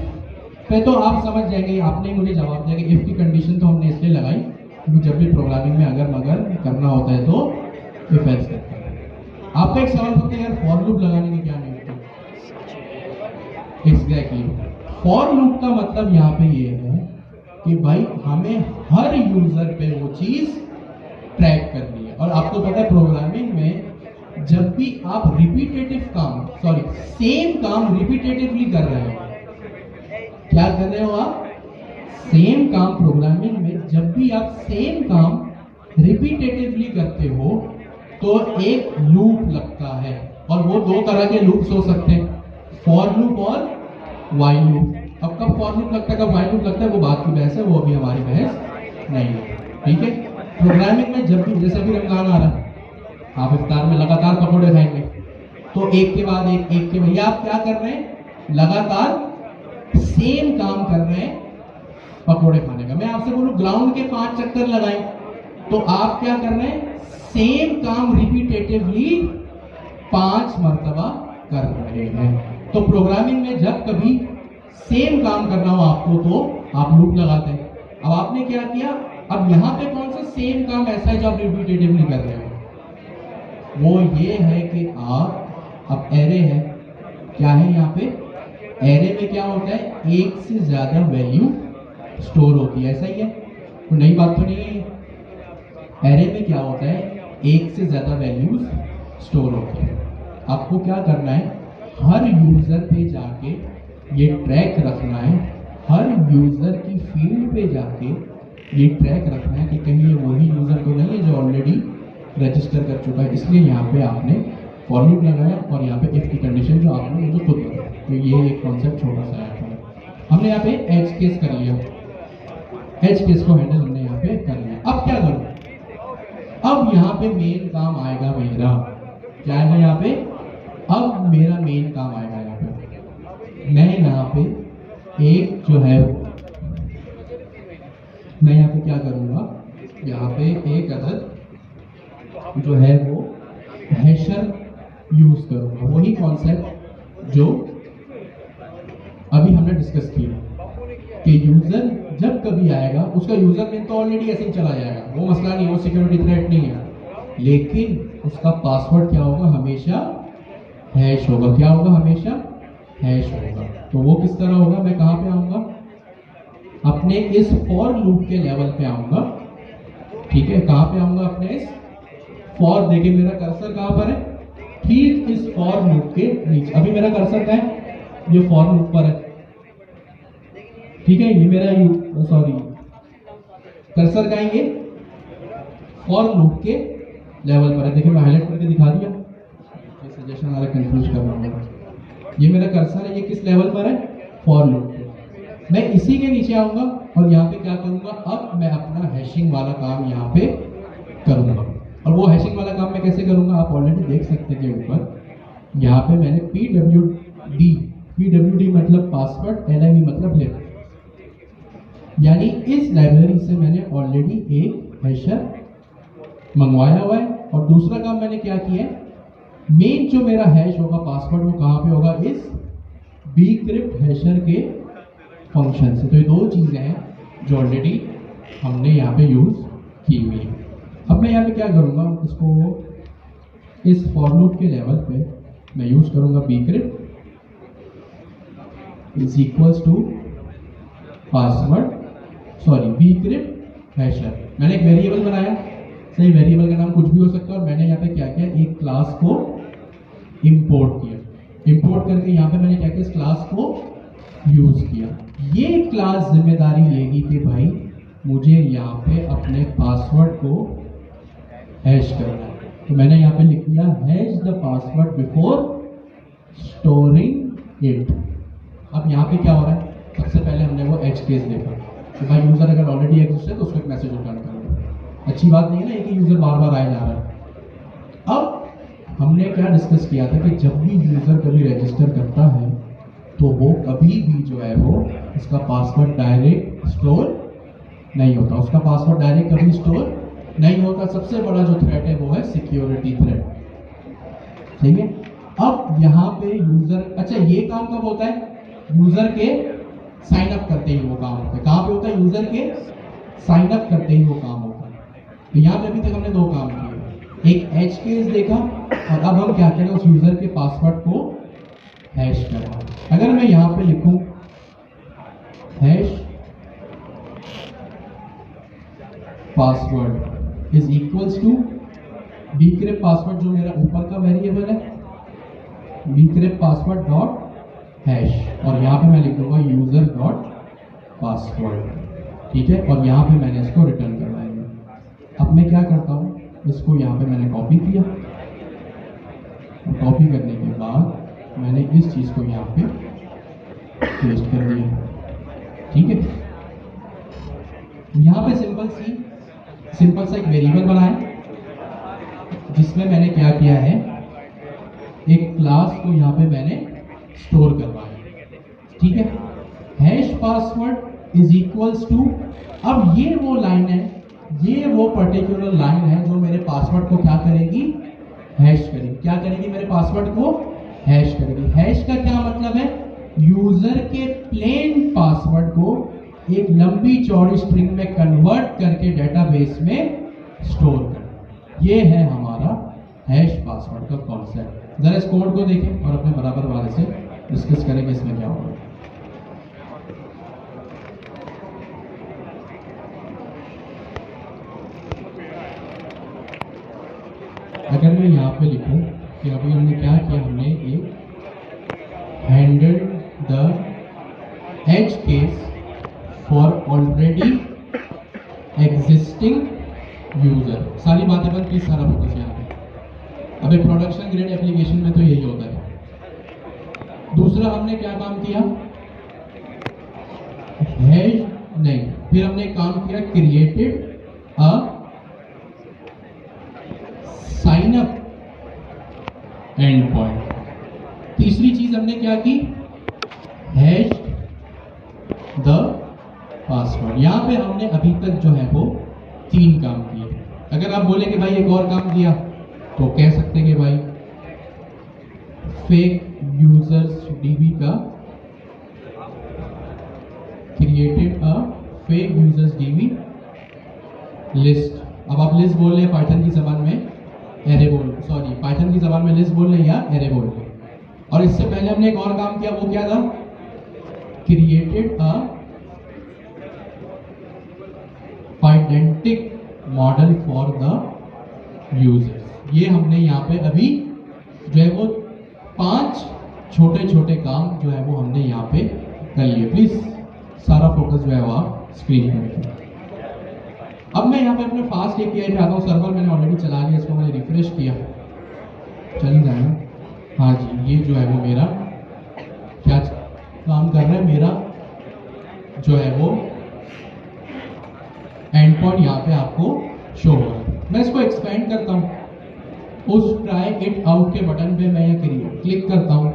पे तो आप समझ जाएंगे, आपने ही मुझे जवाब दिया कि इफ की कंडीशन तो हमने इसलिए लगाई क्योंकि जब भी प्रोग्रामिंग में अगर मगर करना होता है तो इफ एल्स करते हैं। आपका एक सवाल होता है, यार फॉर लूप लगाने की क्या नीड थी? एग्जैक्टली, फॉर लूप का मतलब यहाँ पे ये है कि भाई हमें हर यूजर पे वो चीज ट्रैक करनी है। और आपको पता है प्रोग्रामिंग में जब भी आप सेम काम रिपीटेटिवली कर रहे हो, क्या कर रहे हो आप, सेम काम। प्रोग्रामिंग में जब भी आप सेम काम रिपीटेटिवली करते हो तो एक लूप लगता है। और वो दो तरह के लूप्स हो सकते हैं, फॉर लूप और व्हाइल लूप। अब कब फॉर लूप लगता है, कब व्हाइल लूप लगता है, वो बात की बहस है, वो अभी हमारी बहस नहीं है, ठीक है। प्रोग्रामिंग में जब भी, जैसे अभी रमजान आ रहा है, आप इफ्तार में लगातार पकौड़े खाएंगे, तो एक के बाद एक के बाद आप क्या कर रहे हैं, लगातार सेम काम कर रहे हैं पकौड़े खाने का। मैं आपसे बोलूं ग्राउंड के 5 चक्कर लगाएं, तो आप क्या कर रहे हैं, सेम काम रिपीटेटिवली 5 मर्तबा कर रहे हैं। तो प्रोग्रामिंग में जब कभी सेम काम करना हो आपको तो आप लूप लगाते हैं। अब आपने क्या किया, अब यहाँ पे कौन सा सेम काम ऐसा है जो आप रिपीटेटिवली कर रहे हो, वो ये है कि आप, अब एरे है, क्या है यहाँ पे, एरे में क्या होता है, एक से ज्यादा वैल्यू स्टोर होती है, ऐसा ही है, तो नई बात तो नहीं है। एरे में क्या होता है, एक से ज्यादा वैल्यूज स्टोर होती है। आपको क्या करना है, हर यूजर पे जाके ये ट्रैक रखना है, हर यूजर की फील्ड पे जाके ये ट्रैक रखना है कि कहीं ये वही यूजर तो नहीं है जो ऑलरेडी रजिस्टर कर चुका है। इसलिए यहाँ पे आपने फॉर लूप लगाया और यहाँ पे इफ की कंडीशन जो आपने मुझे खुद बताई। तो ये एक कॉन्सेप्ट छोटा सा है, हमने यहाँ पे एज केस कर लिया, एज केस को हैंडल हमने यहाँ पे कर लिया। अब क्या करूँ, अब यहाँ पे मेन काम आएगा मेरा, क्या है यहाँ पे, अब मेरा मेन काम आएगा यहाँ पे। मैं यहाँ पे एक जो है, मैं यहाँ पे क्या करूँगा, यहाँ पे एक अदद जो है वो हैशर यूज करूँगा, वही कॉन्सेप्ट जो अभी हमने डिस्कस किया कि यूजर जब कभी आएगा उसका यूजर नेम तो ऑलरेडी ऐसे ही चला जाएगा, वो मसला नहीं, वो सिक्योरिटी थ्रेट नहीं है, लेकिन उसका पासवर्ड क्या होगा, हमेशा हैश होगा। क्या होगा, हमेशा हैश होगा। तो वो किस तरह होगा, मैं कहाँ पे आऊंगा, अपने इस फॉर लूप के लेवल पे आऊंगा। ठीक है, कहां पे आऊंगा? अपने इस फॉर, देखिए मेरा कर्सर कहां पर है? ठीक इस फॉर लूप के नीचे। अभी मेरा कर्सर कहां है? ये फॉर लूप पर है। ठीक है, ये मेरा कर्सर कहां है? ये फॉर लूप के लेवल पर है। देखिए मैं हाईलाइट करके दिखा दिया, ये सजेशन वाला कंफ्यूज कर रहा हूं। ये मेरा कर्सर है, ये किस लेवल पर है? फॉर लूप पे। मैं इसी के नीचे आऊंगा और यहाँ पे क्या करूंगा? अब मैं अपना हैशिंग वाला काम यहाँ पे करूंगा। और वो हैशिंग वाला काम मैं कैसे करूंगा? आप ऑलरेडी देख सकते हैं ऊपर यहाँ पे मैंने पीडब्ल्यूडी मतलब पासवर्ड, एलआईवी मतलब लिंक, यानी इस लाइब्रेरी से मैंने ऑलरेडी एक हैशर मंगवाया हुआ है। और दूसरा काम मैंने क्या किया है? मेन जो मेरा हैश होगा पासवर्ड, वो कहाँ पे होगा? इस bcrypt हैशर के फंक्शन से। तो ये दो चीजें हैं जो ऑलरेडी हमने यहाँ पे यूज की हुई है। अब मैं यहाँ पे क्या करूँगा? इसको इस फॉर लूप के लेवल पे मैं यूज करूँगा bcrypt is equals to password, bcrypt hasher. मैंने एक वेरिएबल बनाया, सही, वेरिएबल का नाम कुछ भी हो सकता है। और मैंने यहाँ पे क्या किया? एक क्लास को इंपोर्ट किया। इंपोर्ट करके यहाँ पे मैंने क्या किया? इस क्लास को यूज किया। ये क्लास जिम्मेदारी लेगी कि भाई मुझे यहाँ पे अपने पासवर्ड को हैश करना है। तो मैंने यहाँ पे लिख दिया hash the password before storing it. अब यहाँ पे क्या हो रहा है? सबसे पहले हमने वो एज केस देखा कि भाई यूजर अगर ऑलरेडी एग्जिस्ट है तो उसको एक मैसेज रिटर्न करना। अच्छी बात नहीं है ना, एक ही यूजर बार बार आया जा रहा है। अब हमने क्या डिस्कस किया था कि जब भी यूजर कभी रजिस्टर करता है तो वो कभी भी जो है वो उसका पासवर्ड डायरेक्ट स्टोर नहीं होता। उसका पासवर्ड डायरेक्ट कभी स्टोर नहीं होता। सबसे बड़ा जो थ्रेट है वो है सिक्योरिटी थ्रेट। ठीक है, अब यहाँ पे यूजर, अच्छा ये काम कब होता है? यूजर के साइन अप करते ही वो काम होता है। कहाँ पे होता है? यूजर के साइन अप करते ही वो काम होता है। तो यहाँ पे अभी तक हमने दो काम किए, एक एज केस देखा और अब हम क्या करें? उस यूजर के पासवर्ड को हैश करना। अगर मैं यहाँ पे लिखूं hash password is equals to bcrypt password, जो मेरा ऊपर का वेरिएबल है, bcrypt पासवर्ड डॉट हैश, और यहाँ पे मैं लिख दूंगा यूजर डॉट पासवर्ड। ठीक है, और यहाँ पे मैंने इसको रिटर्न करना है। अब मैं क्या करता हूँ? इसको यहाँ पे मैंने कॉपी किया। कॉपी करने के बाद मैंने इस चीज को यहाँ पे पेस्ट कर दिया। ठीक है, यहाँ पे सिंपल सा एक वेरिएबल बनाया जिसमें मैंने क्या किया है? एक क्लास को यहाँ पे मैंने स्टोर करवाया। ठीक है, hash password is equals to, अब ये वो लाइन है, ये वो पर्टिकुलर लाइन है जो मेरे पासवर्ड को क्या करेगी? हैश करेगी। क्या करेगी? मेरे पासवर्ड को हैश करेगी। हैश का क्या मतलब है? यूजर के प्लेन पासवर्ड को एक लंबी चौड़ी स्ट्रिंग में कन्वर्ट करके डेटाबेस में स्टोर करना। ये है हमारा हैश पासवर्ड का कॉन्सेप्ट। जरा इस कोड को देखें और अपने बराबर वाले से डिस्कस करेंगे इसमें क्या होगा। अगर मैं यहाँ पे लिखूं कि अभी हमने क्या किया? हमने एक handle the edge case for already existing user. सारी बातें बंद, प्लीज सारा फोकस यहाँ पे। अभी प्रोडक्शन ग्रेड एप्लीकेशन में तो यही होता है। दूसरा हमने क्या काम किया? हैश नहीं, फिर हमने काम किया created a sign up end point. तीसरी चीज हमने क्या की? Hash the password. यहां पे हमने अभी तक जो है वो 3 काम किए। अगर आप बोले कि भाई एक और काम किया तो कह सकते हैं कि भाई फेक यूजर्स डीबी का created a fake users dB list. अब आप लिस्ट बोल रहे पाइथन की जबान में एरे बोल, सॉरी पाइथन की जबान में लिस्ट बोल रहे या एरे बोल रहे। और इससे पहले हमने एक और काम किया, वो क्या था? क्रिएटेड अ फाइडेंटिक मॉडल फॉर द यूजर्स। ये हमने यहाँ पे अभी जो है वो 5 छोटे छोटे काम जो है वो हमने यहाँ पे कर लिए। प्लीज सारा फोकस जो है वो आप स्क्रीन पर रखें। अब मैं यहाँ पे अपने फास्ट एपीआई पे आता हूँ। सर्वर मैंने ऑलरेडी चला लिया, इसको मैंने रिफ्रेश किया, चल रहा है। हाँ जी, ये जो है वो मेरा क्या काम कर रहा है, मेरा जो है वो एंड पॉइंट यहाँ पे आपको शो हो रहा है। मैं इसको एक्सपेंड करता हूँ, उस ट्राई इट आउट के बटन पे मैं क्लिक करता हूँ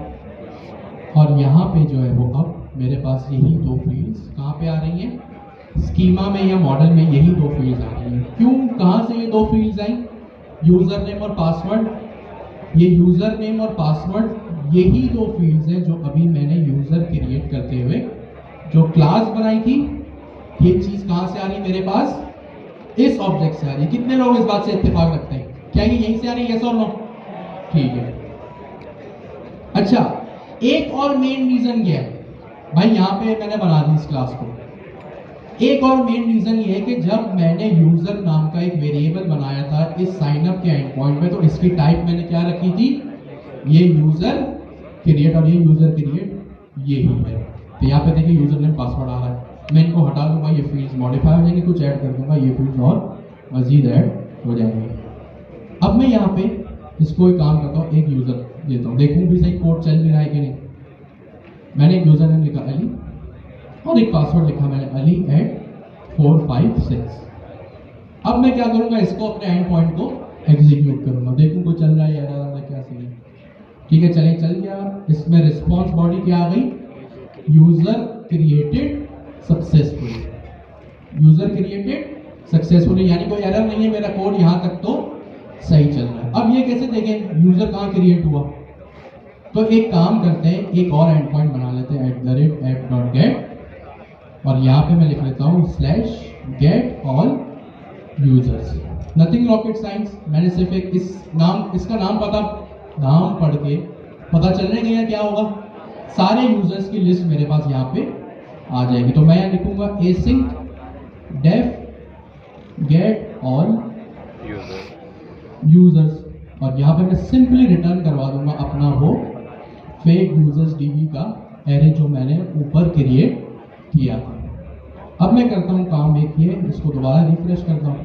और यहाँ पे जो है वो अब मेरे पास यही 2 फील्ड्स कहाँ पे आ रही हैं, स्कीमा में या मॉडल में यही 2 फील्ड्स आ रही हैं। क्यों, कहाँ से ये 2 फील्ड्स आई, यूजर नेम और पासवर्ड। ये यूजर नेम और पासवर्ड यही 2 फील्ड्स हैं जो अभी मैंने यूजर क्रिएट करते हुए जो क्लास बनाई थी, ये चीज कहाँ से आ रही है मेरे पास, इस ऑब्जेक्ट से आ रही है। कितने लोग इस बात से इत्तेफाक रखते हैं, क्या ये यहीं से आ रही है, यस और नो? ठीक है। अच्छा, एक और मेन रीजन क्या है भाई, यहाँ पे मैंने बना दी इस क्लास को। एक और मेन रीजन ये है कि जब मैंने यूजर नाम का एक वेरिएबल बनाया था इस साइन अप के एंड पॉइंट में, तो इसकी टाइप मैंने क्या रखी थी, ये यूजर क्रिएट, और ये यूजर क्रिएट ये ही है। तो यहाँ पे देखिए यूजर नेम पासवर्ड आ रहा है। मैं इनको हटा दूंगा, ये फील्ड्स मॉडिफाई हो जाएंगे, कुछ ऐड कर दूंगा, ये फील्ड्स और मजीद ऐड हो जाएंगे। अब मैं यहाँ पे इसको एक काम करता हूँ, एक यूजर देता हूँ, देखूँ भी सही कोड चल भी रहा है कि नहीं। मैंने एक यूजर नेम लिखा अली और एक पासवर्ड लिखा मैंने ali@456। अब मैं क्या करूंगा, इसको अपने एंड पॉइंट को एग्जीक्यूट करूंगा, देखूं कोई चल रहा है या क्या सीन है। ठीक है, चले चल गया। इसमें रिस्पॉन्स बॉडी क्या आ गई, user created successfully, user created successfully, यानी कोई एरर नहीं है, मेरा कोड यहाँ तक तो सही चल रहा है। अब ये कैसे देखें यूजर कहाँ क्रिएट हुआ, तो एक काम करते हैं, एक और एंड पॉइंट बना लेते हैं @app.get, और यहाँ पे मैं लिख लेता हूँ /get all users। Nothing rocket science, मैंने सिर्फ एक इसका नाम नाम पढ़ के पता चलने गया क्या होगा, सारे यूजर्स की लिस्ट मेरे पास यहाँ पे आ जाएगी। तो मैं यहाँ लिखूंगा async def get all users, और यहाँ पे मैं सिंपली रिटर्न करवा दूंगा अपना वो फेक यूजर्स डीबी का एरे जो मैंने ऊपर क्रिएट किया था। अब मैं करता हूँ काम एक ये, इसको दोबारा रिफ्रेश करता हूँ,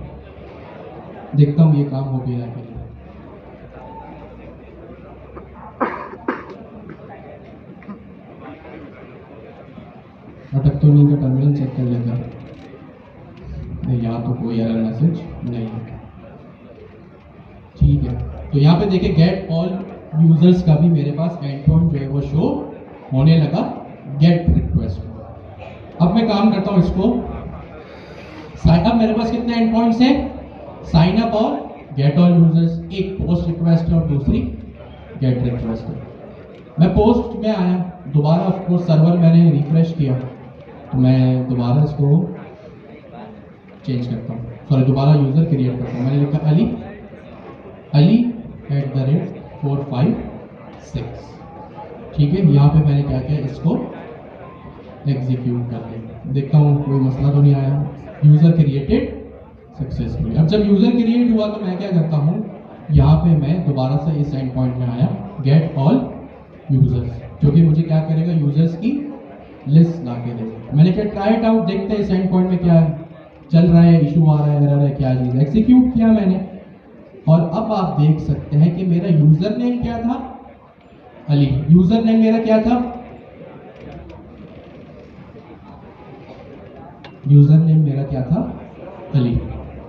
देखता हूँ ये काम हो गया कि नहीं। अटक तो नहीं का टर्मिनल चेक कर लेगा, यहाँ तो कोई एरर मैसेज नहीं है। ठीक है, तो यहाँ पे देखिए गेट ऑल यूजर्स का भी मेरे पास एंड पॉइंट जो है वो शो होने लगा गेट रिक्वेस्ट। अब मैं काम करता हूँ इसको, साइन अप मेरे पास कितने एंड पॉइंट्स हैं, साइन अप और गेट ऑल यूजर्स, एक पोस्ट रिक्वेस्ट है और दूसरी गेट रिक्वेस्ट है। मैं पोस्ट में आया, दोबारा ऑफकोर्स सर्वर मैंने रिफ्रेश किया, तो मैं दोबारा इसको चेंज करता हूँ, सॉरी दोबारा यूजर क्रिएट करता हूँ। मैंने लिखा ali@456। ठीक है, यहाँ पे मैंने क्या किया, इसको एग्जीक्यूट कर दिया, देखता हूँ कोई मसला तो नहीं आया। User created successfully. अब जब यूजर क्रिएट हुआ तो मैं क्या करता हूँ, यहाँ पे मैं दोबारा से इस एंड पॉइंट में आया गेट ऑल यूजर्स, जो कि मुझे क्या करेगा, यूजर्स की लिस्ट ला के देगा। मैंने क्या ट्राई इट आउट, देखते हैं इस एंड पॉइंट में क्या चल रहा है, इशू आ रहा है, एरर है, क्या चीज़, एग्जीक्यूट किया मैंने। और अब आप देख सकते हैं कि मेरा यूजर नेम क्या था, अली। यूजर नेम मेरा क्या था, यूजर नेम मेरा क्या था, अली।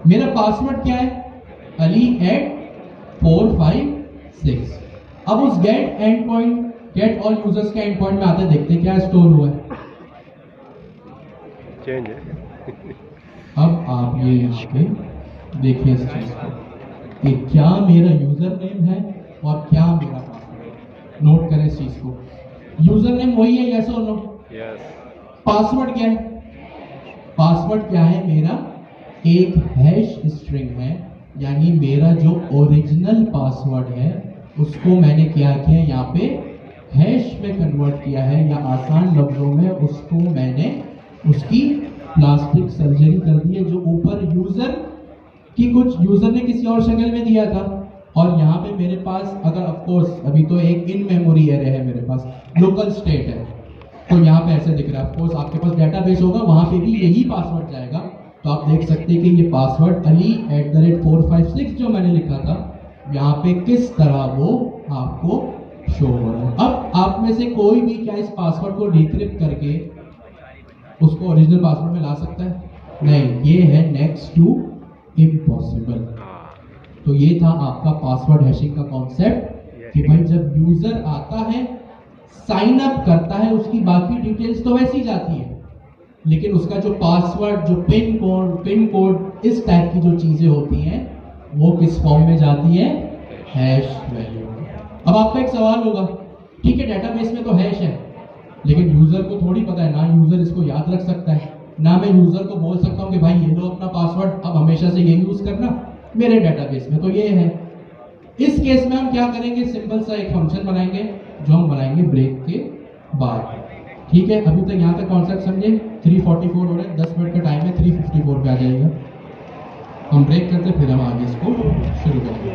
मेरा पासवर्ड क्या है, ali@456। अब उस get end point, get all users के एंड पॉइंट में आते देखते क्या स्टोर हुआ है, चेंज है। अब आप ये यहाँ पे देखिए इस चीज को कि क्या मेरा यूजर नेम है और क्या मेरा पासवर्ड। नोट करें इस चीज को, यूजर नेम वही है, यस और नो? यस। पासवर्ड क्या है, पासवर्ड क्या है मेरा, एक हैश स्ट्रिंग है, यानी मेरा जो ओरिजिनल पासवर्ड है उसको मैंने क्या किया, यहाँ पे हैश में कन्वर्ट किया है, या आसान लफ्जों में उसको मैंने उसकी प्लास्टिक सर्जरी कर दी है, जो ऊपर यूजर की कुछ यूजर ने किसी और शक्ल में दिया था, और यहाँ पे मेरे पास अगर ऑफ कोर्स अभी तो एक इन मेमोरी एरे है मेरे पास, लोकल स्टेट है, तो यहाँ पे ऐसे दिख रहा है। ऑफ कोर्स आपके पास डेटाबेस होगा, वहां पे भी यही पासवर्ड जाएगा। तो आप देख सकते हैं कि ये पासवर्ड Ali@456 जो मैंने लिखा था, यहाँ पे किस तरह वो आपको शो हो रहा है। अब आप में से कोई भी क्या इस पासवर्ड को डिक्रिप्ट करके उसको ओरिजिनल पासवर्ड में ला सकता है? नहीं, ये है नेक्स्ट टू इम्पॉसिबल। तो ये था आपका पासवर्ड हैशिंग का कॉन्सेप्ट कि भाई जब यूजर आता है, साइन अप करता है, उसकी बाकी डिटेल्स तो वैसी जाती है, लेकिन उसका जो पासवर्ड, जो पिन कोड इस टाइप की जो चीजें होती हैं, वो किस फॉर्म में जाती है? Hash value. अब आपका एक सवाल होगा, ठीक है डेटाबेस में तो हैश है, लेकिन यूजर को थोड़ी पता है ना, यूजर इसको याद रख सकता है ना। मैं यूजर को बोल सकता हूँ कि भाई ये लो अपना पासवर्ड, अब हमेशा से ये यूज करना, मेरे डेटाबेस में तो ये है। इस केस में हम क्या करेंगे, सिंपल सा एक फंक्शन बनाएंगे जो हम बनाएंगे ब्रेक के बाद। ठीक है, अभी तक यहाँ तक कॉन्सेप्ट समझे? 3:44 हो रहे हैं, 10 मिनट का टाइम है, 3:54 पे आ जाएगा। हम ब्रेक करते फिर हम आगे इसको शुरू करेंगे।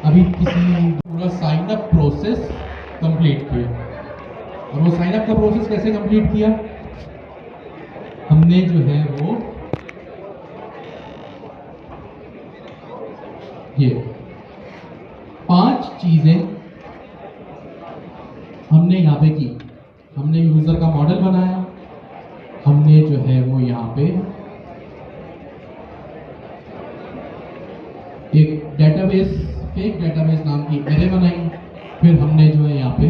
अभी किसी पूरा साइन अप प्रोसेस कंप्लीट किया, और वो साइन अप का प्रोसेस कैसे कंप्लीट किया? हमने जो है वो ये 5 चीजें हमने यहाँ पे की। हमने यूजर का मॉडल बनाया, हमने जो है वो यहाँ पे एक डेटाबेस, फेक डेटाबेस नाम की एरे बनाई, फिर हमने जो है यहाँ पे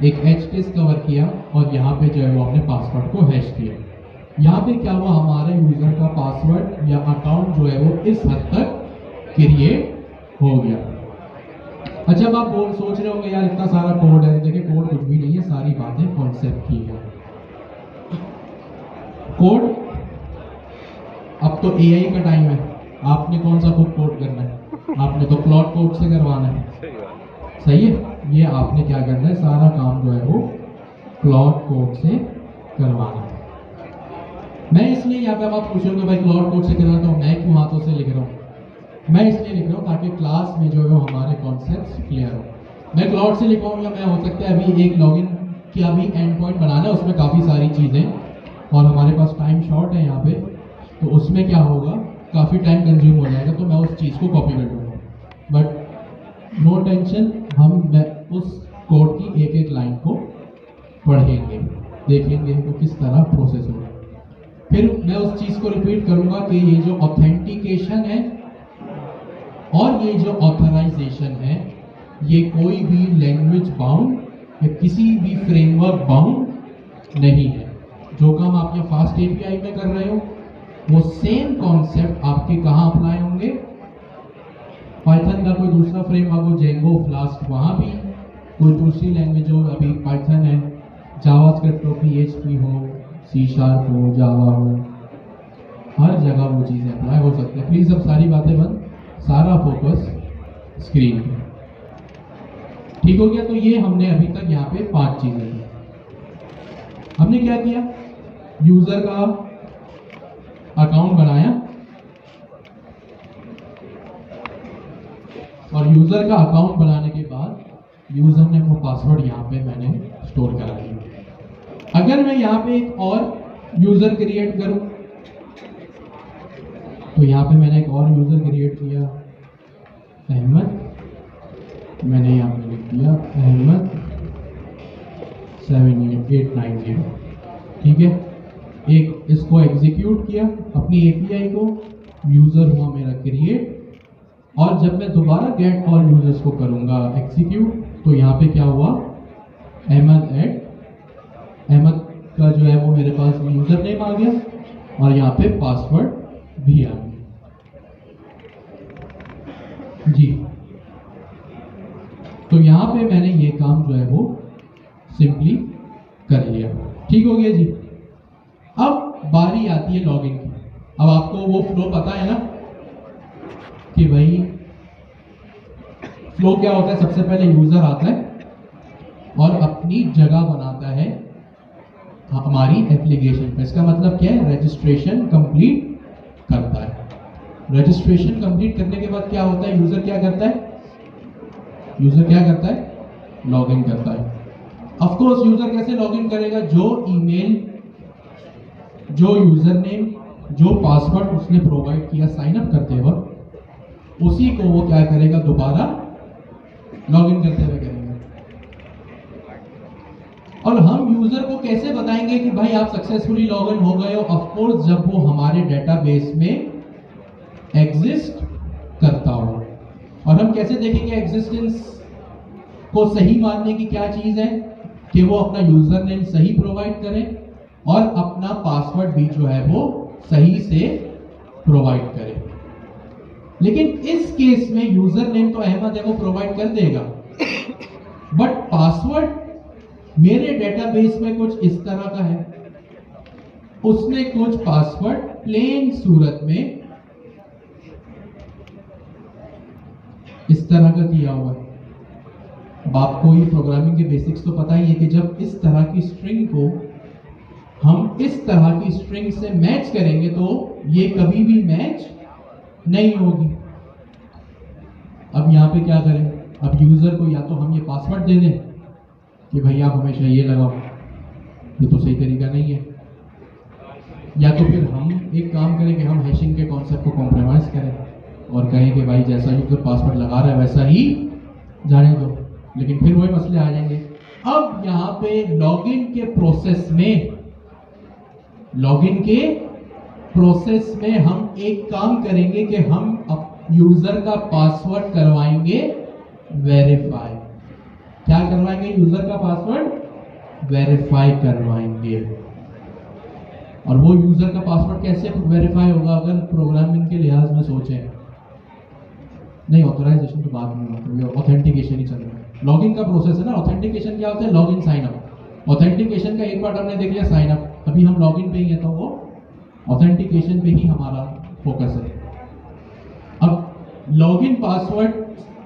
एक हैश केस कवर किया, और यहाँ पे जो है वो हमने पासवर्ड को हैश किया। यहाँ पे क्या हुआ, हमारे यूजर का पासवर्ड या अकाउंट जो है वो इस हद तक क्रिएट हो गया। अच्छा, अब आप सोच रहे होंगे यार इतना सारा कोड है। देखिए कोड कुछ भी नहीं है, सारी बातें कॉन्सेप्ट की है। कोड अब तो एआई का टाइम है, आपने कौन सा खुद कोड करना है? आपने तो क्लॉड कोड से करवाना है, सही है। ये आपने क्या करना है, सारा काम जो है वो क्लॉड कोड से करवाना है। मैं इसलिए यहाँ पे आप पूछोगे भाई क्लॉड कोड से करना, तो मैं क्यों हाथों से लिख रहा हूँ? मैं इसलिए लिख रहा हूँ ताकि क्लास में जो है हमारे कॉन्सेप्ट्स क्लियर हो। मैं क्लाउड से लिखवाऊँ, या मैं हो सकता है अभी एक लॉगिन की अभी एंड पॉइंट बनाना है, उसमें काफ़ी सारी चीज़ें, और हमारे पास टाइम शॉर्ट है यहाँ पे, तो उसमें क्या होगा, काफ़ी टाइम कंज्यूम हो जाएगा, तो मैं उस चीज़ को कॉपी कर दूँगा। बट नो टेंशन, मैं उस कोड की एक एक लाइन को पढ़ेंगे, देखेंगे वो किस तरह प्रोसेस होगा। फिर मैं उस चीज़ को रिपीट करूँगा कि ये जो ऑथेंटिकेशन है और ये जो ऑथराइजेशन है, ये कोई भी लैंग्वेज बाउंड या किसी भी फ्रेमवर्क बाउंड नहीं है। जो काम आप ये फास्ट एपीआई में कर रहे हो, वो सेम कॉन्सेप्ट आपके कहाँ अप्लाई होंगे? पाइथन का कोई दूसरा फ्रेमवर्क हो, जेंगो, फ्लास्क, वहाँ भी कोई दूसरी लैंग्वेज हो, अभी पाइथन है, जावास्क्रिप्ट हो, PHP हो, C# हो, जावा हो, हर जगह वो चीज़ें अप्लाई हो सकती है। प्लीज़ अब सारी बातें बंद, सारा फोकस स्क्रीन पे। ठीक हो गया? तो ये हमने अभी तक यहाँ पे 5 चीजें की। हमने क्या किया, यूजर का अकाउंट बनाया, और यूजर का अकाउंट बनाने के बाद यूजर ने वो पासवर्ड यहाँ पे मैंने स्टोर करा दिया। अगर मैं यहाँ पे एक और यूजर क्रिएट करूं, तो यहाँ पे मैंने एक और यूजर क्रिएट किया, अहमद, मैंने यहाँ पे लिख दिया अहमद 78890। ठीक है, एक इसको एग्जीक्यूट किया अपनी एपीआई को, यूजर हुआ मेरा क्रिएट, और जब मैं दोबारा गेट ऑल यूजर्स को करूंगा एग्जीक्यूट, तो यहाँ पे क्या हुआ, अहमद का जो है वो मेरे पास यूजर नेम आ गया, और यहाँ पे पासवर्ड भी आ गया जी। तो यहाँ पे मैंने ये काम जो है वो सिंपली कर लिया। ठीक हो गया जी। अब बारी आती है लॉगिन की। अब आपको वो फ्लो पता है ना कि भाई फ्लो क्या होता है। सबसे पहले यूजर आता है और अपनी जगह बनाता है हमारी एप्लीकेशन पे। इसका मतलब क्या है, रजिस्ट्रेशन कंप्लीट करता है। रजिस्ट्रेशन कंप्लीट करने के बाद क्या होता है, यूजर क्या करता है, यूजर क्या करता है, लॉगिन करता है। ऑफ कोर्स यूजर कैसे लॉगिन करेगा, जो ईमेल, जो यूजर नेम, जो पासवर्ड उसने प्रोवाइड किया साइन अप करते वक्त, उसी को वो क्या करेगा, दोबारा लॉगिन करते हुए करेंगे। और हम यूजर को कैसे बताएंगे कि भाई आप सक्सेसफुली लॉगिन हो गए हो, ऑफ कोर्स जब वो हमारे डेटाबेस में एग्जिस्ट करता हो। और हम कैसे देखेंगे एग्जिस्टेंस को सही मानने की क्या चीज है, कि वो अपना यूजर नेम सही प्रोवाइड करें और अपना पासवर्ड भी जो है वो सही से प्रोवाइड करें। लेकिन इस केस में यूजर नेम तो अहमद है, वो प्रोवाइड कर देगा, बट पासवर्ड मेरे डेटाबेस में कुछ इस तरह का है। उसने कुछ पासवर्ड प्लेन सूरत में इस तरह का किया हुआ है। अब आपको ये प्रोग्रामिंग के बेसिक्स तो पता ही है कि जब इस तरह की स्ट्रिंग को हम इस तरह की स्ट्रिंग से मैच करेंगे तो ये कभी भी मैच नहीं होगी। अब यहां पे क्या करें, अब यूजर को या तो हम ये पासवर्ड दे दें कि भाई आप हमेशा ये लगाओ, ये तो सही तरीका नहीं है, या तो फिर हम एक काम करें कि हम हैशिंग के कॉन्सेप्ट को कॉम्प्रोमाइज करें और कहें कि भाई जैसा यूजर पासवर्ड लगा रहा है वैसा ही जाने दो। लेकिन फिर वही मसले आ जाएंगे। अब यहाँ पे लॉगिन के प्रोसेस में हम एक काम करेंगे कि हम यूजर का पासवर्ड करवाएंगे वेरीफाई। क्या करवाएंगे, यूजर का पासवर्ड वेरीफाई करवाएंगे। और वो यूजर का पासवर्ड कैसे वेरीफाई होगा, अगर प्रोग्रामिंग के लिहाज में सोचें, नहीं ऑथराइजेशन तो बाद में होता है, ऑथेंटिकेशन ही चल रहा है। लॉगिन का प्रोसेस है ना, ऑथेंटिकेशन क्या होता है, लॉगिन साइन अप। ऑथेंटिकेशन का एक पार्ट हमने देख लिया, साइन अप। अभी हम लॉगिन पे ही है तो वो ऑथेंटिकेशन पे ही हमारा फोकस है। अब लॉगिन पासवर्ड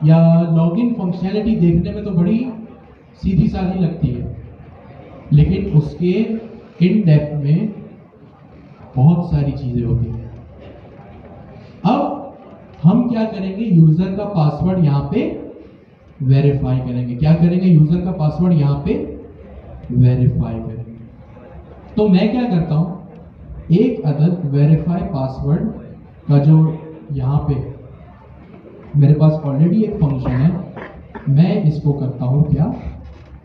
या लॉगिन फंक्शनैलिटी देखने में तो बड़ी सीधी सादी लगती है, लेकिन उसके इन डेप्थ में बहुत सारी चीजें होती हैं। अब हम क्या करेंगे, यूजर का पासवर्ड यहां पे वेरीफाई करेंगे। क्या करेंगे, यूजर का पासवर्ड यहां पे वेरीफाई करेंगे। तो मैं क्या करता हूं, एक अदद वेरीफाई पासवर्ड का जो यहां पे मेरे पास ऑलरेडी एक फंक्शन है, मैं इसको करता हूं क्या,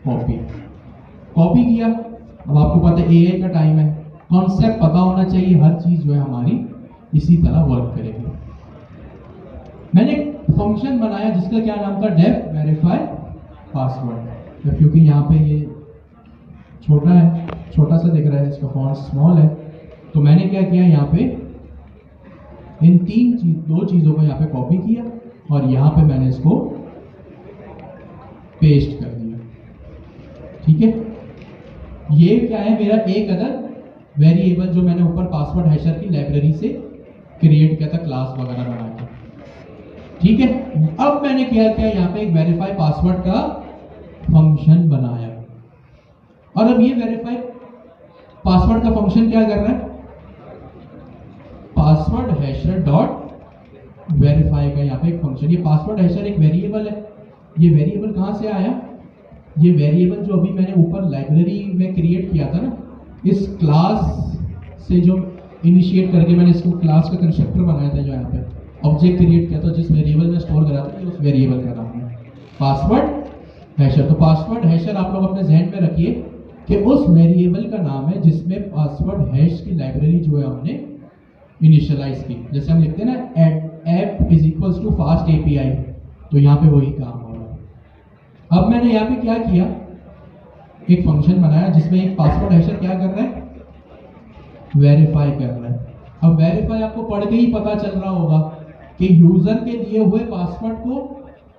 कॉपी किया। अब आपको पता है एआई का टाइम है, कॉन्सेप्ट पता होना चाहिए, हर चीज जो है हमारी इसी तरह वर्क करेगी। मैंने एक फंक्शन बनाया जिसका क्या नाम था, डेफ वेरीफाई पासवर्ड। क्योंकि यहाँ पे ये छोटा है, छोटा सा दिख रहा है, इसका फॉन्ट स्मॉल है, तो मैंने क्या किया, यहाँ पे इन दो चीजों को यहाँ पे कॉपी किया और यहाँ पे मैंने इसको पेस्ट कर दिया। ठीक है, ये क्या है, मेरा एक अदद वेरिएबल जो मैंने ऊपर पासवर्ड हैशर की लाइब्रेरी से क्रिएट किया था, क्लास वगैरह बना के। ठीक है, अब मैंने क्या किया, यहाँ पे एक वेरीफाई पासवर्ड का फंक्शन बनाया। और अब ये वेरीफाई पासवर्ड का फंक्शन क्या कर रहा है, पासवर्ड हैशर डॉट वेरीफाई का यहाँ पे एक फंक्शन। ये पासवर्ड हैशर एक वेरिएबल है। ये वेरिएबल कहां से आया, ये वेरिएबल जो अभी मैंने ऊपर लाइब्रेरी में क्रिएट किया था ना, इस क्लास से जो इनिशिएट करके मैंने इसको क्लास का कंस्ट्रक्टर बनाया था, जो यहाँ पे ऑब्जेक्ट क्रिएट किया था, जिस वेरिएबल में स्टोर करा था, उस वेरिएबल का नाम है पासवर्ड हैशर। तो पासवर्ड हैशर आप लोग अपने जहन में रखिए कि उस वेरिएबल का नाम है जिसमें पासवर्ड हैश की लाइब्रेरी जो है हमने इनिशियलाइज की। जैसे हम लिखते हैं ना app is equals to fast API, तो यहाँ पे वही काम हो रहा है। अब मैंने यहाँ पे क्या किया, एक फंक्शन बनाया जिसमें एक पासवर्ड हैशर क्या कर रहा है, वेरीफाई कर रहा है। अब वेरीफाई आपको पढ़ के ही पता चल रहा होगा कि यूजर के दिए हुए पासवर्ड को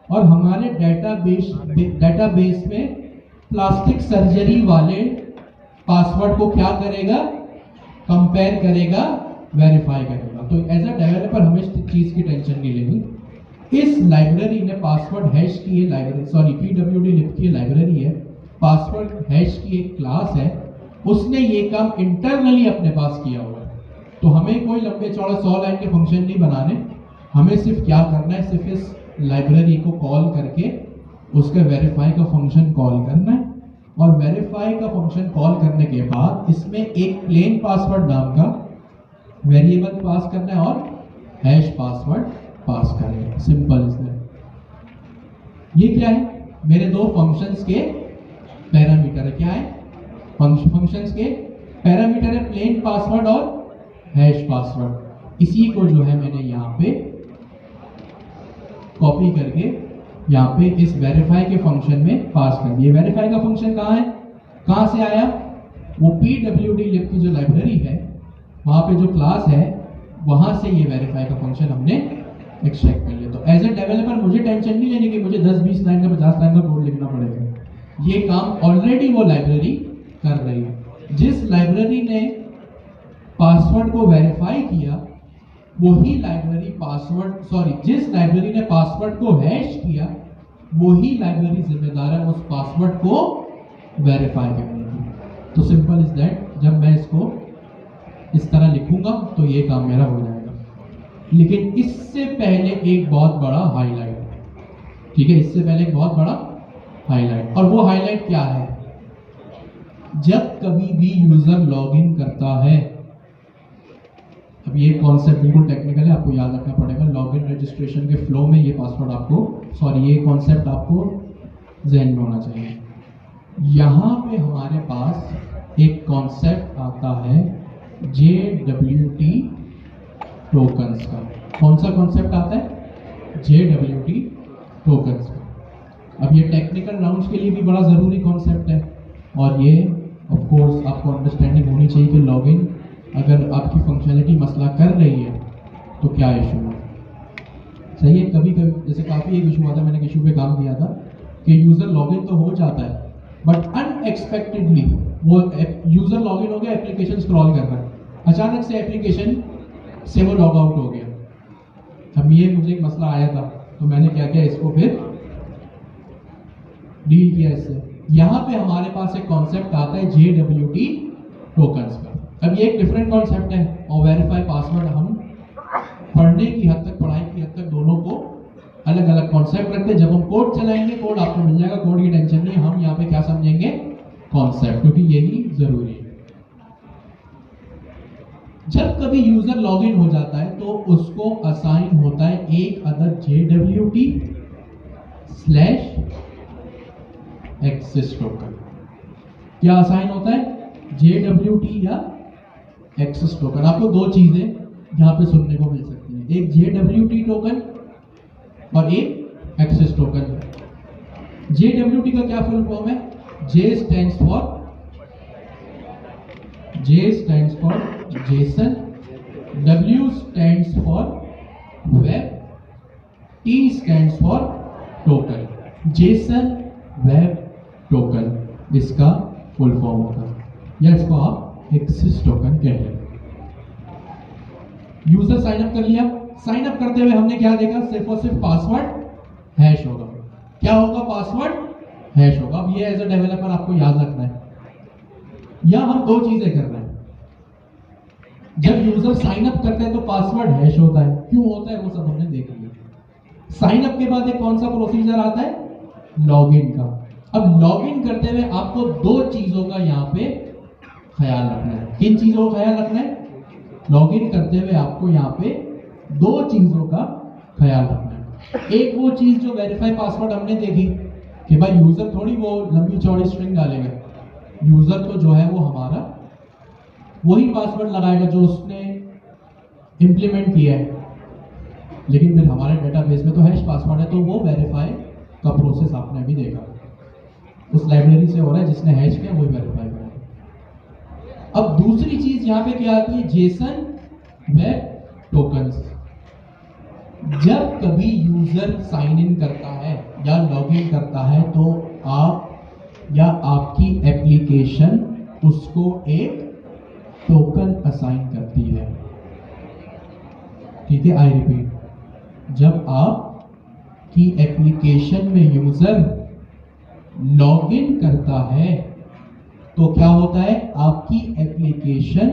और हमारे डेटाबेस में प्लास्टिक सर्जरी वाले पासवर्ड को क्या करेगा, कंपेयर करेगा, वेरीफाई करेगा। तो एज अ डेवलपर हमें इस चीज की टेंशन नहीं लेनी। इस लाइब्रेरी ने पासवर्ड हैश की ये लाइब्रेरी, सॉरी PWD लिब की लाइब्रेरी है, पासवर्ड हैश की एक क्लास है उसने ये काम इंटरनली अपने पास किया हुआ है। तो हमें कोई लंबे चौड़े 100 लाइन के फंक्शन नहीं बनाने, हमें सिर्फ क्या करना है, सिर्फ इस लाइब्रेरी को कॉल करके उसके वेरीफाई का फंक्शन कॉल करना है, और वेरीफाई का फंक्शन कॉल करने के बाद इसमें एक प्लेन पासवर्ड नाम का वेरिएबल पास करना है और हैश पासवर्ड पास करना है। Simple is that. ये क्या है, मेरे दो फंक्शंस के पैरामीटर है। क्या है, फंक्शंस के पैरामीटर है प्लेन पासवर्ड और हैश पासवर्ड। इसी को जो है मैंने यहाँ पे कॉपी करके यहाँ पे इस वेरीफाई के फंक्शन में पास कर दिया। वेरीफाई का फंक्शन कहाँ है, कहाँ से आया, वो pwdlib की जो लाइब्रेरी है वहाँ पे जो क्लास है वहाँ से ये वेरीफाई का फंक्शन हमने एक्सट्रैक्ट कर लिया। तो एज ए डेवलपर मुझे टेंशन नहीं लेनी कि मुझे 10-20 लाइन का 50 लाइन का कोड लिखना पड़ेगा। ये काम ऑलरेडी वो लाइब्रेरी कर रही है। जिस लाइब्रेरी ने पासवर्ड को वेरीफाई किया वही लाइब्रेरी जिस लाइब्रेरी ने पासवर्ड को हैश किया वही लाइब्रेरी जिम्मेदार है उस पासवर्ड को वेरीफाई करने की। तो सिंपल इज दैट। जब मैं इसको इस तरह लिखूंगा तो ये काम मेरा हो जाएगा। लेकिन इससे पहले एक बहुत बड़ा हाईलाइट, ठीक है, इससे पहले एक बहुत बड़ा हाईलाइट, और वो हाईलाइट क्या है, जब कभी भी यूजर लॉगिन करता है, अब ये कॉन्सेप्ट बिल्कुल टेक्निकल है, आपको याद रखना पड़ेगा। लॉगिन रजिस्ट्रेशन के फ्लो में ये पासवर्ड आपको ये कॉन्सेप्ट आपको ज़हन में होना चाहिए। यहाँ पे हमारे पास एक कॉन्सेप्ट आता है JWT टोकन्स का। कौन सा कॉन्सेप्ट आता है, JWT टोकन्स का। अब ये टेक्निकल राउंड्स के लिए भी बड़ा ज़रूरी कॉन्सेप्ट है, और ये ऑफ कोर्स आपको अंडरस्टैंडिंग होनी चाहिए कि लॉगिन अगर आपकी फंक्शनलिटी मसला कर रही है तो क्या इशू है। सही है, कभी कभी जैसे काफ़ी एक इशू आता है, मैंने एक इशू पे काम किया था कि यूज़र लॉगिन तो हो जाता है बट अनएक्सपेक्टेडली वो यूज़र लॉगिन हो गया, एप्लीकेशन स्क्रॉल कर रहा है, अचानक से एप्लीकेशन से वो लॉग आउट हो गया। अब ये मुझे एक मसला आया था तो मैंने क्या किया, इसको फिर डील किया इससे। यहाँ पे हमारे पास एक कॉन्सेप्ट आता है JWT टोकन्स का। अब ये एक डिफरेंट कॉन्सेप्ट है, और वेरीफाई पासवर्ड हम पढ़ने की हद तक, पढ़ाई की हद तक दोनों को अलग अलग कॉन्सेप्ट रखते हैं। जब हम कोड चलाएंगे कोड आपको मिल जाएगा, कोड की टेंशन नहीं। हम यहाँ पे क्या समझेंगे, कॉन्सेप्ट, क्योंकि यही जरूरी है। जब कभी यूजर लॉगिन हो जाता है तो उसको असाइन होता है एक अदर JWT /एक्सेस टोकन। क्या असाइन होता है, JWT या एक्सेस टोकन। आपको दो चीजें यहाँ पे सुनने को मिल सकती हैं, एक JWT टोकन और एक एक्सेस टोकन। JWT का क्या फुल फॉर्म है, J stands for JSON, W stands for web, T stands for token। JSON web token इसका फुल फॉर्म होता है, या इसको आप एक्सेस टोकन कह रहे हैं। यूजर साइन अप कर लिया, साइन अप करते हुए हमने क्या देखा, सिर्फ और सिर्फ पासवर्ड हैश होगा। क्या होगा, पासवर्ड हैश होगा। अब ये एज अ डेवलपर आपको याद रखना है, या हम दो चीजें कर रहे हैं। जब यूजर साइन अप करता है तो पासवर्ड हैश होता है, क्यों होता है वो सब हमने देख लिया। साइन अप के बाद एक कौन सा प्रोसीजर आता है, लॉगिन का। अब लॉगिन करते हुए आपको दो चीजों का यहाँ पे ख्याल रखना है। किन चीजों का ख्याल रखना है, लॉगिन करते हुए आपको यहाँ पे दो चीजों का ख्याल रखना है। एक वो चीज जो वेरीफाई पासवर्ड हमने देखी कि भाई यूजर थोड़ी वो लंबी चौड़ी स्ट्रिंग डालेगा, यूजर तो जो है वो हमारा वही पासवर्ड लगाएगा जो उसने इंप्लीमेंट किया है। लेकिन फिर हमारे डेटाबेस में तो हैश पासवर्ड है, तो वो वेरीफाई का प्रोसेस आपने अभी देखा, उस लाइब्रेरी से हो रहा है, जिसने हैश किया वही वेरीफाई करेगा। अब दूसरी चीज यहाँ पे क्या आती है, जेसन वेब टोकन्स। जब कभी यूजर साइन इन करता है या लॉगिन करता है तो आप या आपकी एप्लीकेशन उसको एक टोकन असाइन करती है। ठीक है, आई रिपीट, जब आप की एप्लीकेशन में यूजर लॉगिन करता है तो क्या होता है, आपकी एप्लीकेशन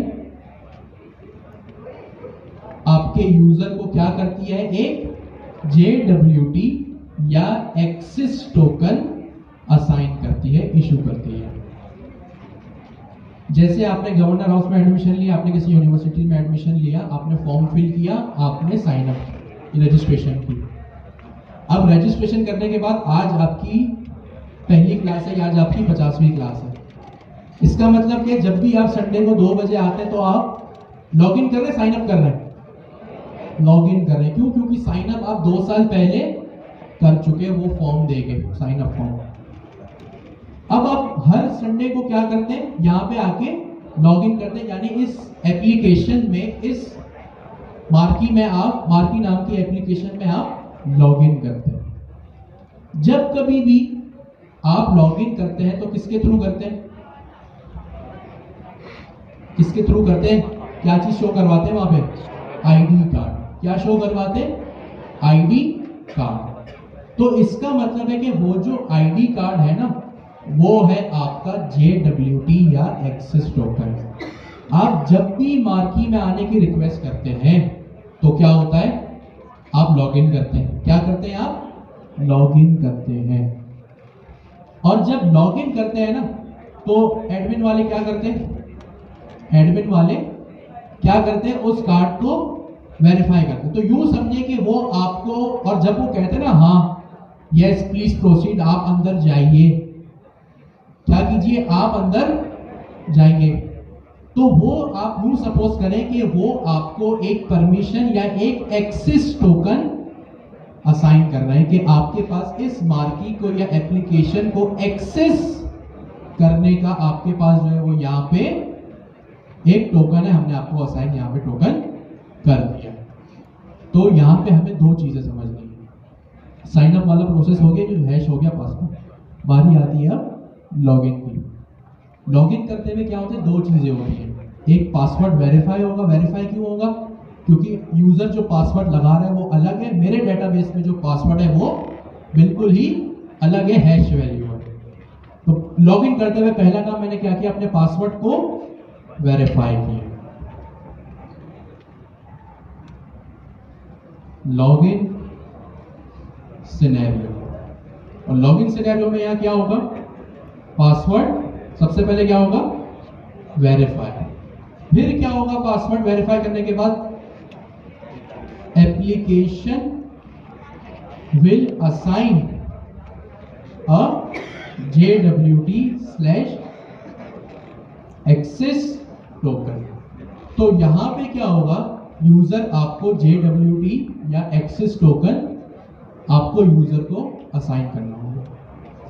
आपके यूजर को क्या करती है, एक JWT या एक्सेस टोकन असाइन करती है, इशू करती है। जैसे आपने गवर्नर हाउस में एडमिशन लिया, आपने किसी यूनिवर्सिटी में एडमिशन लिया, आपने फॉर्म फिल किया, आपने साइन अप रजिस्ट्रेशन की। अब रजिस्ट्रेशन करने के बाद आज आपकी पहली क्लास है, आज आपकी 50वीं क्लास है। इसका मतलब कि जब भी आप संडे को 2 बजे आते हैं तो आप लॉग इन कर रहे हैं, साइन अप कर रहे हैं, लॉग इन कर रहे हैं। क्यों? क्योंकि साइन अप आप 2 साल पहले कर चुके हैं, वो फॉर्म देके, साइन अप फॉर्म। अब आप हर संडे को क्या करते हैं, यहाँ पे आके लॉग इन करते हैं, यानी इस एप्लीकेशन में, इस मार्की में आप, मार्की नाम की एप्लीकेशन में आप लॉग इन करते हैं। जब कभी भी आप लॉग इन करते हैं तो किसके थ्रू करते हैं, किसके थ्रू करते हैं, क्या चीज शो करवाते हैं वहां पे, आईडी कार्ड। क्या शो करवाते हैं, आईडी कार्ड। तो इसका मतलब है कि वो जो आईडी कार्ड है ना, वो है आपका JWT या एक्सेस टोकन। आप जब भी मार्की में आने की रिक्वेस्ट करते हैं तो क्या होता है, आप लॉग इन करते हैं। क्या करते हैं, आप लॉग इन करते हैं। और जब लॉग इन करते हैं ना, तो एडमिन वाले क्या करते हैं, एडमिन वाले क्या करते हैं, उस कार्ड को वेरीफाई करते हैं। तो यूं समझे कि वो आपको, और जब वो कहते हैं ना, हाँ यस प्लीज प्रोसीड, आप अंदर जाइए, क्या कीजिए, आप अंदर जाएंगे, तो वो आप यूं सपोज करें कि वो आपको एक परमिशन या एक एक्सेस टोकन असाइन कर रहे हैं कि आपके पास इस मार्की को या एप्लीकेशन को एक्सेस करने का आपके पास जो है वो यहाँ पे एक टोकन है, हमने आपको असाइन यहाँ पे टोकन कर दिया। तो यहाँ पे हमें 2 चीजें समझनी है। साइन अप वाला प्रोसेस हो गया, जो हैश हो गया पासवर्ड, बारी आती है लॉगिन की। लॉगिन करते हुए क्या होता है, 2 चीजें होती हैं। एक पासवर्ड वेरीफाई होगा। वेरीफाई क्यों होगा, क्योंकि यूजर जो पासवर्ड लगा रहा है वो अलग है, मेरे डेटाबेस में जो पासवर्ड है वो बिल्कुल ही अलग है, हैश वैल्यू है। तो लॉगिन करते हुए पहला काम मैंने क्या किया, अपने पासवर्ड को वेरीफाई किया। लॉगिन सिनेरियो, और लॉगिन सिनेरियो में यहां क्या होगा, पासवर्ड सबसे पहले क्या होगा, वेरीफाई। फिर क्या होगा, पासवर्ड वेरीफाई करने के बाद एप्लीकेशन विल असाइन अ JWT/एक्सेस टोकन। तो यहां पे क्या होगा, यूजर आपको JWT या एक्सेस टोकन आपको यूजर को असाइन करना होगा।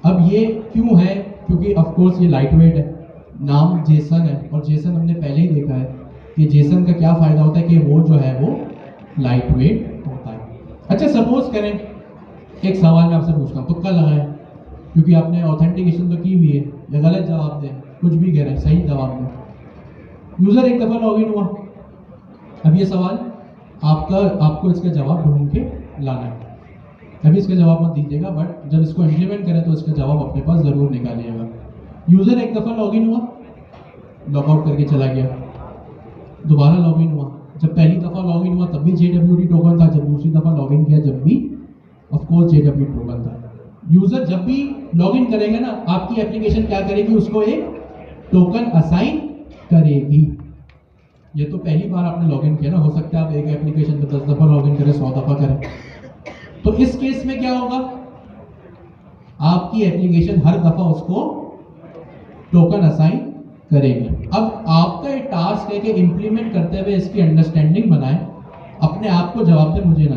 अब ये क्यों है, क्योंकि ऑफ कोर्स ये लाइट वेट है, नाम जेसन है, और जेसन हमने पहले ही देखा है कि जेसन का क्या फायदा होता है कि वो जो है वो लाइट वेट होता है। अच्छा, सपोज करें, एक सवाल मैं आपसे पूछता हूँ, तुक्का लगाएं, क्योंकि आपने ऑथेंटिकेशन तो की हुई है, या गलत जवाब दें, कुछ भी कह रहे हैं, सही जवाब दें। यूजर एक दफा लॉग इन हुआ, अब ये सवाल आपको इसका जवाब ढूंढ के लाना है। अभी इसका जवाब मत दीजिएगा, बट जब इसको इंप्लीमेंट करें तो इसका जवाब अपने पास जरूर निकालिएगा। यूजर एक दफा लॉगिन हुआ, लॉगआउट करके चला गया, दोबारा लॉगिन हुआ। जब पहली दफा लॉगिन हुआ तब भी JWT टोकन था, जब दूसरी दफा लॉगिन किया जब भी ऑफ कोर्स JWT टोकन था। यूजर जब भी लॉगिन करेगा ना, आपकी एप्लीकेशन क्या करेगी, उसको एक टोकन असाइन करेगी। ये तो पहली बार आपने लॉगिन किया ना, हो सकता है आप एक एप्लीकेशन पर 10 दफा लॉगिन करें, 100 दफा करें। तो इस केस में क्या होगा, आपकी एप्लीकेशन हर दफा उसको टोकन असाइन करेगी। अब आपका एक टास्क है कि इंप्लीमेंट करते हुए इसकी अंडरस्टैंडिंग बनाए, अपने आप को जवाब दे, मुझे ना,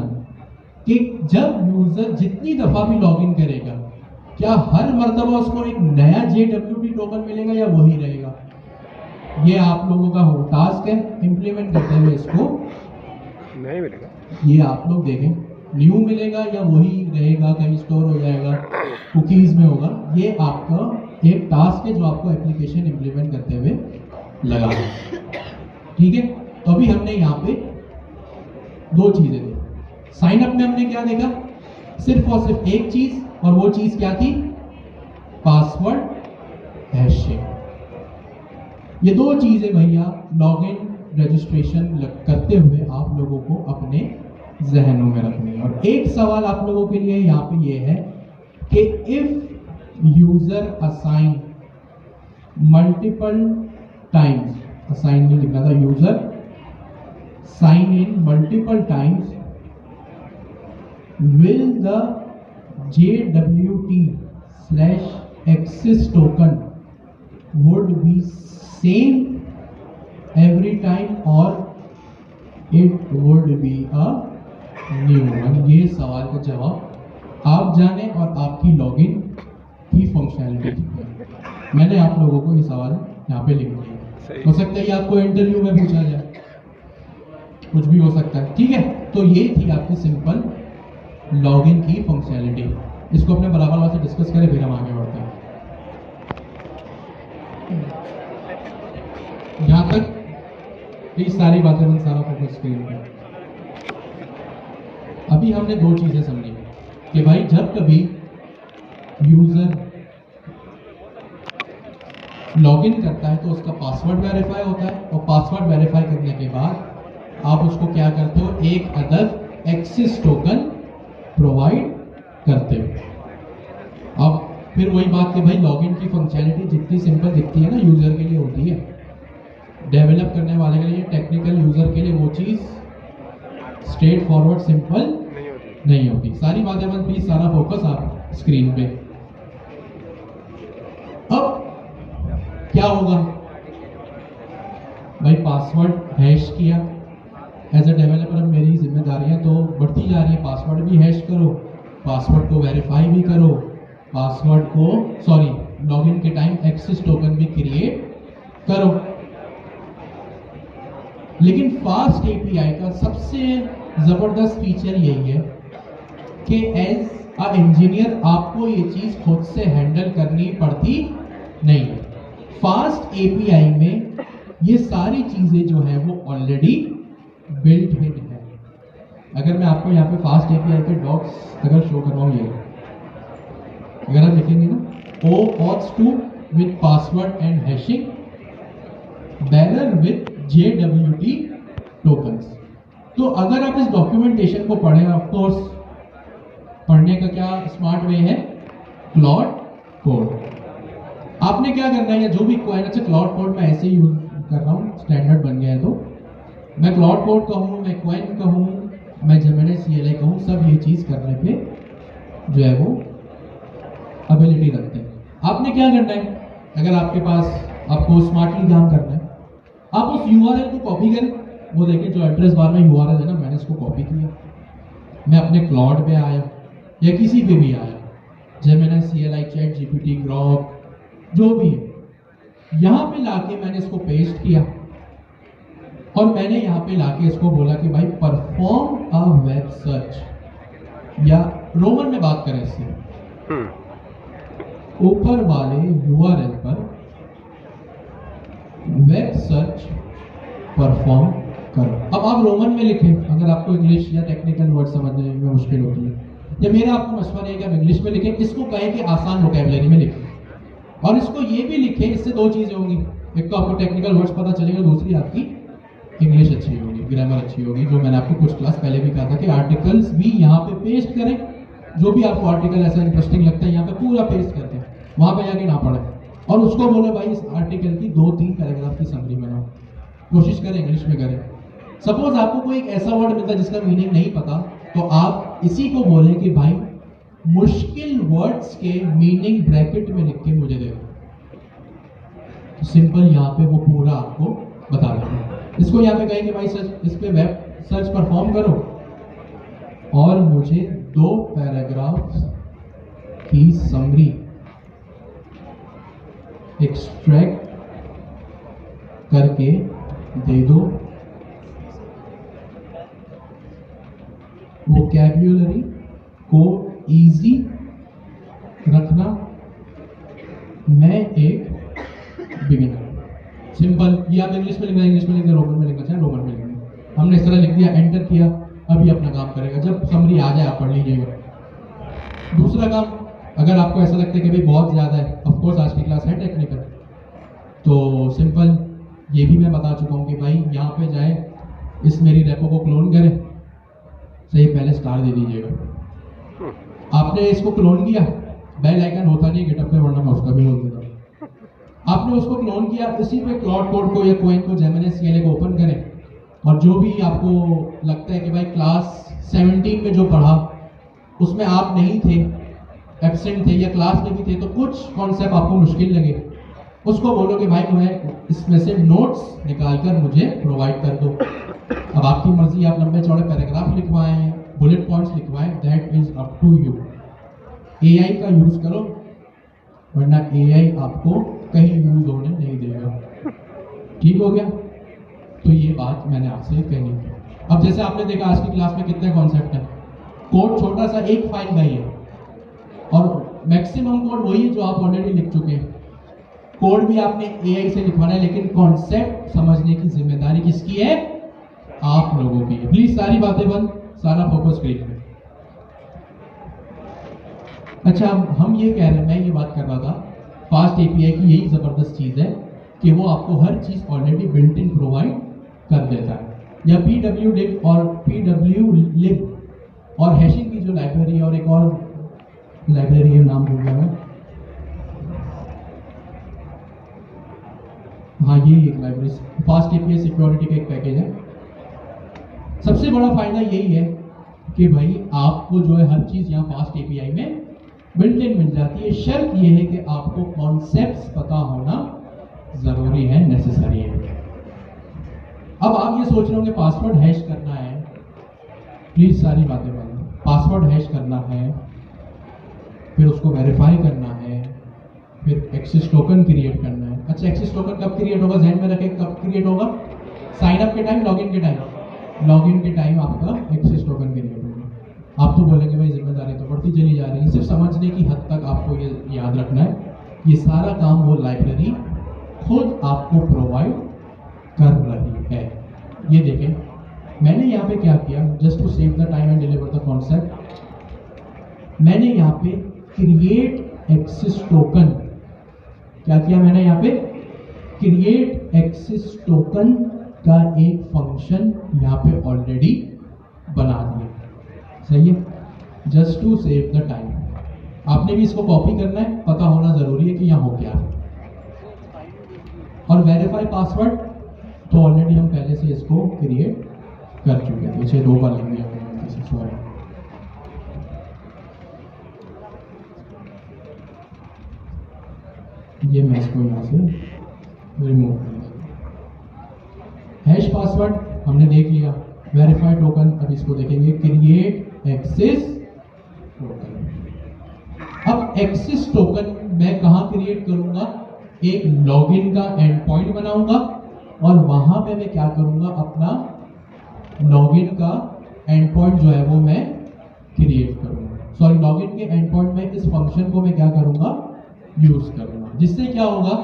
कि जब यूजर जितनी दफा भी लॉगिन करेगा, क्या हर मर्तबा उसको एक नया JWT टोकन मिलेगा या वही रहेगा। ये आप लोगों का हो टास्क है, इंप्लीमेंट करते हुए इसको नहीं मिलेगा, ये आप लोग देखें, न्यू मिलेगा या वही रहेगा, कहीं स्टोर हो जाएगा, कुकीज में होगा। ये आपका एक टास्क है जो आपको एप्लीकेशन इंप्लीमेंट करते हुए लगा। ठीक है, तो अभी हमने यहाँ पे 2 चीजें देखी। साइन अप में हमने क्या देखा, सिर्फ और सिर्फ एक चीज, और वो चीज क्या थी, पासवर्ड हैशिंग। ये दो चीजें भैया लॉगिन रजिस्ट्रेशन करते हुए आप लोगों को अपने जहनों में रखनी है। और एक सवाल आप लोगों के लिए यहाँ पे ये है कि if user assign multiple times, assign नहीं लिखना था, user sign in multiple times, will the JWT/access token would be same every time or it would be a new one? ये सवाल का जवाब आप जाने और आपकी लॉगिन की फंक्शनैलिटी। मैंने आप लोगों को ये सवाल यहाँ पे लिख दिया। हो सकता है ये आपको इंटरव्यू में पूछा जाए, कुछ भी हो सकता है, ठीक है। तो ये थी आपकी सिंपल लॉगिन की फंक्शनैलिटी। इसको अपने बराबर वाले से डिस्कस करें, फिर हम आगे बढ़ते हैं। यहां तक ये सारी बातें, हम सारा फोकस स्क्रीन पे। अभी हमने दो चीजें समझी कि भाई जब कभी यूजर लॉगिन करता है तो उसका पासवर्ड वेरीफाई होता है, और पासवर्ड वेरीफाई करने के बाद आप उसको क्या करते हो, एक अलग एक्सेस टोकन प्रोवाइड करते हो। अब फिर वही बात कि भाई लॉगिन की फंक्शनैलिटी जितनी सिंपल दिखती है ना यूजर के लिए होती है, डेवलप करने वाले के लिए, टेक्निकल यूजर के लिए वो चीज स्ट्रेट फॉरवर्ड सिंपल नहीं होती। सारी बातें बंद, प्लीज सारा फोकस आप स्क्रीन पे। अब क्या होगा भाई, पासवर्ड हैश किया, एज अ डेवलपर अब मेरी जिम्मेदारियां तो बढ़ती जा रही है। पासवर्ड भी हैश करो, पासवर्ड को वेरीफाई भी करो, पासवर्ड को लॉगिन के टाइम एक्सेस टोकन भी क्रिएट करो। लेकिन फास्ट एपीआई का सबसे जबरदस्त फीचर यही है कि एज अ इंजीनियर आपको ये चीज खुद से हैंडल करनी पड़ती नहीं है। फास्ट एपीआई में ये सारी चीजें जो है वो ऑलरेडी बिल्ट इन है। अगर मैं आपको यहाँ पे फास्ट एपीआई के डॉक्स अगर शो करवाऊँ, ये अगर आप लिखेंगे ना OAuth2 with password and hashing bearer with JWT tokens, तो अगर आप इस डॉक्यूमेंटेशन को पढ़ें, ऑफ कोर्स पढ़ने का क्या स्मार्ट वे है, क्लाउड कोड। आपने क्या करना है, या जो भी क्वाइन, अच्छा क्लाउड कोड मैं ऐसे ही यूज कर रहा हूँ, स्टैंडर्ड बन गया है, तो मैं क्लाउड कोड कहूँ, मैं क्वाइन कहूँ, मैं जेमिनी CLI कहूँ, सब ये चीज करने पे जो है वो एबिलिटी रखते हैं। आपने क्या करना है, अगर आपके पास आपको स्मार्टली काम करना है, आप उस URL को कॉपी करें। वो देखिए जो एड्रेस बार में URL है ना, मैंने इसको कॉपी किया, मैं अपने क्लाउड पे आया या किसी पे भी आया, जेमिनी CLI, ChatGPT, ग्रॉक, जो भी है, यहाँ पे लाके मैंने इसको पेस्ट किया और मैंने यहाँ पे लाके इसको बोला कि भाई परफॉर्म अ वेब सर्च, या रोमन में बात करें इससे, ऊपर वाले URL पर वेब सर्च परफॉर्म करो। अब आप रोमन में लिखें अगर आपको इंग्लिश या टेक्निकल वर्ड समझने में मुश्किल होती है, या मेरा आपको मशवरा है कि आप इंग्लिश में लिखें, इसको कहें कि आसान वोकैबुलरी में लिखें, और इसको ये भी लिखें, इससे दो चीजें होंगी, एक तो आपको टेक्निकल वर्ड्स पता चलेगा, दूसरी आपकी इंग्लिश अच्छी होगी, ग्रामर अच्छी होगी। जो मैंने आपको कुछ क्लास पहले भी कहा था कि आर्टिकल्स भी यहाँ पे पेस्ट करें, जो भी आपको आर्टिकल ऐसा इंटरेस्टिंग लगता है यहाँ पे पूरा पेस्ट करते हैं, वहां पे जाके ना पढ़े, और उसको बोले भाई इस आर्टिकल की 2-3 पैराग्राफ की समरी बनाओ, कोशिश करें इंग्लिश में करें। सपोज आपको कोई एक ऐसा वर्ड मिलता है जिसका मीनिंग नहीं पता, तो आप इसी को बोलें कि भाई मुश्किल वर्ड्स के मीनिंग ब्रैकेट में लिख के मुझे दे दो, तो सिंपल यहाँ पे वो पूरा आपको बता देंगे। इसको यहाँ पे कहेंगे भाई सर्च, इस पे वेब सर्च परफॉर्म करो और मुझे 2 पैराग्राफ की समरी एक्सट्रैक्ट करके दे दो। वोकैब्युलरी को इजी रखना, मैं एक बिगिनर। सिंपल, ये आप इंग्लिश में लिखना, इंग्लिश में लिखना, रोमन में लिखना चाहे रोमन में लिखना। हमने इस तरह लिख दिया, एंटर किया, अभी अपना काम करेगा, जब समरी आ जाए आप पढ़ लीजिएगा। दूसरा काम, अगर आपको ऐसा लगता है कि भाई बहुत ज़्यादा है, ऑफ कोर्स आज की क्लास है टेक्निकल, तो सिंपल ये भी मैं बता चुका हूँ कि भाई यहाँ पे जाए, इस मेरी रेपो को क्लोन करें, सही पहले स्टार दे दीजिएगा। आपने इसको क्लोन किया, बेल आइकन होता नहीं गिटहब पे, वरना मैं उसका भी बोल देता हूँ। आपने उसको क्लोन किया, इसी पे क्लाउड कोड को या कोइन को जेमिनी सीएलए को ओपन करें, और जो भी आपको लगता है कि भाई क्लास 17 में जो पढ़ा उसमें आप नहीं थे, एब्सेंट थे या क्लास में भी थे, तो कुछ कॉन्सेप्ट आपको मुश्किल लगे, उसको बोलो कि भाई तुम्हें इसमें से नोट्स निकाल कर मुझे प्रोवाइड कर दो। अब आपकी मर्जी, आप लंबे चौड़े पैराग्राफ लिखवाएं, बुलेट पॉइंट्स लिखवाएं, that is up to you. AI का यूज करो, वरना एआई आपको कहीं यूज होने नहीं देगा। ठीक हो गया? तो ये बात मैंने आपसे कहनी थी। अब जैसे आपने देखा आज की क्लास में कितने कॉन्सेप्ट हैं, कोड छोटा सा एक फाइल का ही है, और मैक्सिमम कोड वही है जो आप ऑलरेडी लिख चुके हैं। कोड भी आपने एआई से लिखवाना है, लेकिन कॉन्सेप्ट समझने की जिम्मेदारी किसकी है? आप लोगों की है। प्लीज सारी बातें बंद, सारा फोकस स्क्रीन पे। अच्छा, हम ये कह रहे हैं, मैं ये बात कर रहा था, फास्ट एपीआई की यही जबरदस्त चीज है कि वो आपको हर चीज ऑलरेडी बिल्ट इन प्रोवाइड कर देता है। या pwlib और pwlib और हैशिंग की जो लाइब्रेरी है, और एक और लाइब्रेरी है, नाम भूल गया मैं, हाँ ये एक लाइब्रेरी, फास्ट एपीआई सिक्योरिटी का एक पैकेज है। सबसे बड़ा फायदा यही है कि भाई आपको जो है हर चीज यहाँ फास्ट एपीआई में बिल्ट इन मिल जाती है। शर्त ये है कि आपको कॉन्सेप्ट्स पता होना जरूरी है, नेसेसरी है। अब आप ये सोच रहे होंगे पासवर्ड हैश करना है, प्लीज सारी बातें बंद। पासवर्ड हैश करना है, फिर उसको वेरीफाई करना है, फिर एक्सेस टोकन क्रिएट करना है। अच्छा, एक्सेस टोकन कब क्रिएट होगा, ध्यान में रखें, कब क्रिएट होगा? साइन अप के टाइम, लॉगिन के टाइम। लॉगिन के टाइम आपका एक्सेस टोकन क्रिएट होगा। आप तो बोलेंगे भाई जिम्मेदारी तो बढ़ती चली जा रही है, सिर्फ समझने की हद तक आपको ये याद रखना है, ये सारा काम वो लाइब्रेरी खुद आपको प्रोवाइड कर रही है। ये देखें, मैंने यहाँ पे क्या किया, just to save the time and deliver the concept, मैंने यहाँ पे क्रिएट एक्सेस टोकन, क्या किया मैंने यहाँ पे? क्रिएट एक्सेस टोकन का एक फंक्शन यहाँ पे ऑलरेडी बना दिया। सही है? Just to save the time. आपने भी इसको कॉपी करना है, पता होना जरूरी है कि यहाँ हो क्या है। और वेरीफाई पासवर्ड तो ऑलरेडी हम पहले से इसको क्रिएट कर चुके हैं, इसे 2 बार लिख दिया मैंने, सॉरी। ये मैं इसको यहाँ से रिमूव कर दिया। हैश पासवर्ड हमने देख लिया, वेरीफाई टोकन अब इसको देखेंगे, क्रिएट एक्सेस टोकन। अब एक्सेस टोकन मैं कहाँ क्रिएट करूंगा? एक लॉगिन का एंड पॉइंट बनाऊंगा, और वहां पे मैं क्या करूंगा, अपना लॉगिन का एंड पॉइंट जो है वो मैं क्रिएट करूंगा। सॉरी, लॉगिन के एंड पॉइंट में इस फंक्शन को मैं क्या करूंगा, यूज करूंगा, जिससे क्या होगा,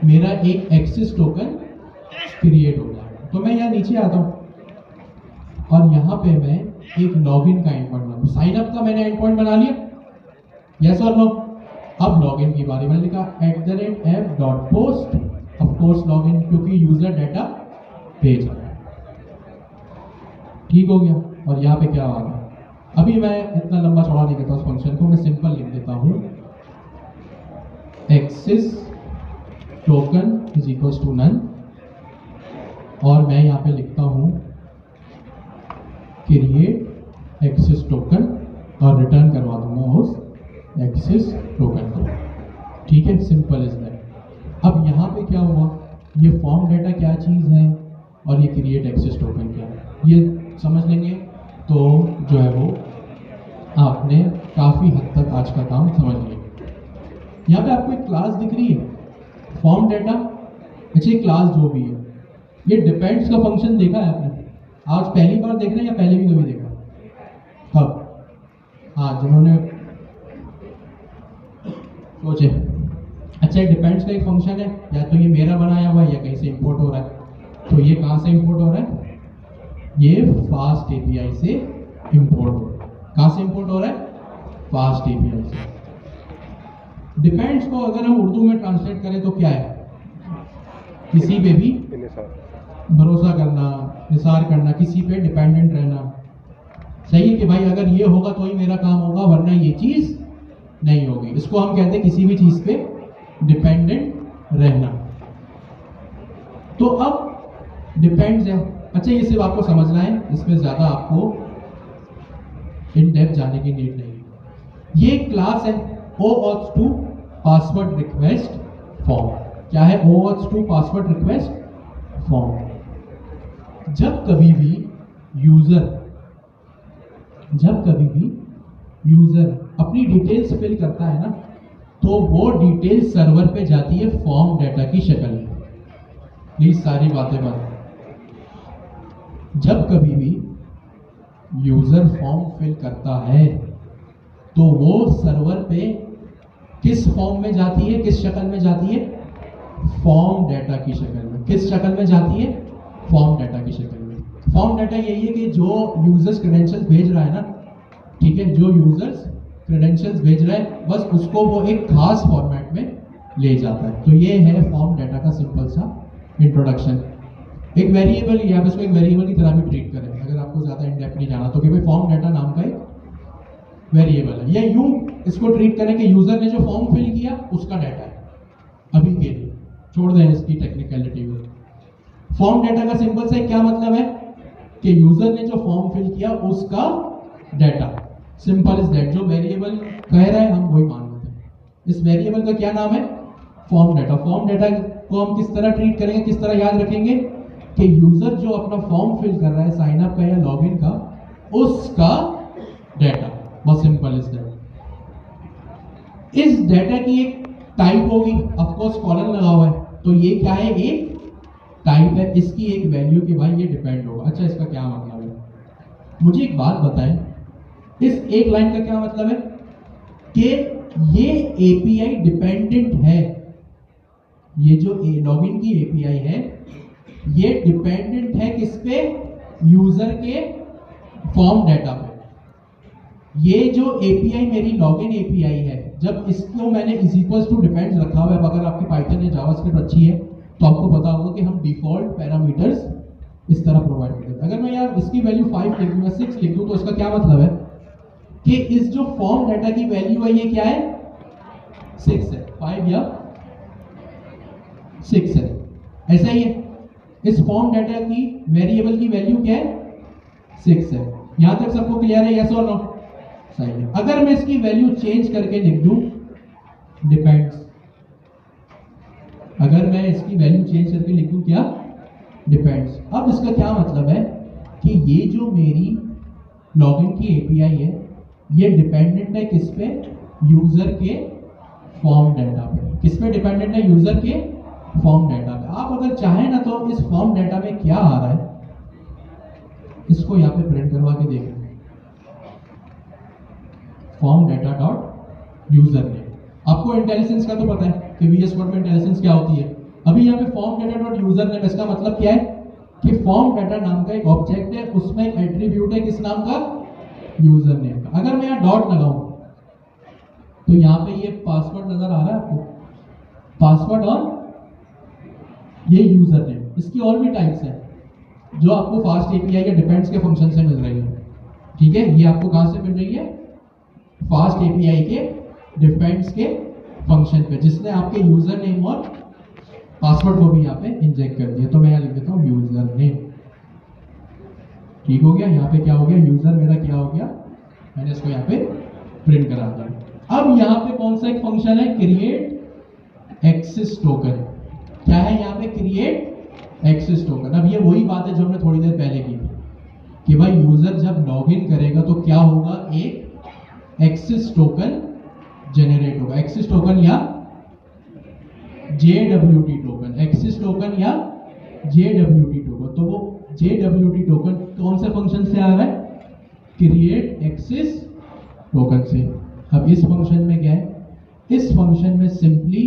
मेरा एक एक्सेस टोकन क्रिएट हो जाएगा। तो मैं यहाँ नीचे आता हूँ और यहाँ पे मैं एक लॉगिन का एंड पॉइंट बनाऊँ। साइन अप का मैंने एंड पॉइंट बना लिया, यस और नो? अब लॉगिन की बारी, मैंने लिखा @app.post, ऑफ कोर्स लॉगिन, क्योंकि यूजर डाटा पेज है। ठीक हो गया? और यहाँ पे क्या आ गया, अभी मैं इतना लंबा चौड़ा नहीं करता उस फंक्शन को, मैं सिंपल लिख देता हूँ access token is equals to none, और मैं यहाँ पे लिखता हूँ क्रिएट एक्सेस टोकन, और रिटर्न करवा दूंगा उस एक्सेस टोकन को। ठीक है, सिंपल इज दैट। अब यहाँ पे क्या हुआ, ये फॉर्म डेटा क्या चीज़ है और ये क्रिएट एक्सेस टोकन क्या है, ये समझ लेंगे तो जो है वो आपने काफ़ी हद तक आज का काम समझ लिया। यहाँ पे आपको एक क्लास दिख रही है, फॉर्म डेटा। अच्छा, ये क्लास जो भी है, ये डिपेंड्स का फंक्शन देखा है आपने? आज पहली बार देख रहे हैं या पहले भी कभी देखा? कब? हाँ, जिन्होंने सोचे। अच्छा, डिपेंड्स का एक फंक्शन है, या तो ये मेरा बनाया हुआ है या कहीं से इंपोर्ट हो रहा है। तो ये कहाँ से इंपोर्ट हो रहा है? ये फास्ट एपीआई से इंपोर्ट हो रहा है। कहाँ से इंपोर्ट हो रहा है? फास्ट एपीआई से। डिपेंड्स को अगर हम उर्दू में ट्रांसलेट करें तो क्या है? किसी पे भी इन्हें भरोसा करना, निसार करना, किसी पे डिपेंडेंट रहना। सही है कि भाई अगर ये होगा तो ही मेरा काम होगा, वरना ये चीज नहीं होगी। इसको हम कहते हैं किसी भी चीज पे डिपेंडेंट रहना। तो अब डिपेंड्स है। अच्छा, ये सिर्फ आपको समझना है, इसमें ज्यादा आपको इन डेप्थ जाने की नीड नहीं है। ये क्लास है OAuth 2 पासवर्ड रिक्वेस्ट फॉर्म। क्या है OAuth 2 पासवर्ड रिक्वेस्ट फॉर्म? जब कभी भी यूजर अपनी डिटेल्स फिल करता है ना, तो वो डिटेल सर्वर पे जाती है फॉर्म डाटा की शक्ल में। प्लीज सारी बातें बंद। जब कभी भी यूजर फॉर्म फिल करता है तो वो सर्वर पे किस फॉर्म में जाती है, किस शक्ल में जाती है? फॉर्म डाटा की शक्ल में। किस शक्ल में जाती है? फॉर्म डाटा की शक्ल में। फॉर्म डाटा यही है कि जो यूजर्स क्रेडेंशियल्स भेज रहा है ना, ठीक है, जो यूजर्स क्रेडेंशियल्स भेज रहा है बस उसको वो एक खास फॉर्मेट में ले जाता है। तो ये है फॉर्म डाटा का सिंपल सा इंट्रोडक्शन। एक वेरिएबल, या आप इसको एक वेरिएबल की तरह भी ट्रीट करें, अगर आपको ज्यादा इन डेप्थ नहीं जाना तो, कि भाई फॉर्म डाटा नाम का एक वेरिएबल है। या यूं इसको ट्रीट करें कि यूजर ने जो फॉर्म फिल किया उसका डाटा है। अभी के लिए छोड़ दें इसकी टेक्निकलिटी को। फॉर्म डाटा का सिंपल सा क्या मतलब है कि यूजर ने जो फॉर्म फिल किया उसका डाटा। Simple is that. जो वेरिएबल कह रहा है हम वही मान लेते हैं। इस वेरिएबल का क्या नाम है? Form data. फॉर्म डाटा को हम किस तरह ट्रीट करेंगे, किस तरह याद रखेंगे कि यूजर जो अपना फॉर्म फिल कर रहा है, साइन अप का या लॉगिन का, उसका डाटा। बस सिंपल इज दैट। इस डाटा की एक टाइप होगी, ऑफ कोर्स कॉलम लगा हुआ है, तो ये क्या है? एक टाइप है। इसकी एक वैल्यू कि भाई ये डिपेंड होगा। अच्छा, इसका क्या मतलब है? मुझे एक बात बताएं, इस एक लाइन का क्या मतलब है कि ये एपीआई डिपेंडेंट है। ये जो लॉगिन की एपीआई है ये डिपेंडेंट है किस पे? यूजर के फॉर्म डाटा पे। ये जो एपीआई मेरी लॉगिन एपीआई है, जब इसको मैंने इज इक्वल्स टू डिपेंड्स रखा हुआ है, अगर आपकी पाइथन या जावास्क्रिप्ट अच्छी है तो आपको पता होगा कि हम डिफॉल्ट पैरामीटर्स इस तरह प्रोवाइड करते हैं। अगर मैं यार इसकी वैल्यू 5 लिख दूं या 6 लिख दूं तो इसका क्या मतलब है कि इस जो फॉर्म डाटा की वैल्यू है ये क्या है? 6 है। 5 या 6 है, ऐसा ही है। इस फॉर्म डाटा की वेरिएबल की वैल्यू क्या है? 6 है। यहां तक सबको क्लियर है? यस और नो? सही है। अगर मैं इसकी वैल्यू चेंज करके लिख दूं डिपेंड्स, अगर मैं इसकी वैल्यू चेंज करके लिख दूं क्या? डिपेंड्स। अब इसका क्या मतलब है कि ये जो मेरी लॉगिन की एपीआई है ये डिपेंडेंट है किस पे? यूजर के फॉर्म डाटा पे। किस पे डिपेंडेंट है? यूजर के फॉर्म डाटा पे। आप अगर चाहें ना तो इस फॉर्म डाटा में क्या आ रहा है इसको यहां पे प्रिंट करवा के देखें। Form data dot user name. आपको इंटेलिजेंस का तो पता है कि VS कोड में इंटेलिजेंस क्या होती है। अभी यहाँ पे form data dot user name, इसका मतलब क्या है कि फॉर्म डाटा नाम का एक ऑब्जेक्ट है, उसमें एक एट्रीब्यूट है किस नाम का? यूजर नेम का। अगर मैं यहाँ डॉट लगाऊं तो यहाँ पे ये पासवर्ड नजर आ रहा है आपको? पासवर्ड और ये यूजर नेम। इसकी और भी टाइप्स है जो आपको फास्ट एपीआई या डिपेंड्स के फंक्शन से मिल रही है। ठीक है, ये आपको कहां से मिल रही है? फास्ट एपीआई के डिपेंड्स के फंक्शन पे, जिसने आपके यूजर नेम और पासवर्ड को भी यहाँ पे इंजेक्ट कर दिया। तो मैं यहाँ लिख देता हूँ यूजर नेम। ठीक हो गया। यहाँ पे क्या हो गया? यूजर मेरा क्या हो गया? मैंने इसको यहाँ पे प्रिंट करा दिया। अब यहाँ पे कौन सा एक फंक्शन है? Create access token. क्या है यहाँ पे? Create access token. अब ये वही बात है जो हमने थोड़ी देर पहले की थी कि भाई यूजर जब लॉगिन करेगा तो क्या होगा? एक एक्सेस टोकन जनरेट होगा। एक्सेस टोकन या JWT टोकन। एक्सेस टोकन या JWT टोकन। तो वो JWT टोकन कौन से फंक्शन से आ रहा है? क्रिएट एक्सेस टोकन से। अब इस फंक्शन में क्या है? इस फंक्शन में सिंपली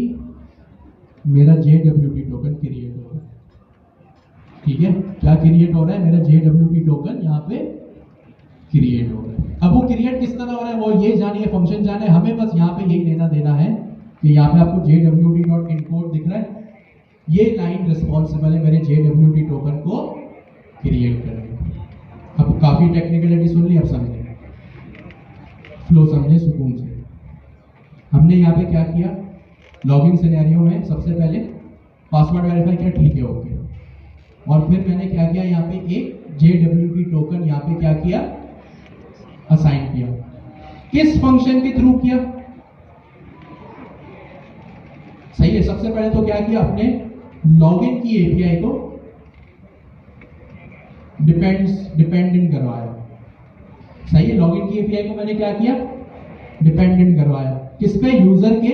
मेरा JWT टोकन क्रिएट हो रहा है। ठीक है, क्या क्रिएट हो रहा है? मेरा JWT टोकन यहाँ पे क्रिएट हो रहा है। अब वो क्रिएट किस तरह हो रहा है वो ये जानिए, फंक्शन जाने। हमें बस यहाँ पे यही लेना देना है कि यहाँ पे आपको JWT.encode दिख रहा है। ये लाइन रिस्पॉन्सिबल है मेरे JWT टोकन को क्रिएट करने का। अब काफी टेक्निकलिटी सुन ली, अब समझे, फ्लो समझे सुकून से। हमने यहाँ पे क्या किया, लॉगिन सिनेरियो में सबसे पहले पासवर्ड वेरीफाई किया, ठीक है ओके, और फिर मैंने क्या किया, यहाँ पे एक JWT टोकन यहाँ पे क्या किया, असाइन किया। किस फंक्शन के थ्रू किया, सही है। सबसे पहले तो क्या किया, अपने लॉगिन की एपीआई को डिपेंडेंट करवाया, सही है। लॉगिन की एपीआई को मैंने क्या किया, डिपेंडेंट करवाया, किस पे, यूजर के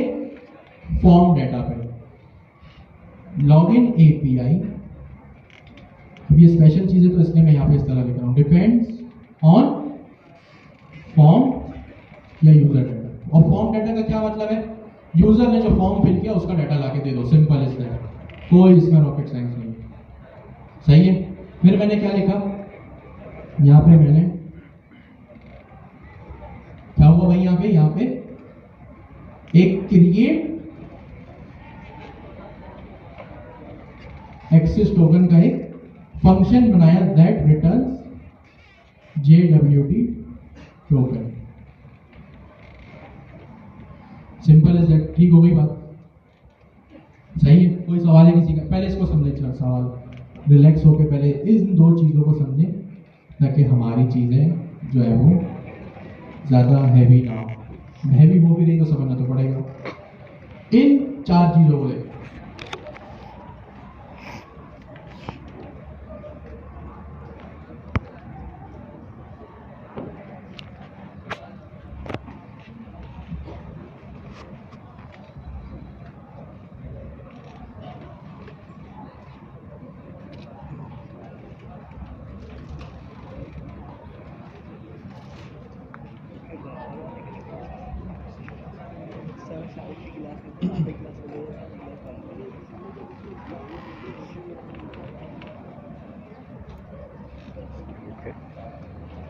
फॉर्म डेटा पे। लॉगिन एपीआई, ये स्पेशल चीज है तो इसलिए मैं यहां पे इस तरह लिख रहा हूं, डिपेंड्स ऑन फॉर्म या यूजर डेटा। और फॉर्म डेटा का क्या मतलब है, यूजर ने जो फॉर्म फिल किया उसका डाटा लाके दे दो, सिंपल इज दैट, कोई इसमें रॉकेट साइंस नहीं, सही है। फिर मैंने क्या लिखा, यहां पे मैंने क्या हुआ भाई, यहां पे एक क्रिएट एक्सेस टोकन का एक फंक्शन बनाया that returns JWT token, simple as that. ठीक हो गई बात, सही है। कोई सवाल है किसी का, पहले इसको समझे, चलो सवाल रिलैक्स होकर पहले इन दो चीजों को समझे ताकि हमारी चीजें जो है वो ज्यादा हैवी ना हो। हैवी हो भी रही तो समझना तो पड़ेगा। इन चार चीजों को देखो, ओके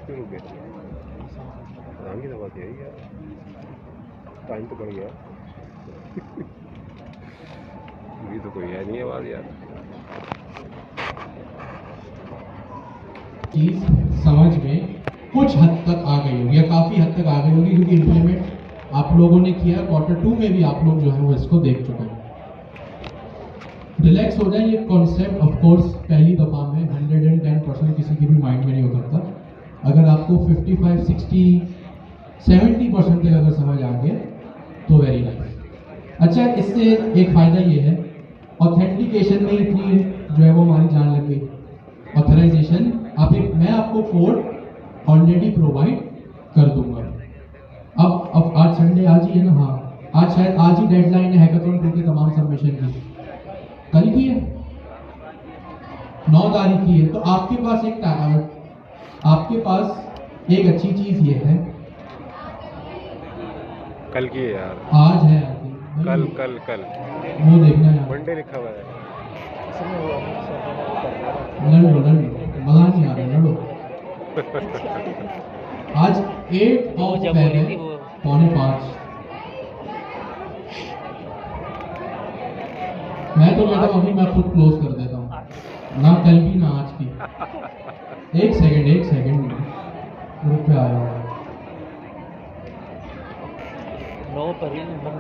क्यों रुक गए? आराम की दवा थी यार, टाइम तो बढ़ गया। ये तो कोई है नहीं आवाज यार। चीज समझ में कुछ हद तक आ गई होगी या काफी हद तक आ गई होगी, क्योंकि इम्प्लीमेंट आप लोगों ने किया, Q2 में भी आप लोग जो है वो इसको देख चुके हैं। रिलैक्स हो जाए, ये कॉन्सेप्ट ऑफ कोर्स पहली दफा में 110% किसी के भी माइंड में नहीं उतरता। अगर आपको 55, 60, 70% तक अगर समझ आ गया तो वेरी नाइस। अच्छा, इससे एक फायदा ये है, ऑथेंटिकेशन में इतनी जो है वो हमारी जान लग गई। ऑथराइजेशन मैं आपको कोड ऑलरेडी प्रोवाइड कर दूंगा। अब आज संडे, आज ही है ना, हाँ आज शायद आज ही डेडलाइन है हैकाथॉन 2 के तमाम सबमिशन की, कल की है, 9 तारीख की है। तो आपके पास एक अच्छी चीज ये है, कल की है यार, आज है कल कल कल वो देखना है, मंडे लिखा हुआ है। लड़ो मजा नहीं आ रहा, लड़ो। आज 8 ऑफ फेब है, 4:45। मैं तो कहता हूँ अभी मैं खुद क्लोज कर देता हूँ, ना कल की ना आज की। एक सेकंड रुक पे आया हूँ।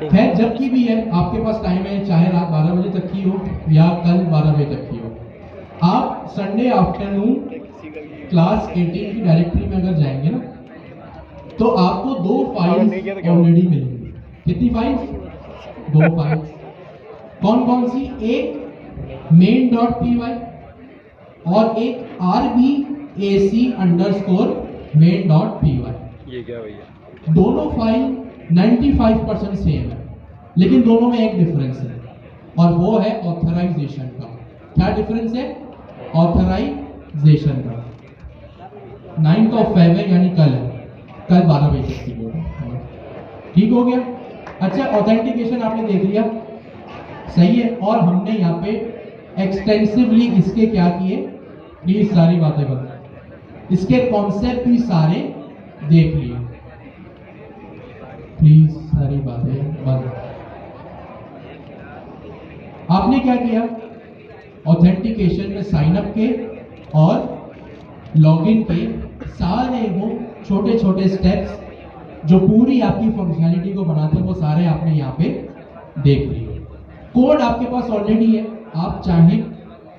खैर जब की भी है आपके पास टाइम है, चाहे रात 12 बजे तक की हो या कल 12 बजे तक की हो। आप संडे आफ्टरनून क्लास 18 की डायरेक्टरी में अगर जाएंगे ना तो आपको 2 फाइल्स ऑलरेडी मिलेंगी। कितनी फाइल्स? 2 फाइल्स। कौन कौन सी? एक main.py और एक rbac_main.py। ये क्या भैया? दोनों फाइल 95% सेम है, लेकिन दोनों में एक डिफरेंस है और वो है ऑथराइजेशन का। क्या डिफरेंस है? ऑथराइजेशन का। 9th ऑफ फेब है, यानी कल है, कल 12 बजे तक की होगा। ठीक हो गया? अच्छा, ऑथेंटिकेशन आपने देख लिया, सही है। और हमने यहाँ पे एक्सटेंसिवली इसके क्या किए, प्लीज सारी बातें बता, इसके कॉन्सेप्ट भी सारे देख लिए, प्लीज सारी बातें बंद। आपने क्या किया, ऑथेंटिकेशन में साइन अप के और लॉगिन के सारे वो छोटे छोटे स्टेप्स जो पूरी आपकी फंक्शनैलिटी को बनाते हैं वो सारे आपने यहाँ पे देख लिए। कोड आपके पास ऑलरेडी है, आप चाहें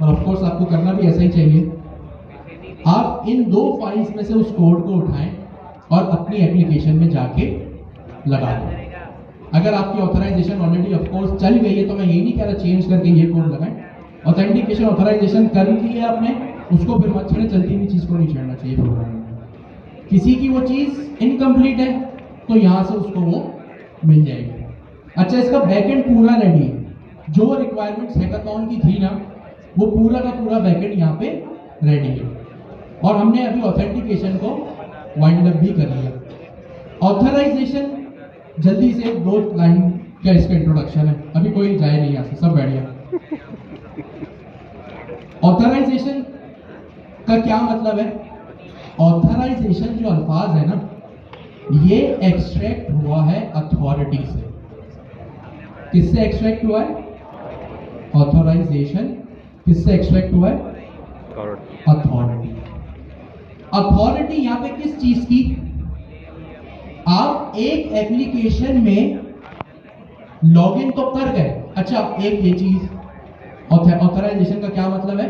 और ऑफ कोर्स आपको करना भी ऐसा ही चाहिए, आप इन 2 फाइल्स में से उस कोड को उठाएं और अपनी एप्लीकेशन में जाके लगा दें। अगर आपकी ऑथराइजेशन ऑलरेडी ऑफ कोर्स चल गई है तो मैं यही नहीं कह रहा चेंज करके ये कोड लगाएं। ऑथेंटिकेशन ऑथराइजेशन कर ली है आपने, उसको फिर मत छेड़े, चलती हुई चीज को नहीं छेड़ना चाहिए प्रोग्राम में। किसी की वो चीज इनकम्प्लीट है तो यहां से उसको वो मिल जाएगी। अच्छा, इसका बैकएंड पूरा रेडी है, जो रिक्वायरमेंट्स हैकाथॉन की थी ना वो पूरा का पूरा बैकएंड यहाँ पे रेडी है। और हमने अभी ऑथेंटिकेशन को वाइंड अप भी कर लिया। ऑथराइजेशन जल्दी से 2 लाइन का इसका इंट्रोडक्शन है, अभी कोई जाए नहीं यहाँ से, सब बैठ गया। ऑथराइजेशन का क्या मतलब है? ऑथराइजेशन जो अल्फाज है ना ये एक्सट्रैक्ट हुआ है अथॉरिटी से। किससे एक्सट्रैक्ट हुआ है? ऑथराइजेशन किससे एक्सट्रैक्ट हुआ है? अथॉरिटी। अथॉरिटी यहां पे किस चीज की? आप एक एप्लीकेशन में लॉगिन तो कर गए, अच्छा एक ये चीज ऑथराइजेशन का क्या मतलब है?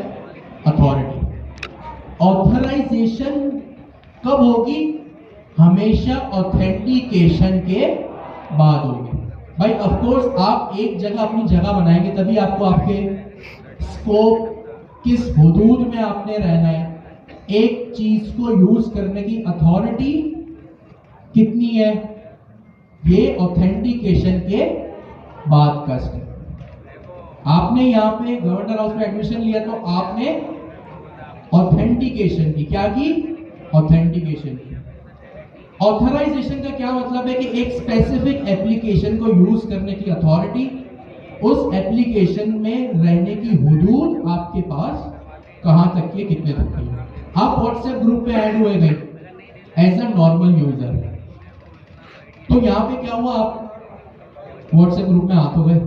अथॉरिटी। ऑथराइजेशन कब होगी? हमेशा ऑथेंटिकेशन के बाद होगी। भाई ऑफ कोर्स आप एक जगह अपनी जगह बनाएंगे तभी आपको आपके स्कोप किस हुदूद में आपने रहना है, एक चीज को यूज करने की अथॉरिटी कितनी है, ये ऑथेंटिकेशन के बाद का स्टेप। आपने यहां पे गवर्नर हाउस में एडमिशन लिया तो आपने ऑथेंटिकेशन की क्या की? ऑथेंटिकेशन की। ऑथराइजेशन का क्या मतलब है कि एक स्पेसिफिक एप्लीकेशन को यूज करने की अथॉरिटी, उस एप्लीकेशन में रहने की हुदूद आपके पास कहां तक की, कितने तक की। आप व्हाट्सएप ग्रुप पे ऐड हुए गए एज अ नॉर्मल यूजर, तो यहां पे क्या हुआ? आप व्हाट्सएप ग्रुप में आ तो गए,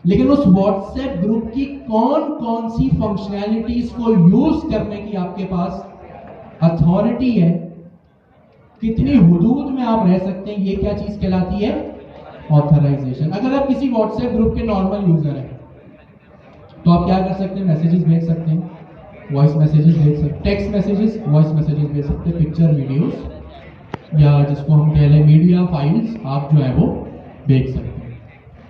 लेकिन उस व्हाट्सएप ग्रुप की कौन कौन सी फंक्शनैलिटीज को यूज करने की आपके पास अथॉरिटी है, कितनी हुदूद में आप रह सकते हैं, ये क्या चीज कहलाती है? ऑथराइजेशन। अगर आप किसी व्हाट्सएप ग्रुप के नॉर्मल यूजर हैं तो आप क्या कर सकते हैं? मैसेजेस भेज सकते हैं, वॉइस मैसेजेस भेज सकते हैं, टेक्स्ट मैसेजेस, वॉइस मैसेजेस भेज सकते हैं, पिक्चर, वीडियोस, या जिसको हम कह लें मीडिया फाइल्स, आप जो है वो भेज सकते हैं।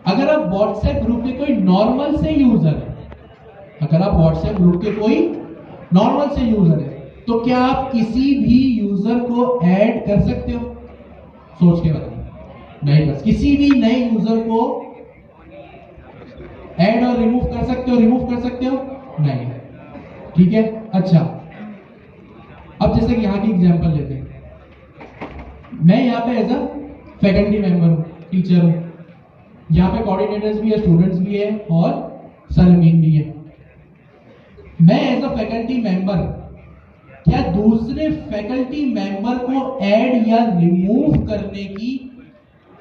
अगर आप व्हाट्सएप ग्रुप के कोई नॉर्मल से यूजर है, अगर आप व्हाट्सएप ग्रुप के कोई नॉर्मल से यूजर है तो क्या आप किसी भी यूजर को ऐड कर सकते हो? सोच के बताइए। नहीं कर। किसी भी नए यूजर को ऐड और रिमूव कर सकते हो? रिमूव कर सकते हो? नहीं। ठीक है। अच्छा, अब जैसे कि यहां की एग्जांपल लेते हैं, मैं यहाँ पे एज अ फैकल्टी मेंबर हूँ, टीचर हूँ, यहाँ पे कोऑर्डिनेटर्स भी है, स्टूडेंट्स भी है और सरमीन भी है। मैं एज अ फैकल्टी मेंबर क्या दूसरे फैकल्टी मेंबर को ऐड या रिमूव करने की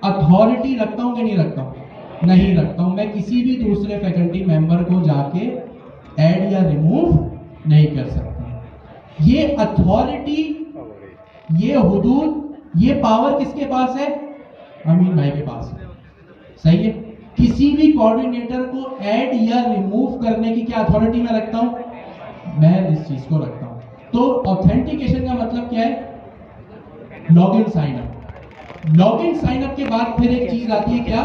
अथॉरिटी रखता हूं कि नहीं रखता हूं? नहीं रखता हूं। मैं किसी भी दूसरे फैकल्टी मेंबर को जाके ऐड या रिमूव नहीं कर सकता। ये अथॉरिटी, ये हुदूद, ये पावर किसके पास है? अमीन भाई के पास है। सही है। किसी भी कोऑर्डिनेटर को ऐड या रिमूव करने की क्या अथॉरिटी मैं रखता हूं? मैं इस चीज को रखता हूं। तो ऑथेंटिकेशन का मतलब क्या है? Login sign up. Login sign up के बाद फिर एक चीज आती है क्या?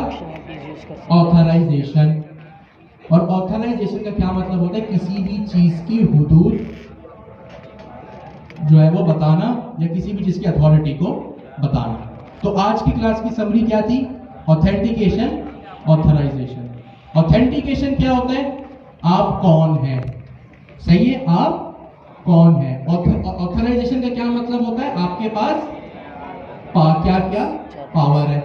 ऑथराइजेशन। और ऑथराइजेशन का क्या मतलब होता है? किसी भी चीज की हुदूद जो है वो बताना या किसी भी चीज की अथॉरिटी को बताना। तो आज की क्लास की समरी क्या थी? Authentication, authorisation. ऑथेंटिकेशन क्या होता है? आप कौन हैं। सही है, आप कौन है। ऑथराइजेशन का क्या मतलब होता है? आपके पास क्या क्या पावर है।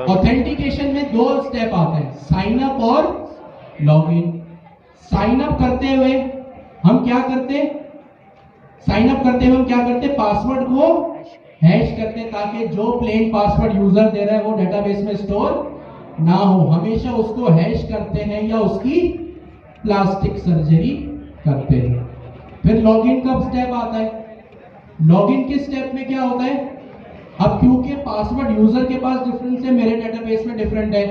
ऑथेंटिकेशन में 2 स्टेप आते हैं, साइन अप और लॉगिन। साइन अप करते हुए हम क्या करते? साइन अप करते हुए हम क्या करते? पासवर्ड को हैश करते ताकि जो प्लेन पासवर्ड यूजर दे रहा है वो डेटाबेस में स्टोर ना हो। हमेशा उसको हैश करते हैं या उसकी प्लास्टिक सर्जरी करते हैं। फिर लॉगिन का स्टेप आता है। लॉगिन के स्टेप में क्या होता है, अब क्योंकि पासवर्ड यूजर के पास डिफरेंट है, मेरे डेटाबेस में डिफरेंट है,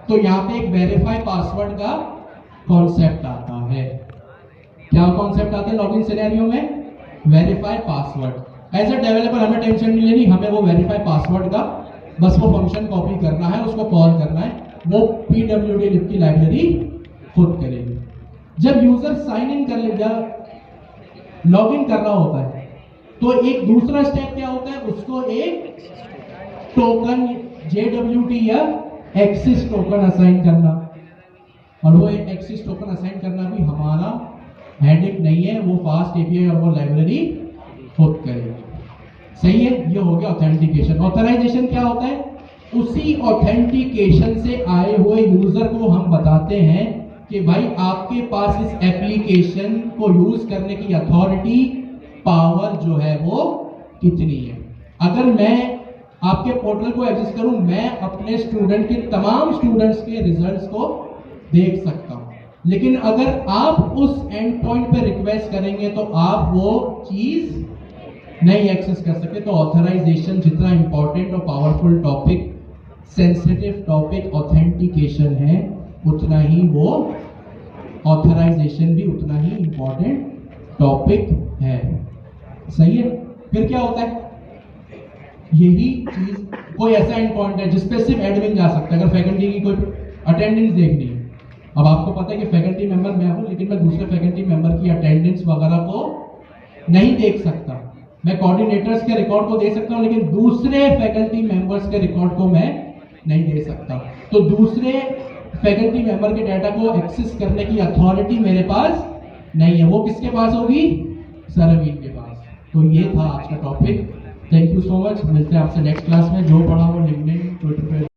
तो यहाँ पे एक वेरीफाई पासवर्ड का कॉन्सेप्ट आता है। क्या कॉन्सेप्ट आता है लॉगिन सिनेरियो में? Verify password. As a developer हमें टेंशन नहीं लेनी, हमें वो वेरीफाई पासवर्ड का बस वो फंक्शन कॉपी करना है, उसको कॉल करना है, वो pwdlib की लाइब्रेरी खुद करेगी। जब यूजर साइन इन कर ले, लॉग इन कर रहा होता है, तो एक दूसरा स्टेप क्या होता है, उसको एक टोकन JWT या एक्सिस टोकन असाइन करना। और वो एक्सिस टोकन असाइन करना भी हमारा हेडेक नहीं है, वो फास्ट एपीआई और वो लाइब्रेरी खुद करेगी। सही है, ये हो गया ऑथेंटिकेशन। ऑथराइजेशन क्या होता है, उसी ऑथेंटिकेशन से आए हुए यूजर को हम बताते हैं कि भाई आपके पास इस एप्लीकेशन को यूज करने की अथॉरिटी, पावर जो है वो कितनी है। अगर मैं आपके पोर्टल को एक्सेस करूं, मैं अपने स्टूडेंट के तमाम स्टूडेंट्स के रिजल्ट्स को देख सकता हूं, लेकिन अगर आप उस एंड पॉइंट पे रिक्वेस्ट करेंगे तो आप वो चीज नहीं एक्सेस कर सकते। तो ऑथराइजेशन जितना इंपॉर्टेंट और powerful topic, sensitive topic authentication है, उतना ही वो ऑथराइजेशन भी उतना ही इंपॉर्टेंट टॉपिक है। सही है। फिर क्या होता है, यही चीज, कोई ऐसा एंड पॉइंट है जिसपे सिर्फ एडमिन जा सकता है। अगर फैकल्टी की कोई अटेंडेंस देखनी है, अब आपको पता है कि फैकल्टी मेंबर मैं हूं, लेकिन मैं दूसरे फैकल्टी मेंबर की अटेंडेंस वगैरह को नहीं देख सकता। मैं कोऑर्डिनेटर्स के रिकॉर्ड को दे सकता हूं, लेकिन दूसरे फैकल्टी मेंबर्स के रिकॉर्ड को मैं नहीं दे सकता। तो दूसरे फैकल्टी मेंबर के डाटा को एक्सेस करने की अथॉरिटी मेरे पास नहीं है, वो किसके पास होगी? सरवीन के पास। तो ये था आज का topic. Thank you so much. मिलते हैं आपसे नेक्स्ट क्लास में। जो पढ़ा वो लिखने